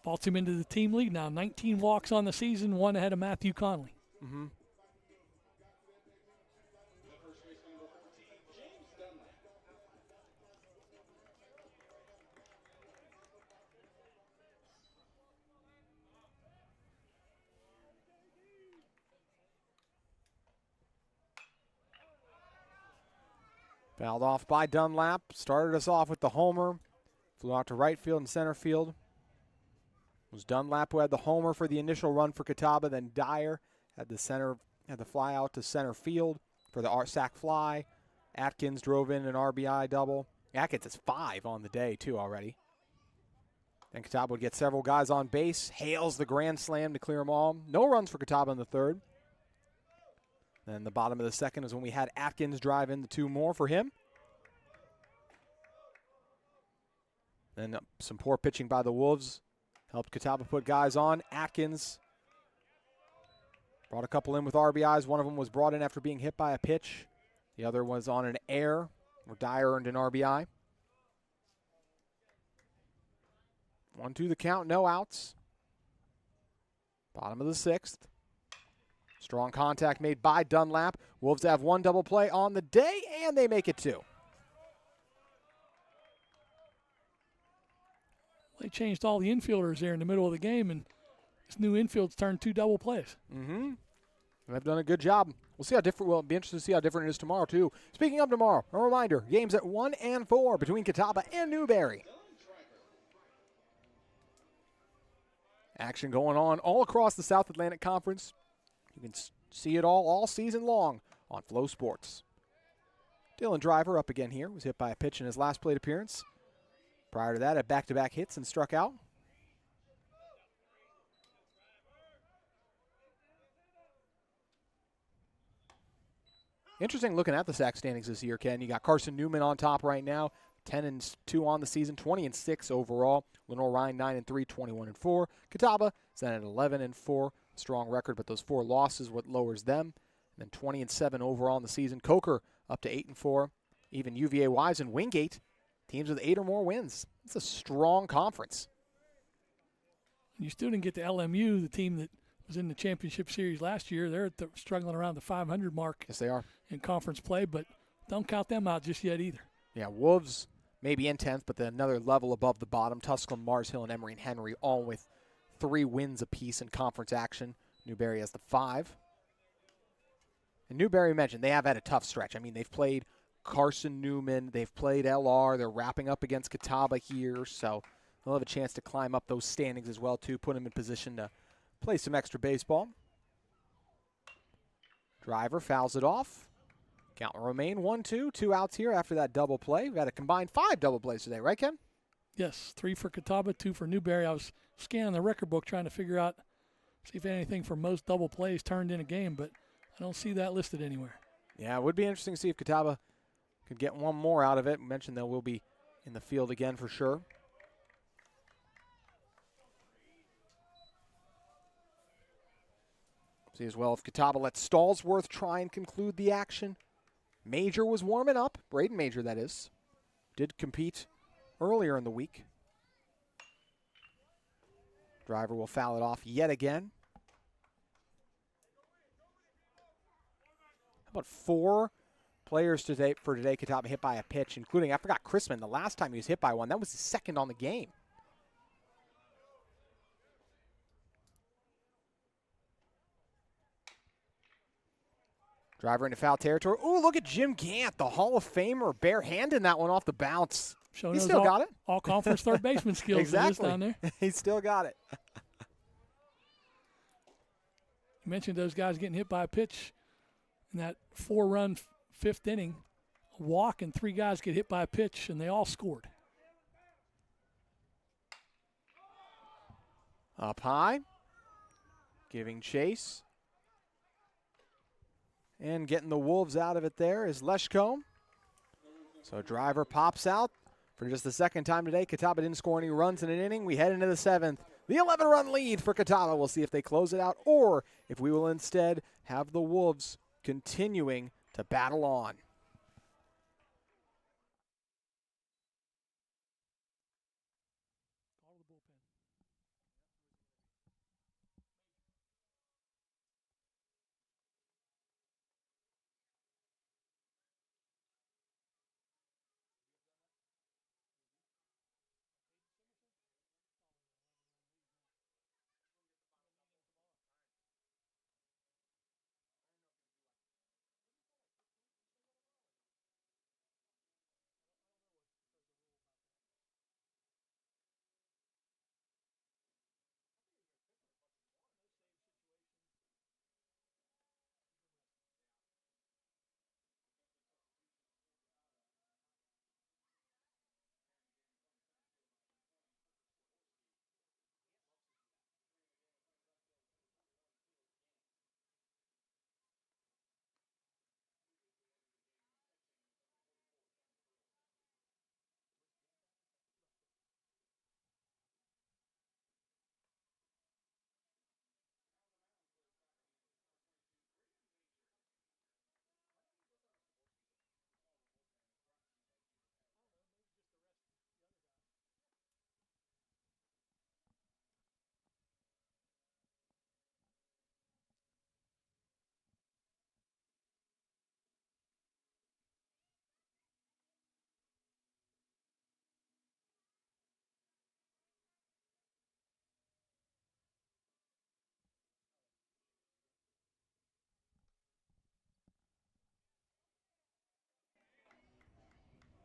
Vaults him into the team lead now. 19 walks on the season, 1 ahead of Matthew Conley. Fouled off by Dunlap. Started us off with the homer. Flew out to right field and center field. It was Dunlap who had the homer for the initial run for Catawba. Then Dyer had the fly out to center field for the sac fly. Atkins drove in an RBI double. Atkins is 5 on the day too already. Then Catawba would get several guys on base. Hails the grand slam to clear them all. No runs for Catawba in the 3rd. Then the bottom of the 2nd is when we had Atkins drive in the 2 more for him. Then some poor pitching by the Wolves helped Catawba put guys on. Atkins brought a couple in with RBIs. One of them was brought in after being hit by a pitch. The other was on an error where Dyer earned an RBI. 1-2 the count, no outs. Bottom of the 6th. Strong contact made by Dunlap. Wolves have 1 double play on the day, and they make it 2. They changed all the infielders there in the middle of the game, and this new infield's turned 2 double plays. They've done a good job. We'll see how different. We'll be interested to see how different it is tomorrow too. Speaking of tomorrow, a reminder: games at 1 and 4 between Catawba and Newberry. Action going on all across the South Atlantic Conference. You can see it all season long on Flow Sports. Dylan Driver up again here. Was hit by a pitch in his last plate appearance. Prior to that, had back-to-back hits and struck out. Interesting looking at the SAC standings this year, Ken. You got Carson Newman on top right now, 10-2 on the season, 20-6 overall. Lenore Ryan 9-3, 21-4. Catawba is then at 11-4, strong record, but those 4 losses what lowers them. And then 20-7 overall in the season. Coker up to 8-4. Even UVA Wise and Wingate, teams with 8 or more wins. It's a strong conference. You still didn't get to LMU, the team that was in the championship series last year. They're struggling around the 500 mark. Yes, they are. In conference play, but don't count them out just yet either. Yeah, Wolves maybe in 10th, but then another level above the bottom. Tusculum, Mars Hill, and Emory and Henry all with 3 wins apiece in conference action. Newberry has the 5. And Newberry mentioned they have had a tough stretch. I mean, they've played Carson Newman, they've played LR, they're wrapping up against Catawba here, so they'll have a chance to climb up those standings as well, too, put them in position to play some extra baseball. Driver fouls it off. Count will remain 1-2, 2 outs here after that double play. We've had a combined 5 double plays today, right, Ken? Yes, 3 for Catawba, 2 for Newberry. I was scanning the record book trying to figure out, see if anything for most double plays turned in a game, but I don't see that listed anywhere. Yeah, it would be interesting to see if Catawba could get 1 more out of it. We mentioned they will be in the field again for sure. See as well if Catawba lets Stallsworth try and conclude the action. Major was warming up. Braden Major, that is. Did compete earlier in the week. Driver will foul it off yet again. How about 4 players today for today Catawba hit by a pitch, including, I forgot, Chrisman. The last time he was hit by one, that was his 2nd on the game. Driver into foul territory. Ooh, look at Jim Gant, the Hall of Famer, barehanding that one off the bounce. Showing He still got it. All conference third baseman skills Exactly. down there. He still got it. You mentioned those guys getting hit by a pitch in that 4-run fifth inning, a walk and 3 guys get hit by a pitch, and they all scored. Up high, giving chase. And getting the Wolves out of it there is Leshko. So driver pops out for just the second time today. Catawba didn't score any runs in an inning. We head into the 7th. The 11-run lead for Catawba. We'll see if they close it out or if we will instead have the Wolves continuing to battle on.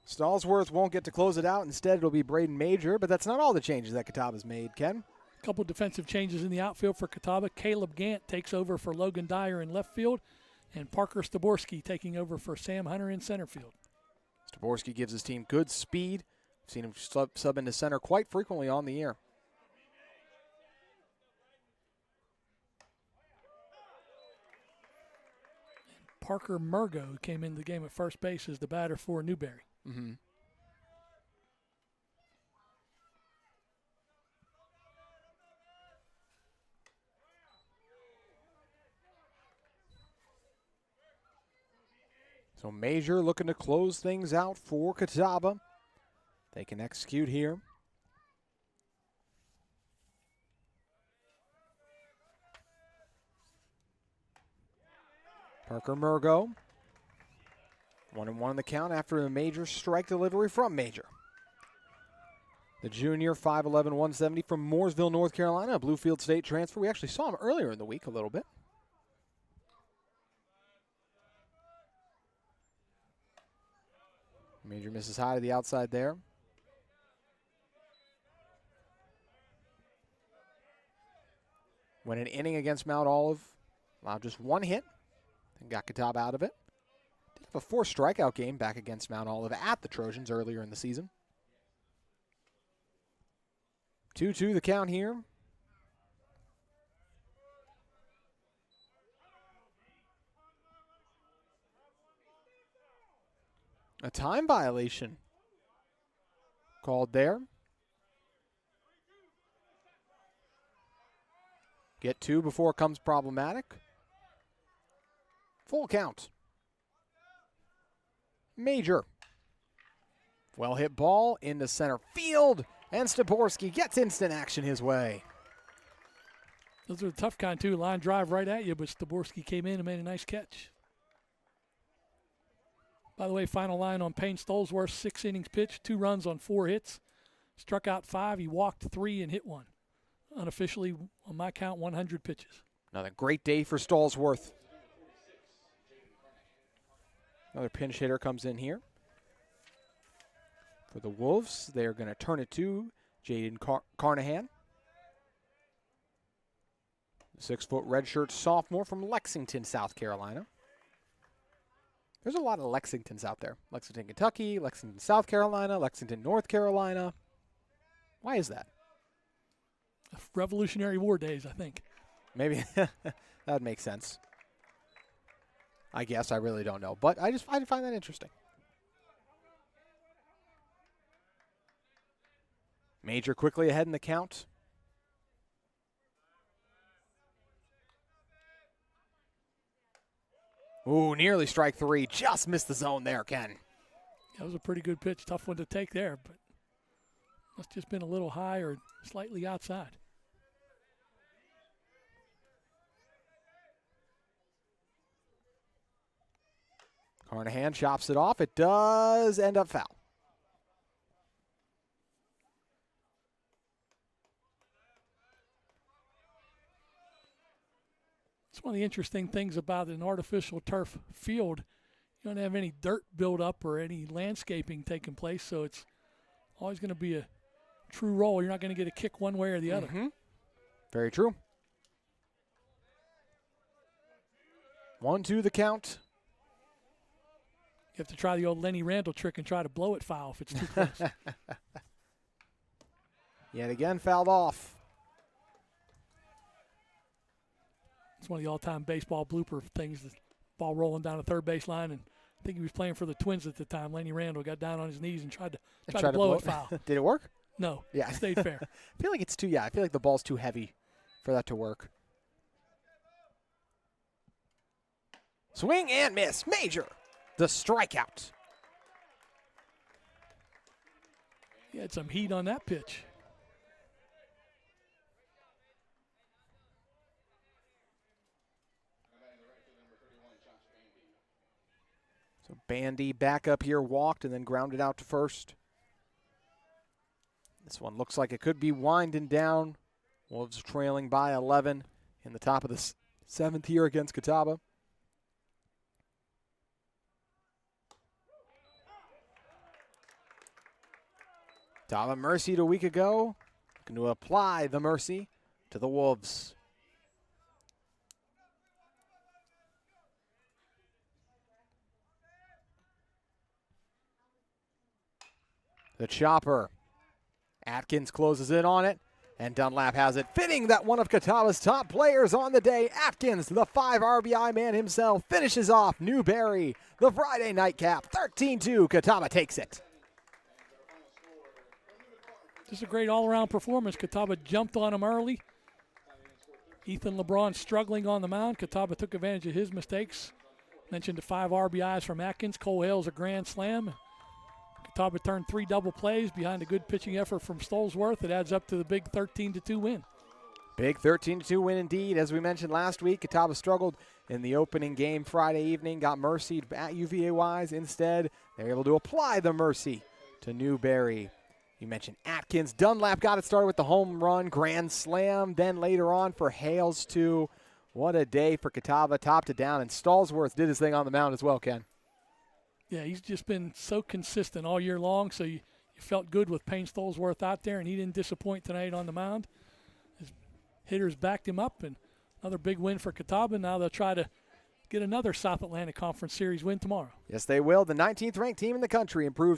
Stallsworth won't get to close it out. Instead, it'll be Braden Major, but that's not all the changes that Catawba's made, Ken. A couple defensive changes in the outfield for Catawba. Caleb Gant takes over for Logan Dyer in left field, and Parker Staborski taking over for Sam Hunter in center field. Staborski gives his team good speed. I've seen him sub into center quite frequently on the year. Parker Murgo, who came into the game at first base, is the batter for Newberry. Mm-hmm. So Major looking to close things out for Catawba. They can execute here. Parker Murgo. 1-1 in the count after a Major strike delivery from Major. The junior, 5'11", 170 from Mooresville, North Carolina, a Bluefield State transfer. We actually saw him earlier in the week a little bit. Major misses high to the outside there. Went an inning against Mount Olive. Allowed just 1 hit and got Catawba out of it. Did have a 4 strikeout game back against Mount Olive at the Trojans earlier in the season. 2-2 the count here. A time violation called there. Get 2 before it comes problematic. Full count. Major. Well hit ball into center field, and Staborski gets instant action his way. Those are the tough kind, too. Line drive right at you, but Staborski came in and made a nice catch. By the way, final line on Payne Stolzworth, 6 innings pitched, 2 runs on 4 hits. Struck out 5, he walked 3 and hit 1. Unofficially, on my count, 100 pitches. Another great day for Stolzworth. Another pinch hitter comes in here. For the Wolves, they're going to turn it to Jaden Carnahan. The 6-foot redshirt sophomore from Lexington, South Carolina. There's a lot of Lexingtons out there. Lexington, Kentucky, Lexington, South Carolina, Lexington, North Carolina. Why is that? Revolutionary War days, I think. Maybe that would make sense. I guess I really don't know, but I find that interesting. Major quickly ahead in the count. Ooh, nearly strike three. Just missed the zone there, Ken. That was a pretty good pitch. Tough one to take there, but must just been a little high or slightly outside. Carnahan chops it off. It does end up foul. It's one of the interesting things about an artificial turf field. You don't have any dirt buildup or any landscaping taking place, so it's always going to be a true roll. You're not going to get a kick one way or the other. Very true. 1-2 the count. You have to try the old Lenny Randall trick and try to blow it foul if it's too close. Yet again fouled off. It's one of the all-time baseball blooper things, the ball rolling down the third base line, and I think he was playing for the Twins at the time. Lenny Randall got down on his knees and tried to blow it foul. Did it work? No. Yeah. It stayed fair. I feel like it's too, I feel like the ball's too heavy for that to work. Swing and miss. Major. The strikeout. He had some heat on that pitch. So Bandy back up here, walked, and then grounded out to first. This one looks like it could be winding down. Wolves trailing by 11 in the top of the seventh here against Catawba. Catawba mercied a week ago. Looking to apply the mercy to the Wolves. The chopper. Atkins closes in on it, and Dunlap has it. Fitting that one of Catawba's top players on the day, Atkins, the 5 RBI man himself, finishes off Newberry. The Friday nightcap, 13-2. Catawba takes it. Just a great all-around performance. Catawba jumped on him early. Ethan LeBron struggling on the mound. Catawba took advantage of his mistakes. Mentioned the 5 RBIs from Atkins. Cole Hale's a grand slam. Catawba turned 3 double plays behind a good pitching effort from Stolesworth. It adds up to the big 13-2 win. Big 13-2 win indeed. As we mentioned last week, Catawba struggled in the opening game Friday evening, got mercied at UVA-wise. Instead, they were able to apply the mercy to Newberry. You mentioned Atkins. Dunlap got it started with the home run, grand slam. Then later on for Hales, too. What a day for Catawba, top to down. And Stolesworth did his thing on the mound as well, Ken. Yeah, he's just been so consistent all year long, so you felt good with Payne Stolesworth out there, and he didn't disappoint tonight on the mound. His hitters backed him up, and another big win for Catawba. Now they'll try to get another South Atlantic Conference Series win tomorrow. Yes, they will. The 19th ranked team in the country improves